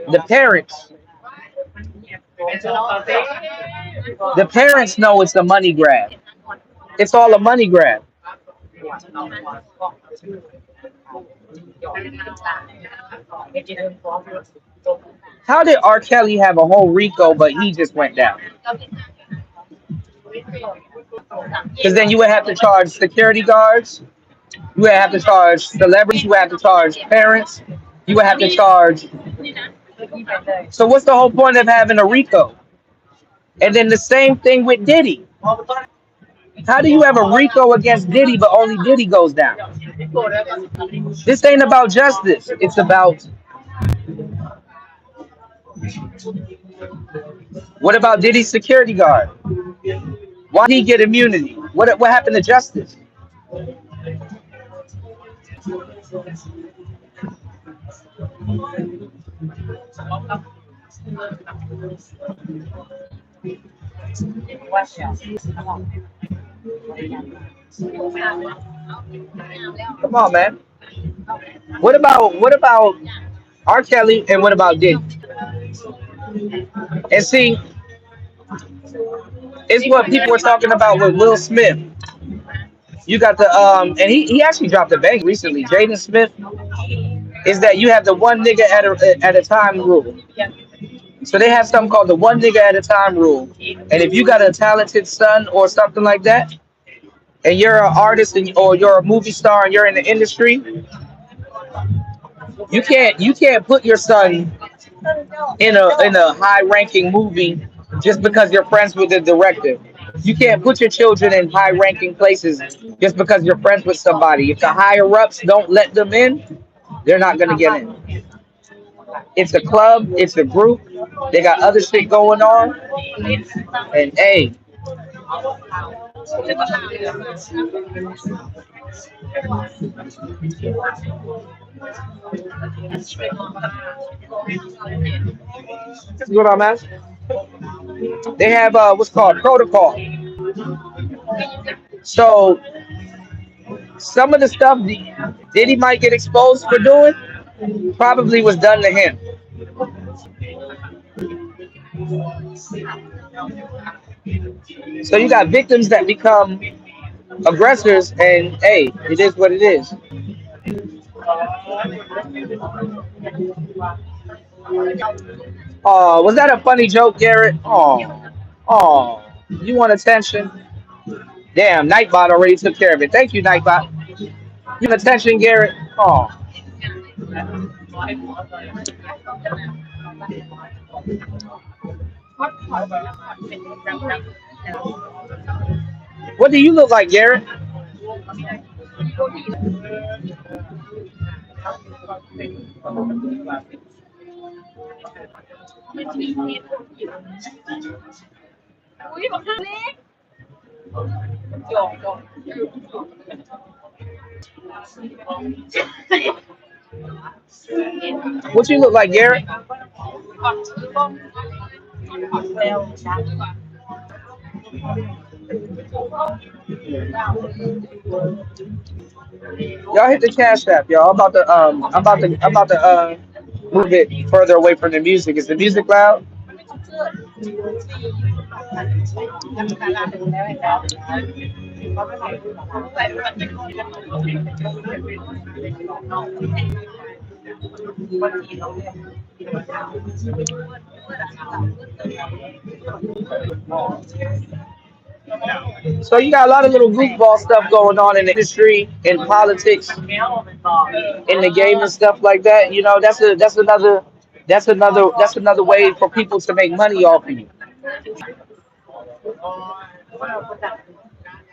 the parents know it's a money grab. It's all a money grab. How did R. Kelly have a whole Rico, but he just went down? Because then you would have to charge security guards. You would have to charge celebrities. You would have to charge parents. You would have to charge. So what's the whole point of having a Rico? And then the same thing with Diddy. How do you have a Rico against Diddy, but only Diddy goes down? This ain't about justice. It's about what about Diddy's security guard? Why did he get immunity? What happened to justice? Come on, man. What about R. Kelly and what about Diddy? And see, it's what people were talking about with Will Smith. You got the and he actually dropped a bang recently. Jaden Smith. is that you have the one nigga at a time rule. So they have something called the one nigga at a time rule. And if you got a talented son or something like that, and you're an artist or you're a movie star and you're in the industry, you can't put your son in a high ranking movie just because you're friends with the director. You can't put your children in high ranking places just because you're friends with somebody. If the higher ups don't let them in, they're not gonna get in. It's a club, it's a group. They got other shit going on, and hey, what's going on, man? They have what's called protocol. So some of the stuff Diddy might get exposed for doing probably was done to him. So you got victims that become aggressors, and hey, it is what it is. Oh, was that a funny joke, Garrett? Oh, you want attention? Damn, Nightbot already took care of it. Thank you, Nightbot. You want attention, Garrett? Oh, what do you look like, Garrett? What you look like, Garrett? Y'all hit the cash app, y'all. I'm about to move it further away from the music. Is the music loud? So you got a lot of little goofball stuff going on in the industry, in politics, in the game and stuff like that. You know, that's another way for people to make money off of you.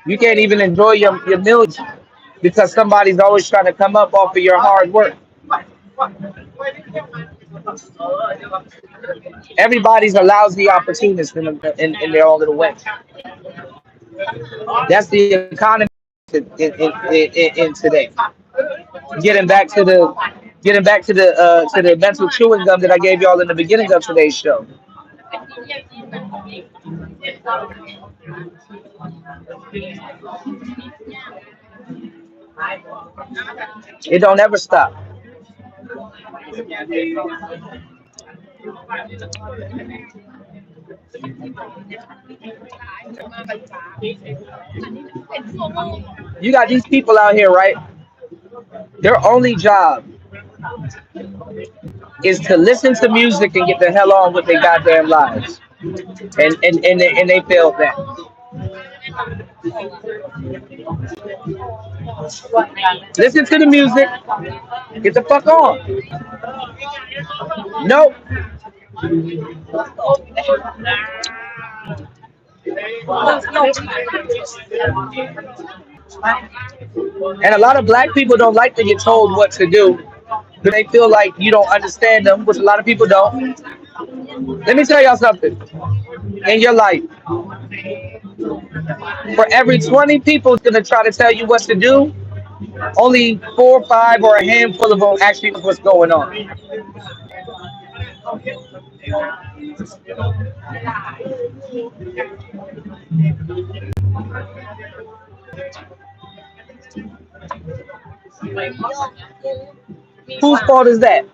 You can't even enjoy your millions because somebody's always trying to come up off of your hard work. Everybody's a lousy opportunist in their own little way. That's the economy in today. Getting back to the getting back to the mental chewing gum that I gave y'all in the beginning of today's show. It don't ever stop. You got these people out here, right? Their only job is to listen to music and get the hell on with their goddamn lives. And they failed that. Listen to the music, get the fuck on. Nope. And a lot of black people don't like to get told what to do. But they feel like you don't understand them, which a lot of people don't. Let me tell y'all something. In your life, for every 20 people that's gonna try to tell you what to do, only 4 or 5 or a handful of them actually know what's going on. Whose fault is that?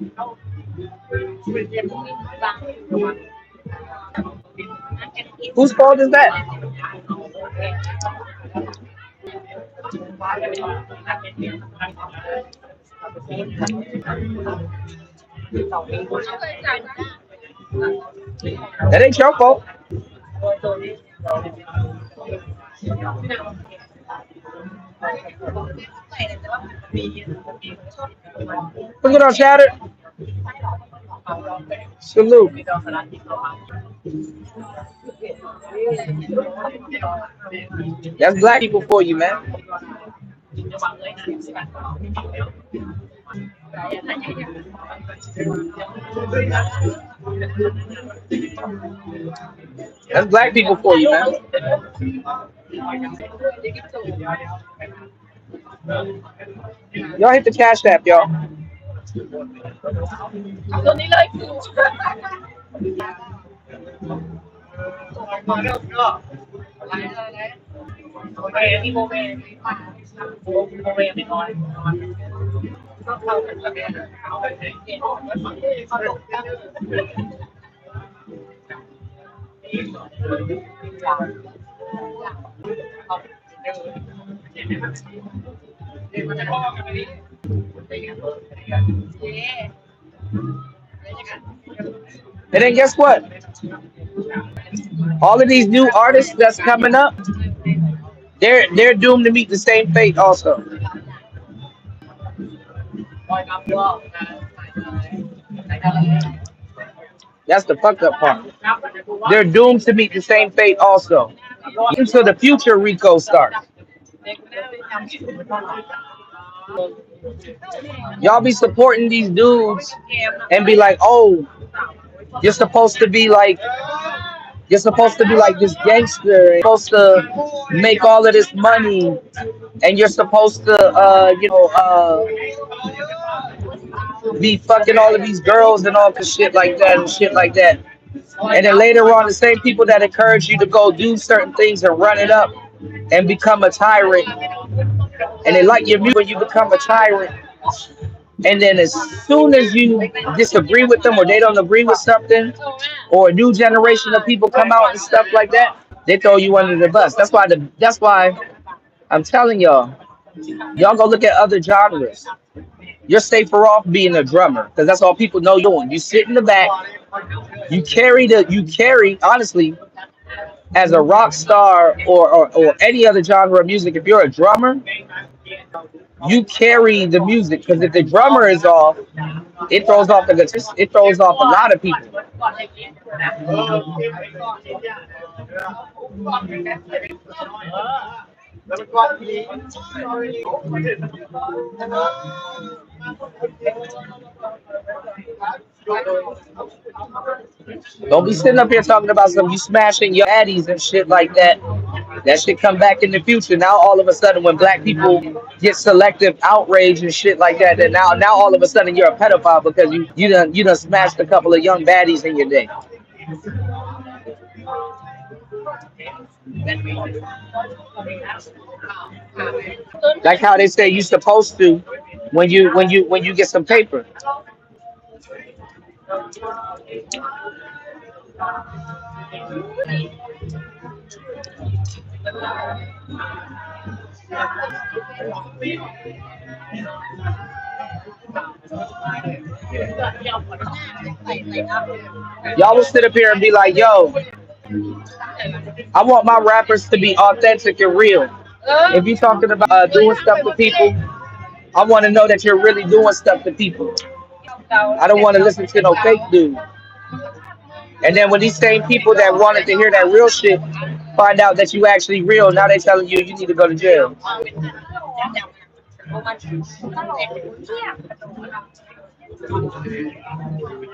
Whose fault is that? That ain't your fault. Look at our chatter. Salute. That's black people for you, man. That's black people for you, man. Y'all hit the cash app, y'all. And then guess what? All of these new artists that's coming up, they're doomed to meet the same fate also. That's the fucked up part. They're doomed to meet the same fate also. Until the future Rico starts. Y'all be supporting these dudes and be like, oh, you're supposed to be like this gangster. You're supposed to make all of this money, and you're supposed to, be fucking all of these girls and all this shit like that and shit like that. And then later on, the same people that encourage you to go do certain things and run it up and become a tyrant, and they like your music when you become a tyrant. And then as soon as you disagree with them or they don't agree with something, or a new generation of people come out and stuff like that, they throw you under the bus. That's why I'm telling y'all go look at other genres. You're safer off being a drummer because that's all people know you're doing. You sit in the back, you carry honestly as a rock star or any other genre of music. If you're a drummer, you carry the music because if the drummer is off, it throws off the guitar. It throws off a lot of people. Don't be sitting up here talking about some you smashing your addies and shit like that. That shit come back in the future. Now all of a sudden, when black people get selective outrage and shit like that, then now all of a sudden you're a pedophile because you done smashed a couple of young baddies in your day. Like how they say you're supposed to when you get some paper. Y'all will sit up here and be like, yo, I want my rappers to be authentic and real. If you're talking about doing stuff to people, I want to know that you're really doing stuff to people. I don't want to listen to no fake dude. And then when these same people that wanted to hear that real shit find out that you actually real, now they telling you you need to go to jail.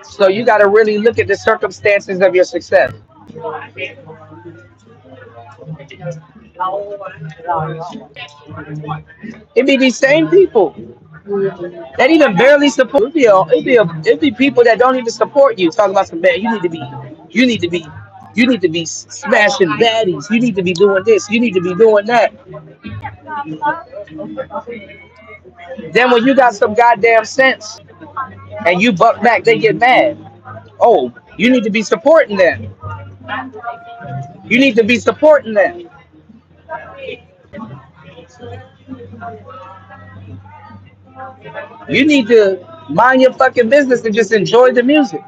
So you got to really look at the circumstances of your success. It be these same people that even barely support. It'd be people that don't even support you. Talking about some bad. You need to be, you need to be smashing baddies. You need to be doing this. You need to be doing that. Then when you got some goddamn sense and you buck back, they get mad. Oh, you need to be supporting them. You need to be supporting them. You need to mind your fucking business and just enjoy the music.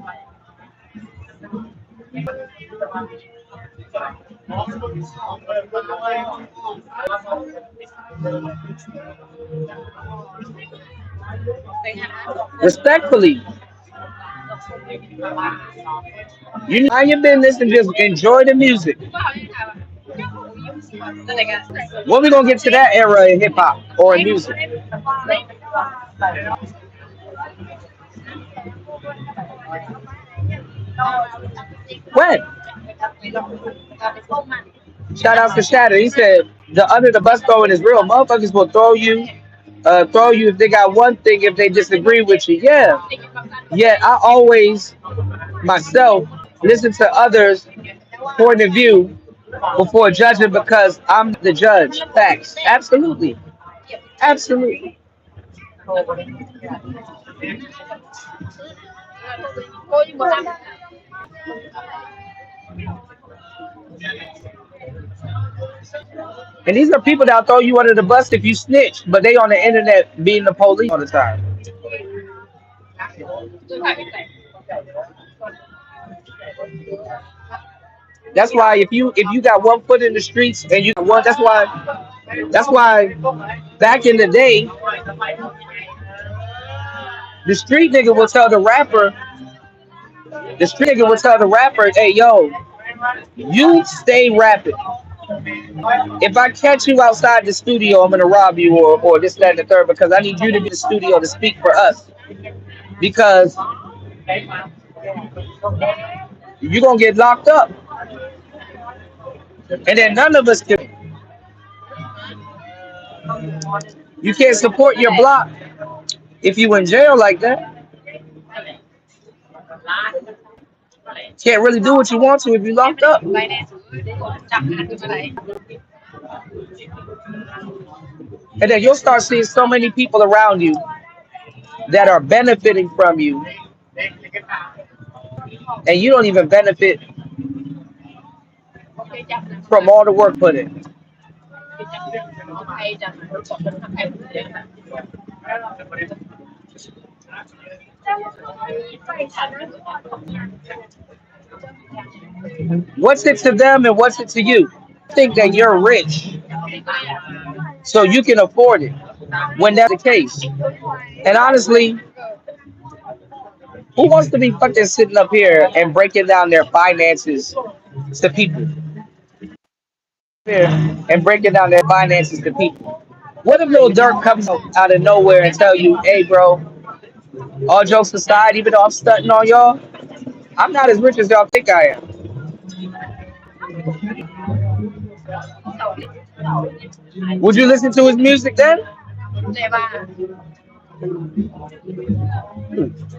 Respectfully, you need to mind your business and just enjoy the music. When we gonna get to that era in hip hop or in music? When? Shout out to Shatter. He said the under the bus throwing is real. Motherfuckers will throw you if they got one thing if they disagree with you. Yeah. Yet I always myself listen to others' point of view before judging because I'm the judge. Facts. Absolutely. Absolutely. And these are people that'll throw you under the bus if you snitch, but they on the internet being the police all the time. That's why if you got one foot in the streets and you got one, that's why back in the day, the street nigga will tell the rapper, hey yo, you stay rapping. If I catch you outside the studio, I'm gonna rob you or this, that, and the third because I need you to be in the studio to speak for us. Because you're gonna get locked up. And then none of us can you can't support your block if you in jail like that. Can't really do what you want to if you locked up. And then you'll start seeing so many people around you that are benefiting from you, and you don't even benefit from all the work put in. What's it to them and what's it to you? Think that you're rich, so you can afford it when that's the case. And honestly, who wants to be fucking sitting up here and breaking down their finances to people? Here and breaking down their finances to people. What if little Dirk comes out of nowhere and tell you, hey bro, all jokes aside, even though I'm stunting on y'all, I'm not as rich as y'all think I am. Would you listen to his music then?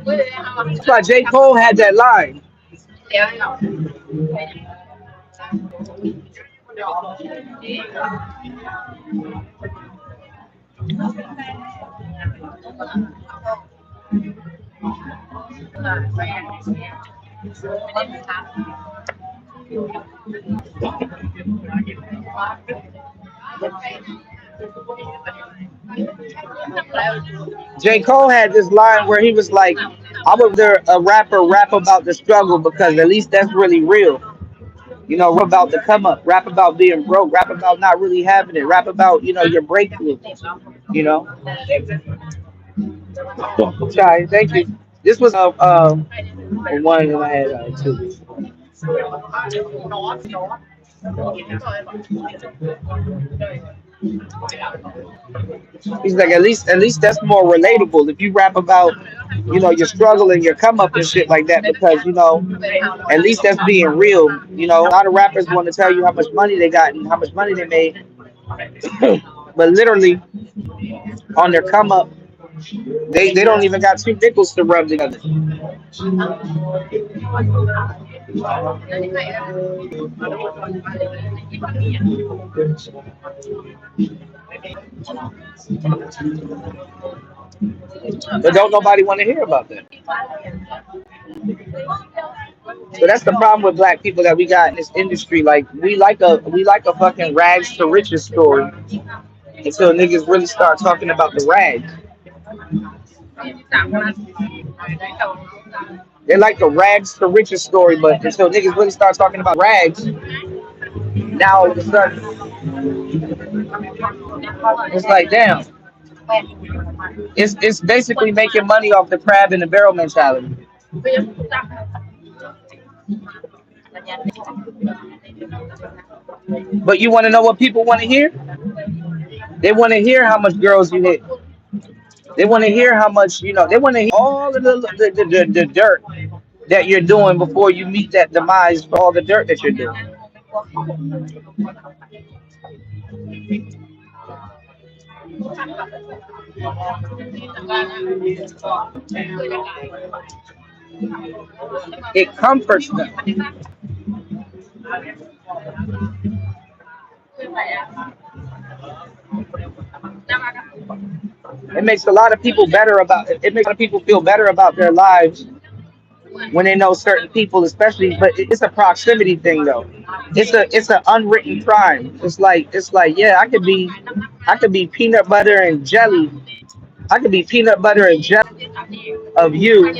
That's why J. Cole had that line. J. Cole had this line where he was like, I would rather a rapper rap about the struggle because at least that's really real. You know, rap about the come up, rap about being broke, rap about not really having it, rap about, your breakthrough, you know. Sorry, thank you. This was one that I had too. He's like, at least that's more relatable if you rap about, your struggle and your come up and shit like that because at least that's being real. A lot of rappers want to tell you how much money they got and how much money they made, but literally on their come up, they don't even got two nickels to rub together. But don't nobody want to hear about that. So that's the problem with black people that we got in this industry. Like we like a fucking rags to riches story until niggas really start talking about the rags. They like the rags to riches story, but until niggas really start talking about rags, now all of a sudden it's like damn. It's basically making money off the crab in the barrel mentality. But you want to know what people want to hear? They want to hear how much girls you hit. They want to hear how much They want to hear all of the dirt that you're doing before you meet that demise for all the dirt that you're doing. It comforts them. It makes a lot of people better about it makes a lot of people feel better about their lives when they know certain people, especially. But it's a proximity thing, though. It's an unwritten crime. It's like yeah, I could be peanut butter and jelly. I could be peanut butter and jelly of you,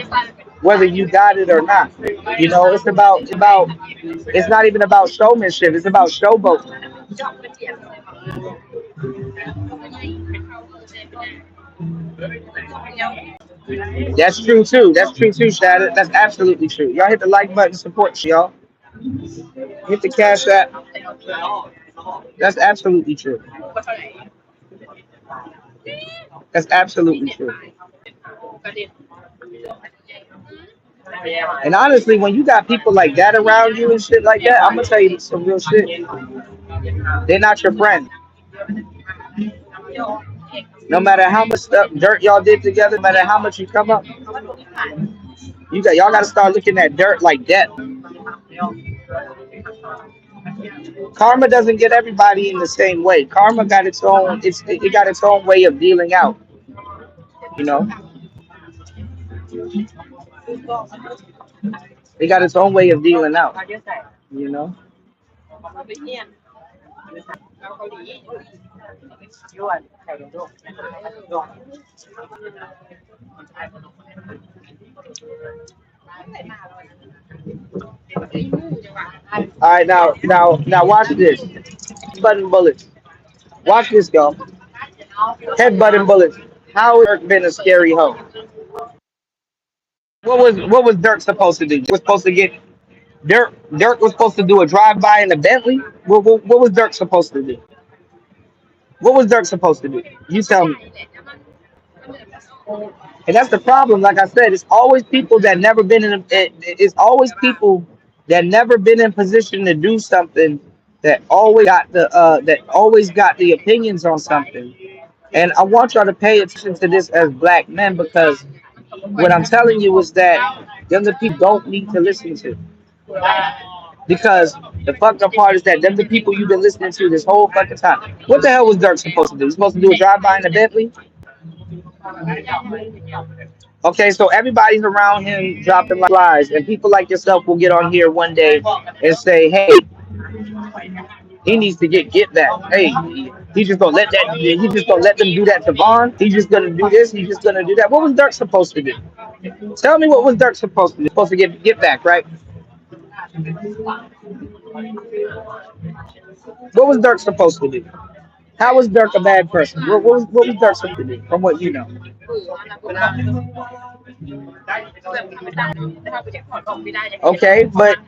whether you got it or not. It's not even about showmanship. It's about showboat. That's true too. That's true too, Shadow. That's absolutely true. Y'all hit the like button, support y'all. Hit the cash app. That's absolutely true. That's absolutely true. And honestly, when you got people like that around you and shit like that, I'm gonna tell you some real shit. They're not your friend. No matter how much stuff dirt y'all did together, no matter how much you come up, y'all gotta start looking at dirt like debt. Karma doesn't get everybody in the same way. Karma got its own. It got its own way of dealing out. You know, it got its own way of dealing out. You know. All right, now, watch this. Button bullets. Watch this, y'all. Head button bullets. How has Dirk been a scary hoe? What was Dirk supposed to do? He was supposed to get Dirk was supposed to do a drive by in a Bentley. What was Dirk supposed to do? What was Dirk supposed to do? You tell me. And that's the problem. Like I said, it's always people that never been in. It's always people that never been in position to do something that always got the opinions on something. And I want y'all to pay attention to this as black men because what I'm telling you is that them the people don't need to listen to. Because the fucked up part is that them the people you've been listening to this whole fucking time. What the hell was Dirk supposed to do? He's supposed to do a drive by in a Bentley? Okay, so everybody's around him dropping lies, and people like yourself will get on here one day and say, "Hey, he needs to get back. Hey, he just gonna let them do that to Vaughn. He's just gonna do this. He's just gonna do that." What was Dirk supposed to do? Tell me what was Dirk supposed to do? Supposed to get back, right? What was Dirk supposed to do? How was Dirk a bad person? What was Dirk supposed to do? From what you know. Okay, but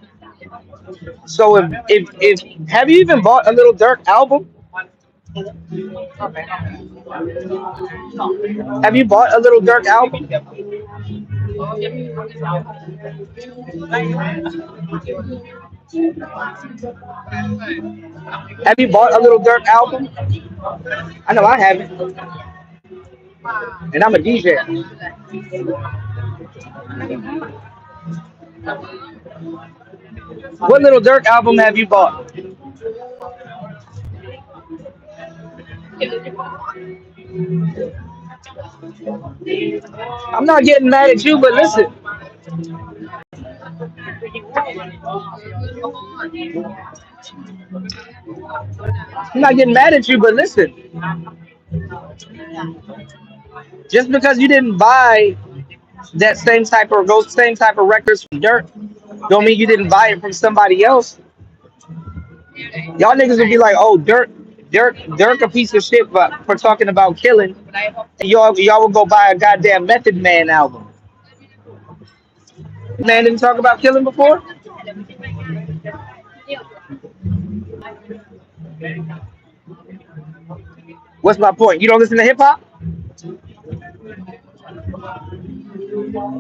so if have you even bought a little Dirk album? Have you bought a little Dirk album? Have you bought a little Dirk album? I know I haven't, and I'm a DJ. What little Dirk album have you bought? I'm not getting mad at you, but listen, I'm not getting mad at you, but listen. Just because you didn't buy that same type of those same type of records from Dirk, don't mean you didn't buy it from somebody else. Y'all niggas would be like, oh, Dirk a piece of shit for talking about killing. And y'all would go buy a goddamn Method Man album. Man didn't talk about killing before? What's my point? You don't listen to hip hop?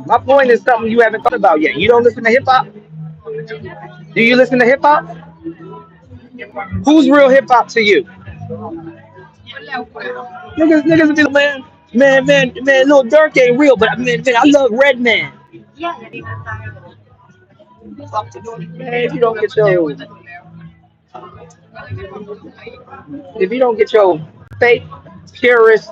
My point is something you haven't thought about yet. You don't listen to hip hop? Do you listen to hip hop? Who's real hip hop to you? Niggas be like, man, Lil Durk ain't real, but man, I love Redman. Man, if you don't get your fake purist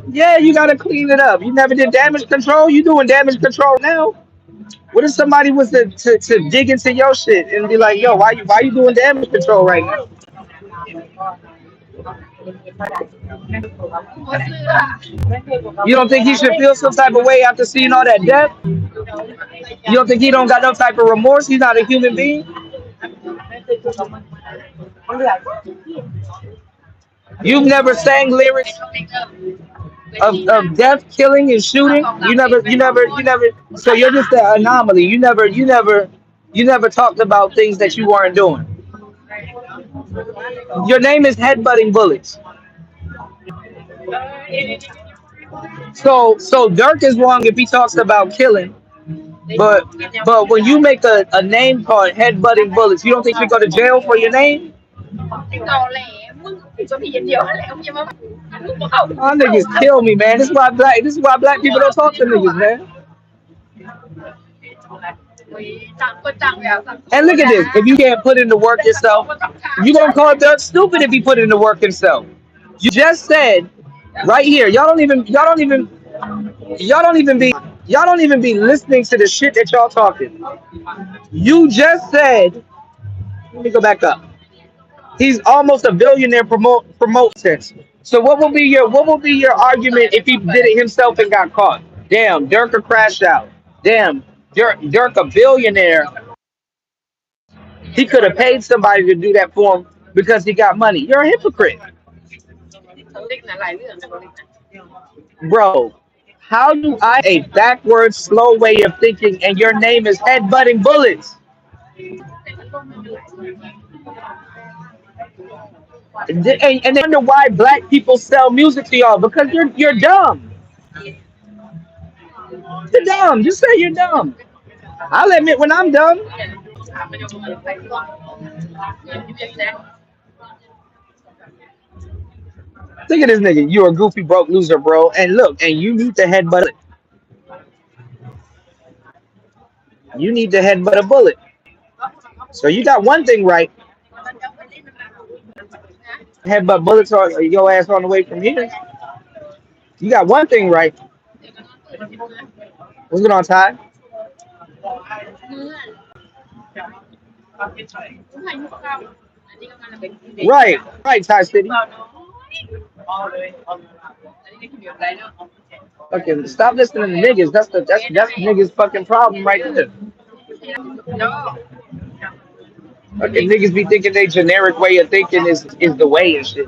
yeah, you gotta clean it up. You never did damage control, you doing damage control now. What if somebody was to dig into your shit and be like, yo, why you doing damage control right now? You don't think he should feel some type of way after seeing all that death? You don't think he don't got no type of remorse? He's not a human being? You've never sang lyrics of death, killing, and shooting. You never. So you're just an anomaly. You never talked about things that you weren't doing. Your name is headbutting bullets. So Dirk is wrong if he talks about killing, but when you make a name called headbutting bullets, you don't think you go to jail for your name? Y'all niggas kill me, man. This is why black people don't talk to niggas, man. And look at this. If you can't put in the work yourself, you gonna call Dirk stupid if he put in the work himself. You just said right here, y'all don't even be listening to the shit that y'all talking. You just said, let me go back up. He's almost a billionaire promote sense. So what will be your argument if he did it himself and got caught? Damn, Dirk crashed out. Damn, Dirk a billionaire. He could have paid somebody to do that for him because he got money. You're a hypocrite, bro. How do I a backwards, slow way of thinking, and your name is headbutting bullets? And they wonder why black people sell music to y'all because you're dumb. You're dumb. Just say you're dumb. I'll admit when I'm dumb. Look at this nigga. You're a goofy broke loser, bro. And look, and you need to headbutt. You need to headbutt a bullet. So you got one thing right. Headbutt bullets or your ass on the way from here. You got one thing right. What's going on, Ty? Right, Ty City. Okay, stop listening to niggas. That's niggas fucking problem right there. Okay, niggas be thinking they generic way of thinking is the way and shit.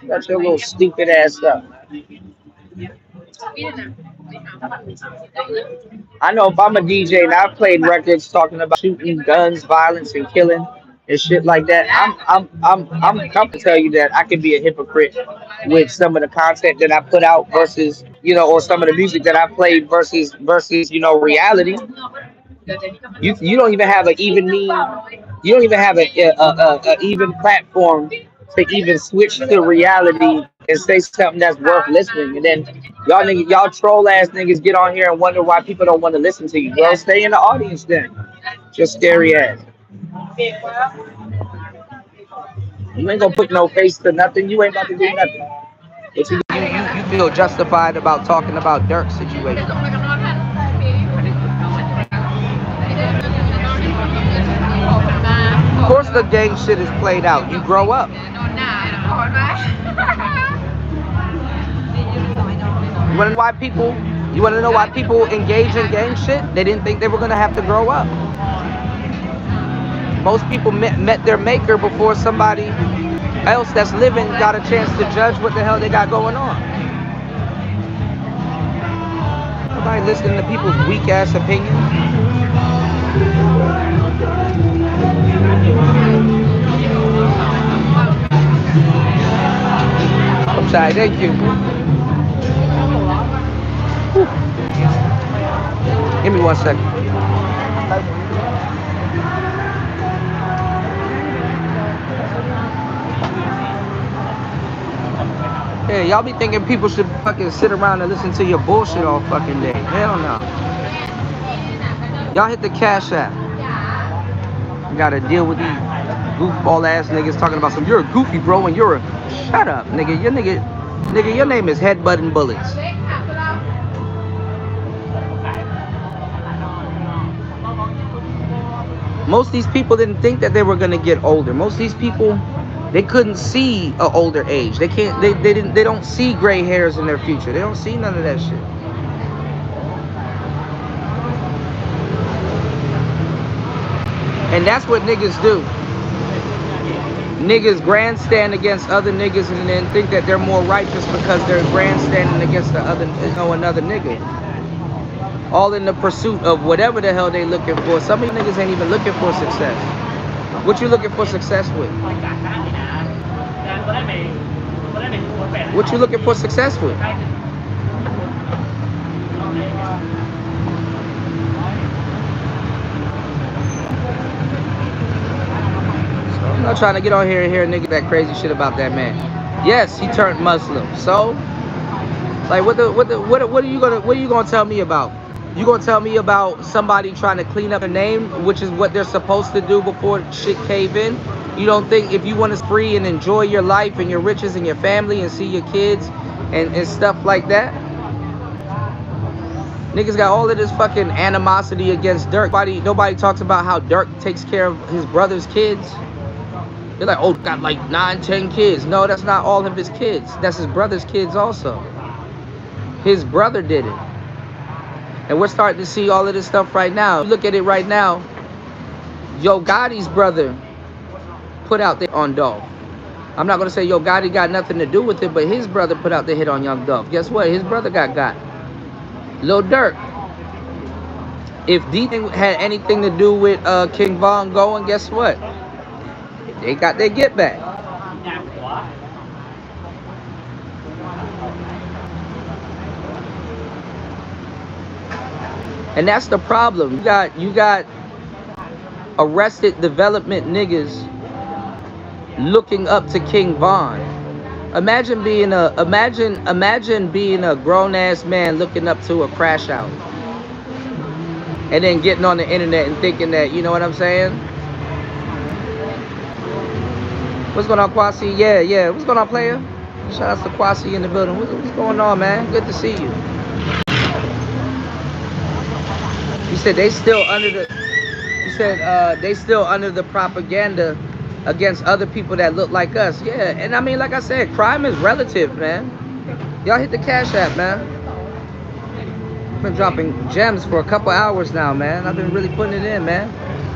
That's your little stupid ass stuff. I know if I'm a DJ and I've played records talking about shooting, guns, violence, and killing and shit like that, I'm come to tell you that I can be a hypocrite with some of the content that I put out versus or some of the music that I played versus reality. You don't even have an even mean. You don't even have a even platform to even switch to reality and say something that's worth listening. And then y'all troll ass niggas get on here and wonder why people don't want to listen to you. Well, stay in the audience then. Just scary ass. You ain't gonna put no face to nothing. You ain't about to do nothing. But you feel justified about talking about Dirk's situation. Of course the gang shit is played out. You grow up. You wanna know why people engage in gang shit? They didn't think they were gonna have to grow up. Most people met their maker before somebody else that's living got a chance to judge what the hell they got going on. Nobody listening to people's weak ass opinions. I'm sorry, thank you. Whew. Give me 1 second. Yeah, y'all be thinking people should fucking sit around and listen to your bullshit all fucking day. Hell no. Y'all hit the Cash App. You gotta deal with these goofball ass niggas talking about some, you're a goofy bro and you're a, shut up nigga, your name is Headbutting Bullets. Most of these people didn't think that they were gonna get older. Most of these people, they couldn't see an older age. They don't see gray hairs in their future. They don't see none of that shit. And that's what niggas do. Niggas grandstand against other niggas and then think that they're more righteous because they're grandstanding against another nigga. All in the pursuit of whatever the hell they looking for. Some of you niggas ain't even looking for success. What you looking for success with? What you looking for success with? I'm not trying to get on here and hear a nigga that crazy shit about that man. Yes, he turned Muslim. So, like, what are you gonna tell me about? You gonna tell me about somebody trying to clean up their name, which is what they're supposed to do before shit cave in? You don't think if you want to free and enjoy your life and your riches and your family and see your kids and stuff like that? Niggas got all of this fucking animosity against Dirk. Nobody talks about how Dirk takes care of his brother's kids. They're like, oh, got like 9, 10 kids. No, that's not all of his kids. That's his brother's kids also. His brother did it. And we're starting to see all of this stuff right now. Look at it right now. Yo Gotti's brother put out the on Dolph. I'm not going to say Yo Gotti got nothing to do with it, but his brother put out the hit on Young Dolph. Guess what? His brother got. Lil Durk. If D had anything to do with King Von going, guess what? They got their get back. And that's the problem. You got Arrested Development niggas looking up to King Von. Imagine being a grown ass man looking up to a crash out. And then getting on the internet and thinking that, you know what I'm saying? What's going on, Kwasi? Yeah. What's going on, player? Shout out to Kwasi in the building. What's going on, man? Good to see you. You said they still under the. You said they still under the propaganda against other people that look like us. Yeah, and I mean, like I said, crime is relative, man. Y'all hit the Cash App, man. I've been dropping gems for a couple hours now, man. I've been really putting it in, man.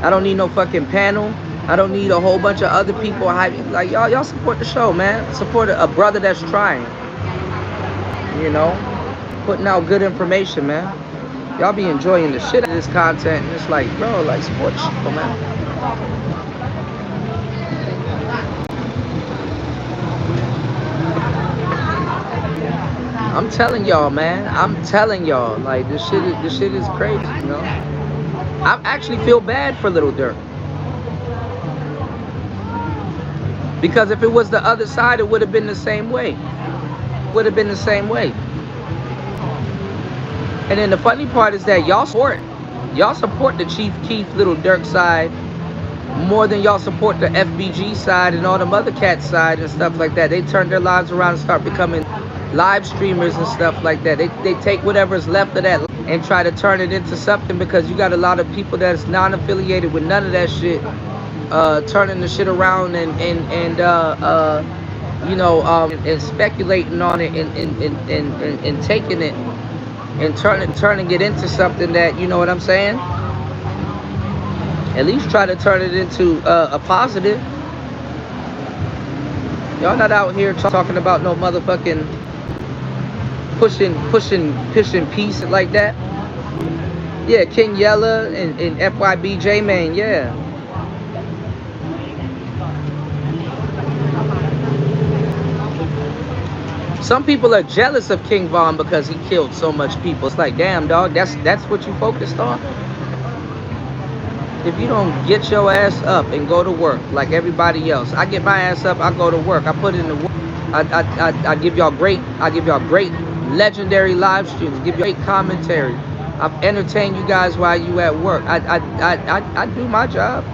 I don't need no fucking panel. I don't need a whole bunch of other people. Like, y'all support the show, man. Support a brother that's trying. You know, putting out good information, man. Y'all be enjoying the shit out of this content. And it's like, bro, like, support the show, man. I'm telling y'all, man. I'm telling y'all, like, this shit is crazy, you know. I actually feel bad for little Dirk. Because if it was the other side, it would have been the same way. Would have been the same way. And then the funny part is that y'all support the Chief Keef Little Dirk side more than y'all support the FBG side and all them other cats side and stuff like that. They turned their lives around and start becoming live streamers and stuff like that. They take whatever's left of that and try to turn it into something, because you got a lot of people that's non-affiliated with none of that shit, turning the shit around and speculating on it and taking it and turning it into something that, you know what I'm saying? At least try to turn it into a positive. Y'all not out here talking about no motherfucking pushing peace like that. Yeah, King Yella and FYBJ, man, yeah. Some people are jealous of King Von because he killed so much people. It's like, damn, dog, that's what you focused on? If you don't get your ass up and go to work like everybody else. I get my ass up, I go to work, I put in the work. I give y'all great legendary live streams, give you great commentary. I've entertained you guys while you at work. I do my job.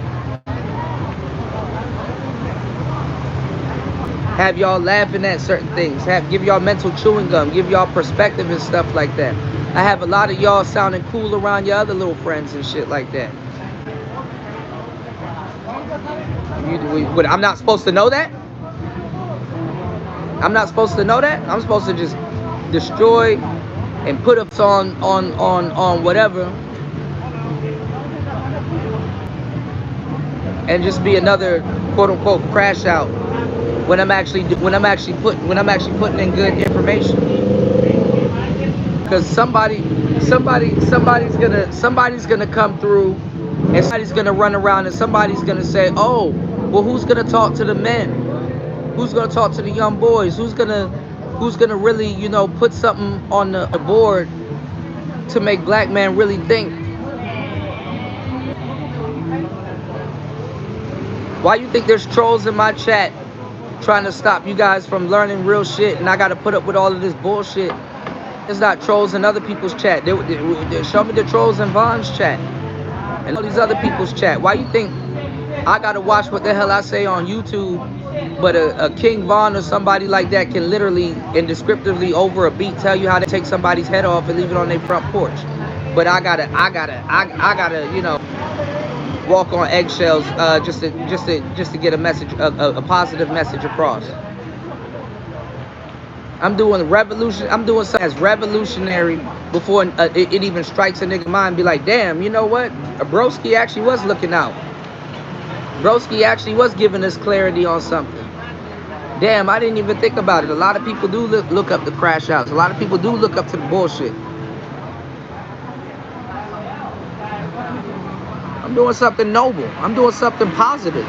Have y'all laughing at certain things, give y'all mental chewing gum, give y'all perspective and stuff like that. I have a lot of y'all sounding cool around your other little friends and shit like that. I'm not supposed to know that? I'm not supposed to know that? I'm supposed to just destroy and put us on whatever and just be another quote unquote crash out when I'm actually putting in good information. Because somebody's gonna come through and somebody's gonna run around and somebody's gonna say, oh, well, who's gonna talk to the men? Who's gonna talk to the young boys? Who's gonna really, you know, put something on the board to make black men really think? Why you think there's trolls in my chat trying to stop you guys from learning real shit, and I gotta put up with all of this bullshit? There's not trolls in other people's chat. They show me the trolls in Von's chat and all these other people's chat. Why you think I gotta watch what the hell I say on YouTube, but a King Von or somebody like that can literally and descriptively over a beat tell you how to take somebody's head off and leave it on their front porch? But I gotta, you know, walk on eggshells just to get a message, a positive message across. I'm doing revolution. I'm doing something that's revolutionary before it even strikes a nigga mind. Be like, damn, you know what? Broski actually was looking out. Broski actually was giving us clarity on something. Damn, I didn't even think about it. A lot of people do look up the crash outs. A lot of people do look up to the bullshit. I'm doing something noble. I'm doing something positive.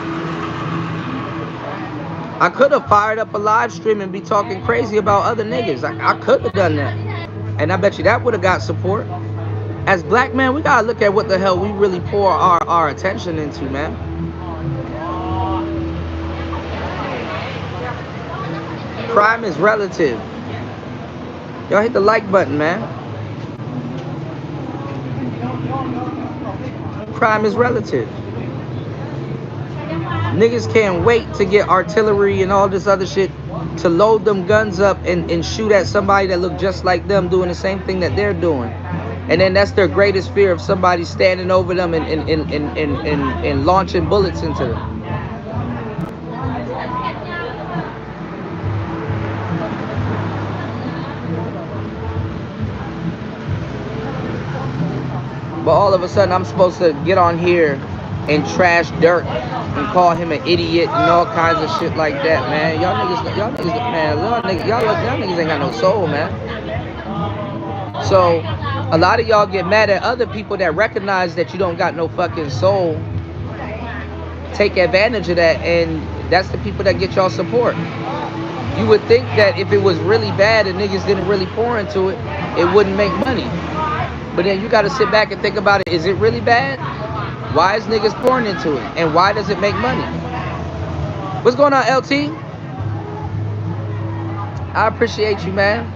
I could have fired up a live stream and be talking crazy about other niggas. I could have done that. And I bet you that would have got support. As black men, we gotta look at what the hell we really pour our attention into, man. Crime is relative. Y'all hit the like button, man. Crime is relative. Niggas can't wait to get artillery and all this other shit to load them guns up and shoot at somebody that look just like them doing the same thing that they're doing. And then that's their greatest fear, of somebody standing over them and launching bullets into them. But all of a sudden I'm supposed to get on here and trash Dirk and call him an idiot and all kinds of shit like that, man. Y'all niggas ain't got no soul, man. So a lot of y'all get mad at other people that recognize that you don't got no fucking soul, take advantage of that, and that's the people that get y'all support. You would think that if it was really bad and niggas didn't really pour into it, it wouldn't make money. But then you gotta sit back and think about it. Is it really bad? Why is niggas pouring into it? And why does it make money? What's going on, LT? I appreciate you, man.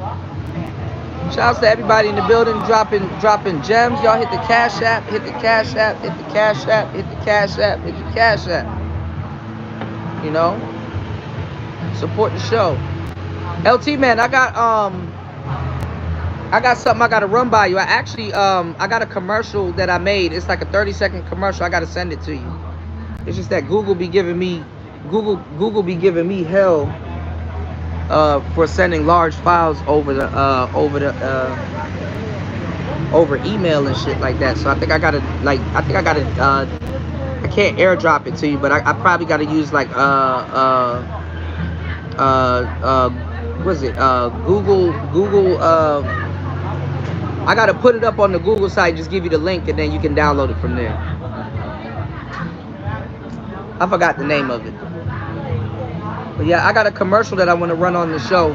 Shouts to everybody in the building dropping gems. Y'all hit the Cash App, hit the Cash App, hit the Cash App, hit the Cash App, hit the Cash App. You know? Support the show. LT man, I got something I gotta run by you. I actually I got a commercial that I made. It's like a 30-second commercial. I gotta send it to you. It's just that Google be giving me hell for sending large files over email and shit like that. So I think I gotta I can't airdrop it to you, but I probably gotta use like what is it? Google I gotta put it up on the Google site, just give you the link and then you can download it from there. I forgot the name of it. But yeah, I got a commercial that I wanna run on the show.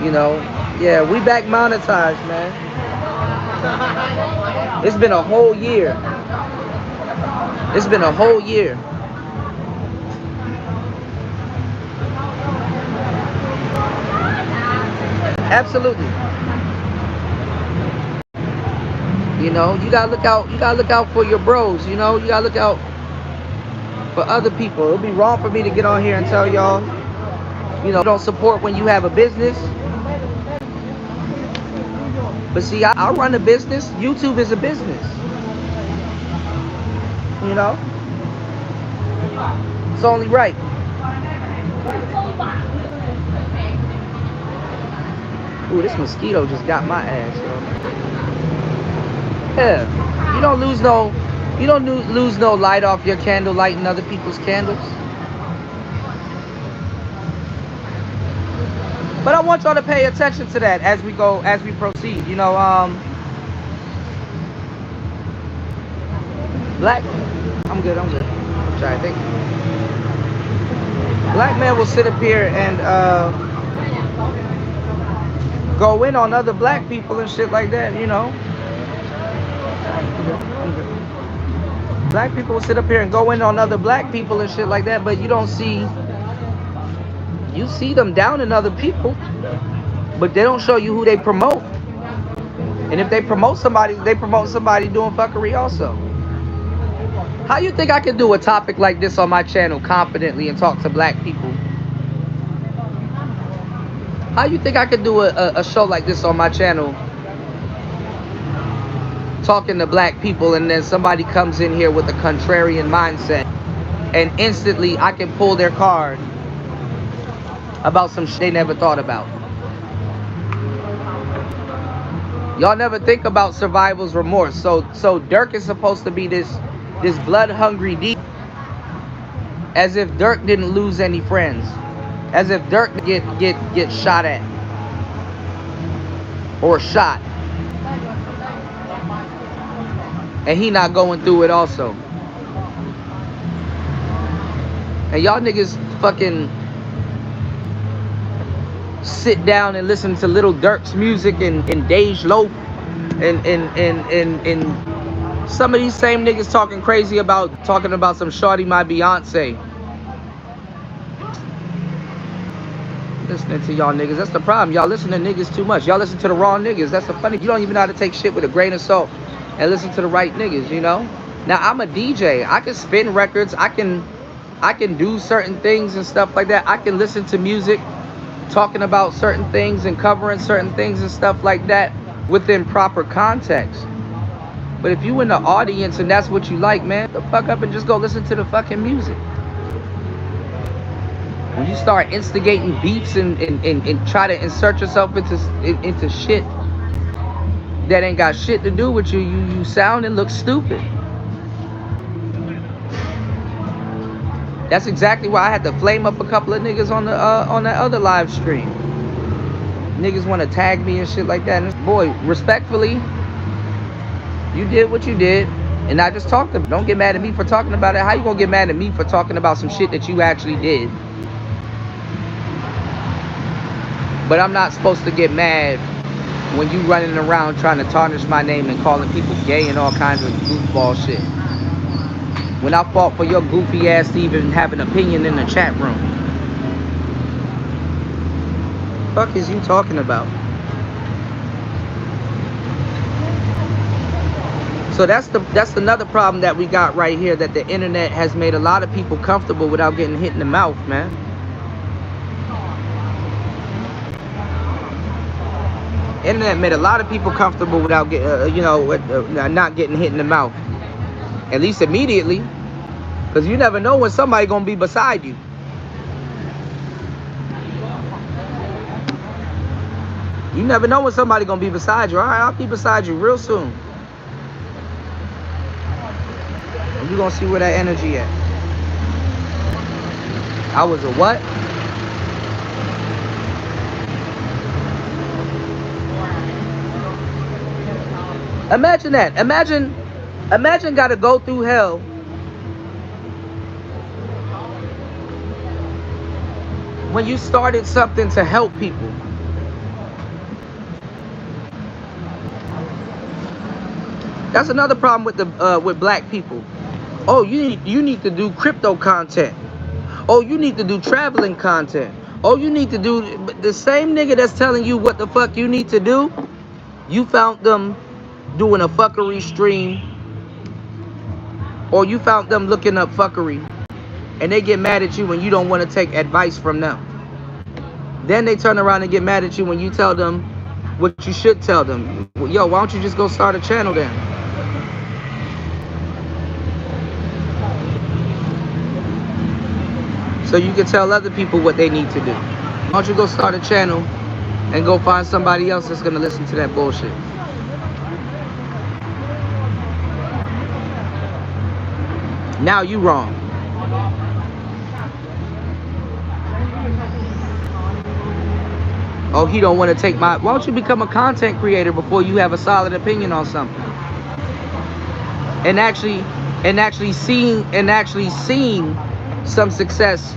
You know. Yeah, we back monetized, man. It's been a whole year. It's been a whole year. Absolutely. You know, you gotta look out for your bros, you know, you gotta look out for other people. It'll be wrong for me to get on here and tell y'all, you know, don't support when you have a business. But see, I run a business. YouTube is a business. You know? It's only right. Ooh, this mosquito just got my ass, yo. Yeah. You don't lose no light off your candle lighting other people's candles. But I want y'all to pay attention to that as we proceed. You know, black, I'm good. I'm trying to think. Black man will sit up here and go in on other black people and shit like that, you know. Black people will sit up here and go in on other black people and shit like that, but you don't see, you see them downing other people, but they don't show you who they promote. And if they promote somebody doing fuckery also. How you think I can do a topic like this on my channel confidently and talk to black people? How you think I could do a show like this on my channel talking to black people, and then somebody comes in here with a contrarian mindset and instantly I can pull their card about some shit they never thought about? Y'all never think about survival's remorse. So Dirk is supposed to be this blood hungry deep, as if Dirk didn't lose any friends, as if Dirk get shot at or shot, and he not going through it also. And y'all niggas fucking sit down and listen to Little Dirk's music and Dej Loaf and some of these same niggas talking crazy about some shorty my Beyonce. Listening to y'all niggas, that's the problem. Y'all listen to niggas too much. Y'all listen to the wrong niggas. That's the funny. You don't even know how to take shit with a grain of salt and listen to the right niggas, you know? Now I'm a DJ. I can spin records. I can do certain things and stuff like that. I can listen to music talking about certain things and covering certain things and stuff like that within proper context. But if you in the audience and that's what you like, man, the fuck up and just go listen to the fucking music. When you start instigating beats and try to insert yourself into shit that ain't got shit to do with you, you sound and look stupid. That's exactly why I had to flame up a couple of niggas on that other live stream. Niggas want to tag me and shit like that. And boy, respectfully, you did what you did, and I just talked to them. Don't get mad at me for talking about it. How you gonna get mad at me for talking about some shit that you actually did? But I'm not supposed to get mad when you running around trying to tarnish my name and calling people gay and all kinds of goofball shit. When I fought for your goofy ass to even have an opinion in the chat room. What the fuck is you talking about? So that's another problem that we got right here, that the internet has made a lot of people comfortable without getting hit in the mouth, man. Internet made a lot of people comfortable without getting, you know, with, not getting hit in the mouth. At least immediately, because you never know when somebody gonna be beside you. You never know when somebody gonna be beside you. All right, I'll be beside you real soon. And you gonna see where that energy at. I was a what? Imagine that. Imagine gotta go through hell when you started something to help people. That's another problem with the with black people. Oh, you need to do crypto content. Oh, you need to do traveling content. Oh, you need to do the same nigga that's telling you what the fuck you need to do. You found them doing a fuckery stream, or you found them looking up fuckery, and they get mad at you when you don't want to take advice from them. Then they turn around and get mad at you when you tell them what you should tell them. Yo, why don't you just go start a channel then? So you can tell other people what they need to do. Why don't you go start a channel and go find somebody else that's gonna listen to that bullshit? Now you wrong. Oh, he don't want to take my... Why don't you become a content creator before you have a solid opinion on something? And actually seeing some success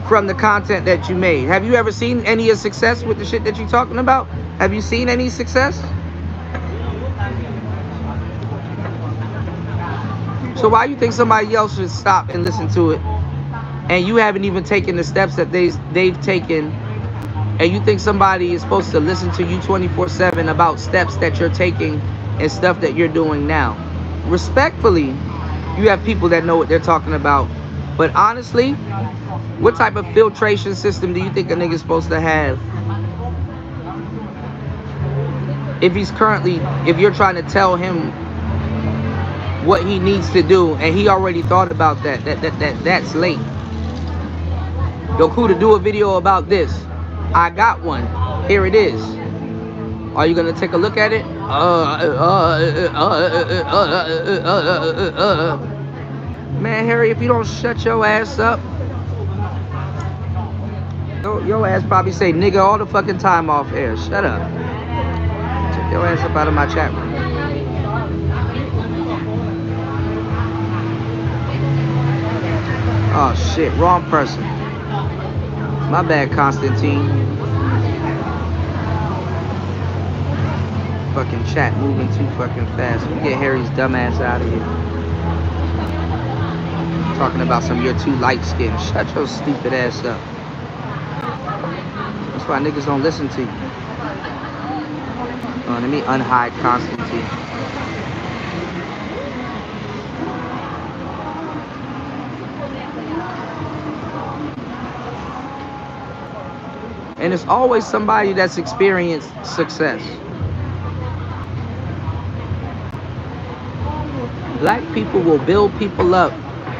from the content that you made. Have you ever seen any success with the shit that you're talking about? Have you seen any success? So why you think somebody else should stop and listen to it, and you haven't even taken the steps that they've taken, and you think somebody is supposed to listen to you 24/7 about steps that you're taking and stuff that you're doing now? Respectfully, you have people that know what they're talking about, but honestly, what type of filtration system do you think a nigga's supposed to have if you're trying to tell him what he needs to do and he already thought about that's late? Yo, Cuda, do a video about this. I got one. Here it is. Are you gonna take a look at it? Man, Harry, if you don't shut your ass up, your ass probably say nigga all the fucking time off air. Shut up. Take your ass up out of my chat room. Oh shit, wrong person. My bad, Constantine. Fucking chat moving too fucking fast. We get Harry's dumb ass out of here. Talking about some you're too light skinned. Shut your stupid ass up. That's why niggas don't listen to you. Oh, let me unhide Constantine. And it's always somebody that's experienced success. Black people will build people up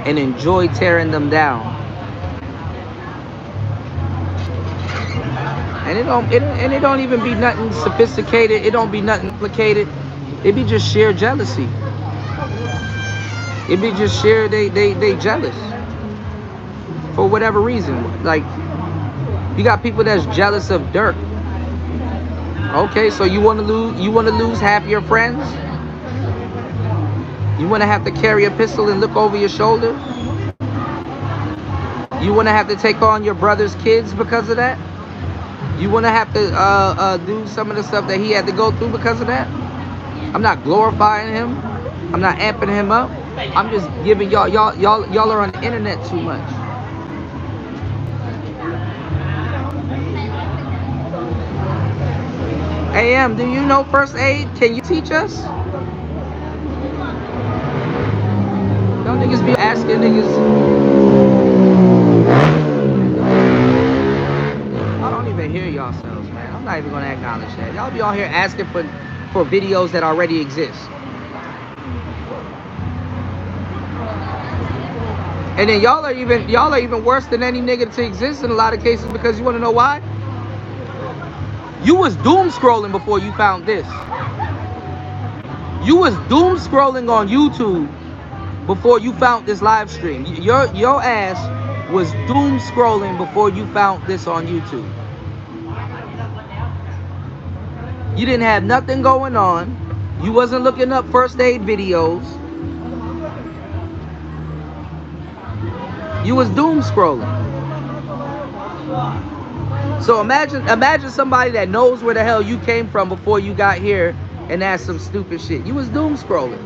and enjoy tearing them down. And it don't even be nothing sophisticated. It don't be nothing complicated. It be just sheer jealousy. It be just sheer they jealous for whatever reason. Like, you got people that's jealous of Dirk. Okay, so you want to lose half your friends? You want to have to carry a pistol and look over your shoulder? You want to have to take on your brother's kids because of that? You want to have to do some of the stuff that he had to go through because of that? I'm not glorifying him. I'm not amping him up. I'm just giving y'all are on the internet too much. AM, do you know first aid? Can you teach us? Y'all niggas be asking niggas. I don't even hear yourselves, man. I'm not even gonna acknowledge that. Y'all be on here asking for videos that already exist. And then y'all are even worse than any nigga to exist in a lot of cases, because you wanna know why? You was doom scrolling before you found this. You was doom scrolling on YouTube before you found this live stream. Your ass was doom scrolling before you found this on YouTube. You didn't have nothing going on. You wasn't looking up first aid videos. You was doom scrolling. So imagine somebody that knows where the hell you came from before you got here and asked some stupid shit. You was doom scrolling.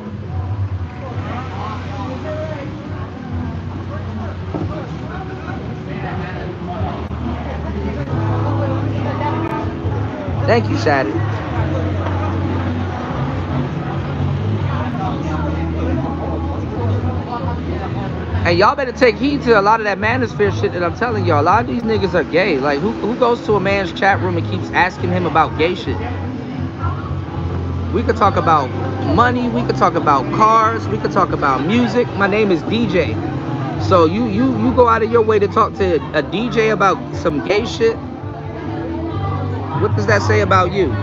Thank you, Shadi. And y'all better take heed to a lot of that manosphere shit that I'm telling y'all. A lot of these niggas are gay. Like, who goes to a man's chat room and keeps asking him about gay shit? We could talk about money. We could talk about cars. We could talk about music. My name is DJ. So you go out of your way to talk to a DJ about some gay shit? What does that say about you?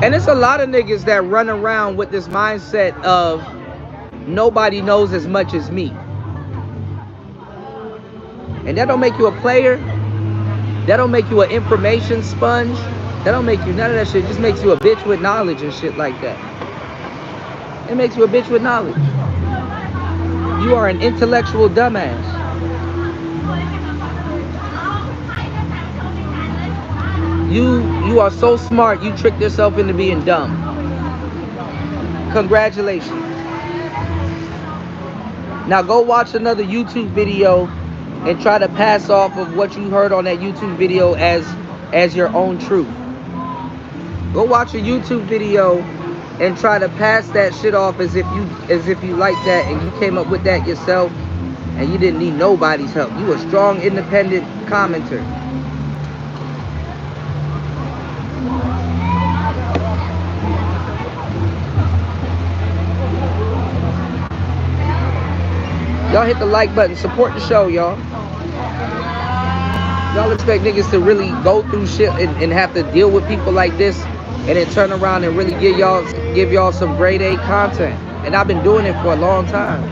And it's a lot of niggas that run around with this mindset of nobody knows as much as me. And that don't make you a player. That don't make you an information sponge. That don't make you none of that shit. It just makes you a bitch with knowledge and shit like that. It makes you a bitch with knowledge. You are an intellectual dumbass. You are so smart, you tricked yourself into being dumb. Congratulations. Now go watch another YouTube video and try to pass off of what you heard on that YouTube video as your own truth. Go watch a YouTube video and try to pass that shit off as if you like that and you came up with that yourself and you didn't need nobody's help. You a strong, independent commenter. Y'all hit the like button, support the show, y'all. Y'all expect niggas to really go through shit and have to deal with people like this and then turn around and really give y'all some grade A content. And I've been doing it for a long time.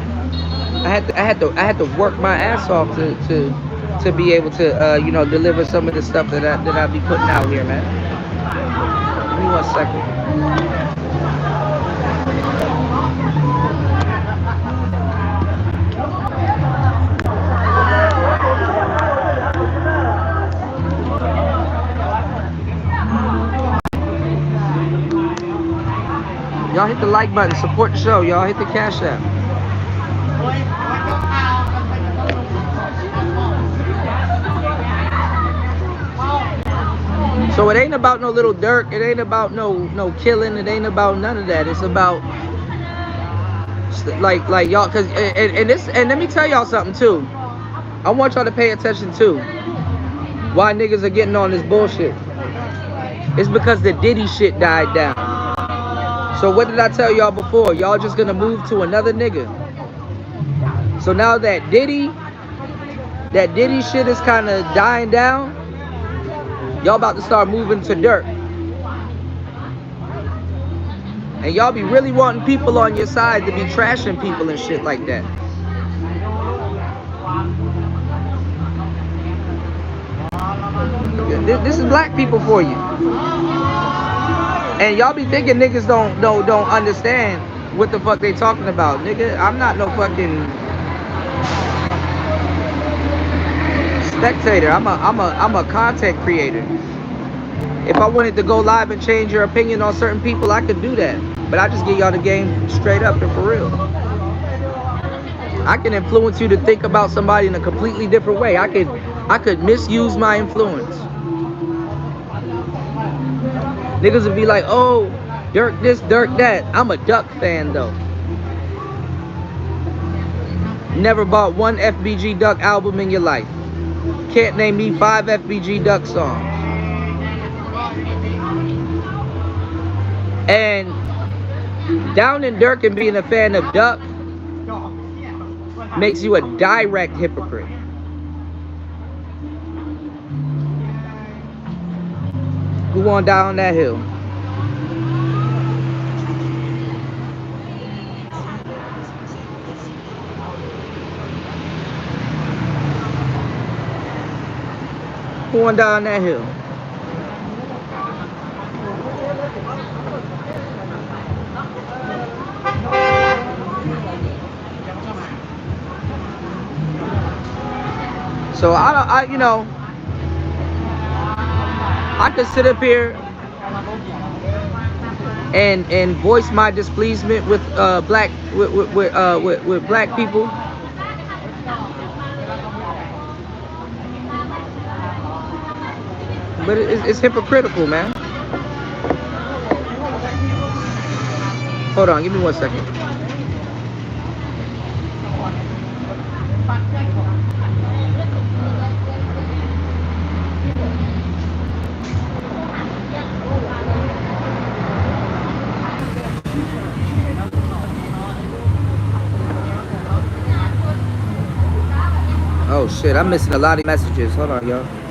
I had to work my ass off to be able to deliver some of the stuff that I be putting out here, man. Give me 1 second. Y'all hit the like button, support the show. Y'all hit the Cash App. So it ain't about no little Dirk. It ain't about no killing. It ain't about none of that. It's about like y'all, cause and let me tell y'all something too. I want y'all to pay attention too. Why niggas are getting on this bullshit? It's because the Diddy shit died down. So what did I tell y'all before? Y'all just gonna move to another nigga. So now that Diddy shit is kind of dying down, y'all about to start moving to Dirk. And y'all be really wanting people on your side to be trashing people and shit like that. This is black people for you. And y'all be thinking niggas don't understand what the fuck they talking about. Nigga, I'm not no fucking spectator. I'm a content creator. If I wanted to go live and change your opinion on certain people, I could do that. But I just give y'all the game straight up and for real. I can influence you to think about somebody in a completely different way. I could misuse my influence. Niggas would be like, oh, Dirk this, Dirk that. I'm a Duck fan though. Never bought one FBG Duck album in your life. Can't name me 5 FBG Duck songs. And down in Dirk and being a fan of Duck makes you a direct hypocrite. Who on down that hill? Who on down that hill? So you know, I could sit up here and voice my displeasement with black with black people. But it's hypocritical, man. Hold on, give me 1 second. Oh shit, I'm missing a lot of messages. Hold on, y'all.